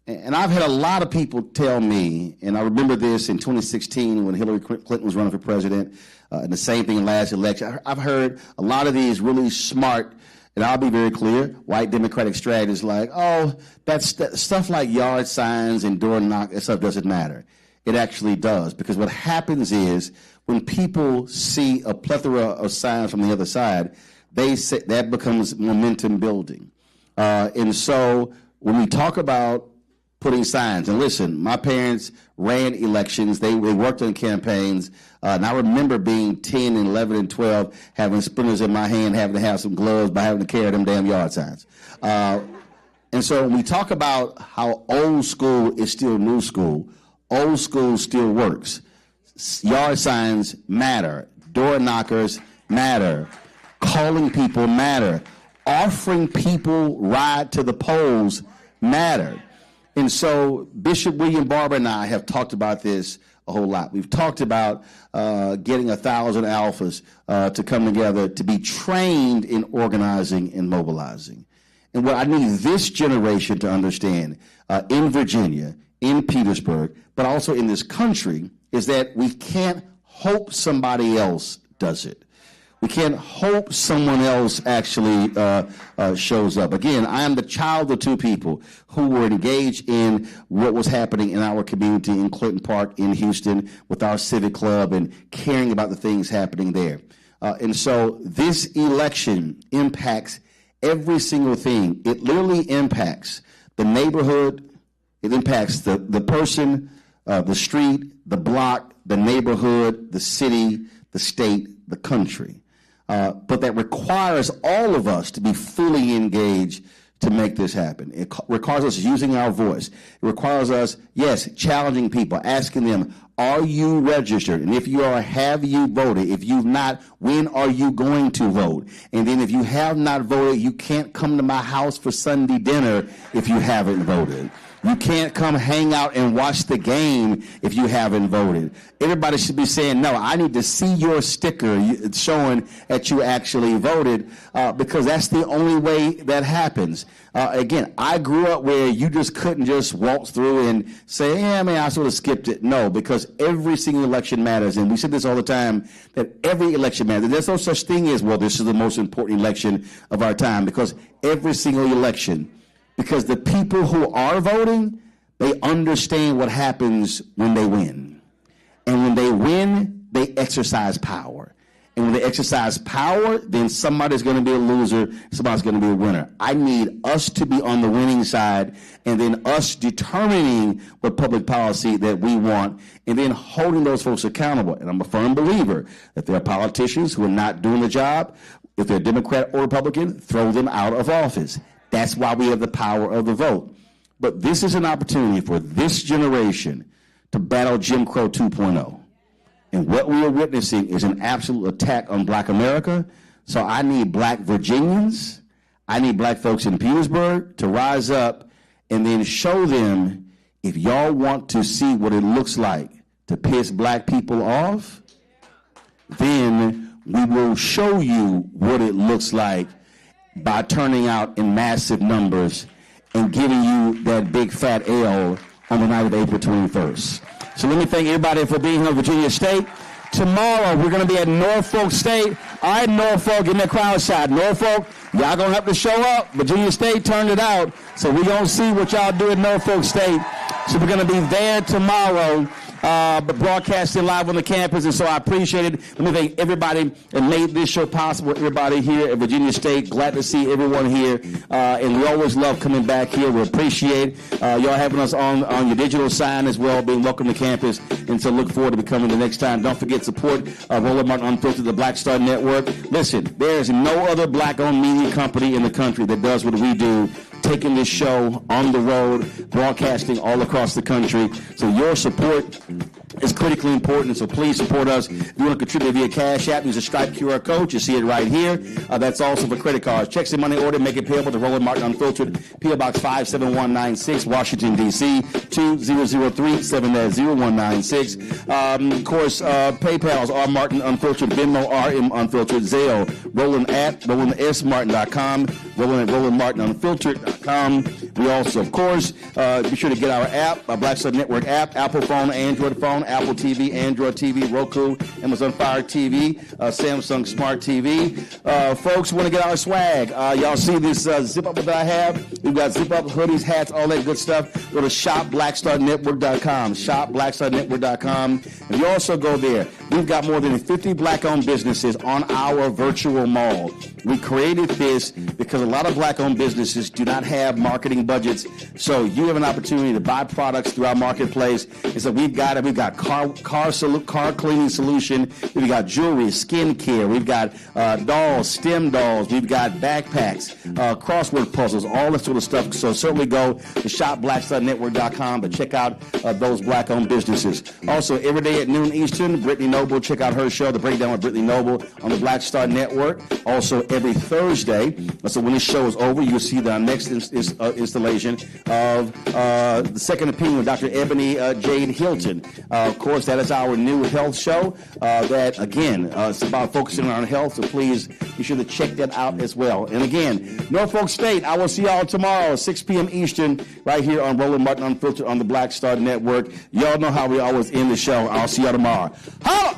And I've had a lot of people tell me, and I remember this in 2016 when Hillary Clinton was running for president, and the same thing in last election. I've heard a lot of these really smart, and I'll be very clear, white Democratic strategists like, oh, that's stuff like yard signs and door knock, that stuff doesn't matter. It actually does, because what happens is when people see a plethora of signs from the other side, they say that becomes momentum building. And so when we talk about putting signs, and listen, my parents ran elections, they worked on campaigns, and I remember being 10 and 11 and 12, having splinters in my hand, having to have some gloves by having to carry them damn yard signs. And so when we talk about how old school is still new school, old school still works. Yard signs matter. Door knockers matter. Calling people matter. offering people ride to the polls matter. And so Bishop William Barber and I have talked about this a whole lot. We've talked about getting 1,000 alphas to come together to be trained in organizing and mobilizing. And what I need this generation to understand in Virginia, in Petersburg, but also in this country, is that we can't hope somebody else does it. We can't hope someone else actually shows up. Again, I am the child of two people who were engaged in what was happening in our community in Clinton Park in Houston with our civic club and caring about the things happening there. And so this election impacts every single thing. It literally impacts the neighborhood. It impacts the person, the street, the block, the neighborhood, the city, the state, the country. But that requires all of us to be fully engaged to make this happen. It requires us using our voice. It requires us, yes, challenging people, asking them, are you registered? And if you are, have you voted? If you've not, when are you going to vote? And then if you have not voted, you can't come to my house for Sunday dinner if you haven't voted. You can't come hang out and watch the game if you haven't voted. Everybody should be saying, no, I need to see your sticker showing that you actually voted, because that's the only way that happens. Again, I grew up where you just couldn't just waltz through and say, yeah, man, I sort of skipped it. No, because every single election matters. And we say this all the time, that every election matters. There's no such thing as, well, this is the most important election of our time, because every single election, because the people who are voting, they understand what happens when they win. And when they win, they exercise power. And when they exercise power, then somebody's going to be a loser, somebody's going to be a winner. I need us to be on the winning side, and then us determining what public policy that we want, and then holding those folks accountable. And I'm a firm believer that there are politicians who are not doing the job. If they're Democrat or Republican, throw them out of office. That's why we have the power of the vote. But this is an opportunity for this generation to battle Jim Crow 2.0. And what we are witnessing is an absolute attack on Black America. So I need Black Virginians, I need Black folks in Petersburg to rise up and then show them, if y'all want to see what it looks like to piss Black people off, then we will show you what it looks like by turning out in massive numbers and giving you that big fat L on the night of April 21st. So let me thank everybody for being here in Virginia State. Tomorrow, we're going to be at Norfolk State. All right, Norfolk, give me a crowd shot. Norfolk, y'all going to have to show up. Virginia State turned it out. So we're going to see what y'all do at Norfolk State. So we're going to be there tomorrow, but broadcasting live on the campus, and so I appreciate it. Let me thank everybody that made this show possible, everybody here at Virginia State. Glad to see everyone here, and we always love coming back here. We appreciate y'all having us on your digital sign as well, being welcome to campus, and so look forward to becoming the next time. Don't forget, support Roland Martin Unfiltered, the Black Star Network. Listen, there is no other Black-owned media company in the country that does what we do, taking this show on the road, broadcasting all across the country. So your support is critically important, so please support us. If you want to contribute via Cash App, use a Stripe QR code. You see it right here. That's also for credit cards. Checks and money order, make it payable to Roland Martin Unfiltered, P.O. Box 57196, Washington, D.C., 2003-70196. Of course, PayPal's R. Martin Unfiltered, Venmo RM Unfiltered, Zelle, Roland at RolandSMartin.com, Roland at RolandMartinUnfiltered.com. We also, of course, be sure to get our app, our Black Star Network app, Apple phone, Android phone, Apple TV, Android TV, Roku, Amazon Fire TV, Samsung Smart TV. Folks, want to get our swag. Y'all see this zip up that I have? We've got zip up hoodies, hats, all that good stuff. Go to shopblackstarnetwork.com, shopblackstarnetwork.com. And you also go there. We've got more than 50 Black-owned businesses on our virtual mall. We created this because a lot of Black-owned businesses do not have marketing campaign budgets. So you have an opportunity to buy products through our marketplace. And so we've got car cleaning solution. We've got jewelry, skincare. We've got dolls, STEM dolls. We've got backpacks, crossword puzzles, all that sort of stuff. So certainly go to shopblackstarnetwork.com to check out those black-owned businesses. Also, every day at noon Eastern, Brittany Noble, check out her show, The Breakdown with Brittany Noble, on the Black Star Network. Also, every Thursday, so when this show is over, you'll see the next installation of The Second Opinion with Dr. Ebony Jade Hilton. Of course, that is our new health show that, again, it's about focusing on health, so please be sure to check that out as well. And again, Norfolk State, I will see y'all tomorrow, 6 p.m. Eastern, right here on Roland Martin Unfiltered on the Black Star Network. Y'all know how we always end the show. I'll see y'all tomorrow. Holla!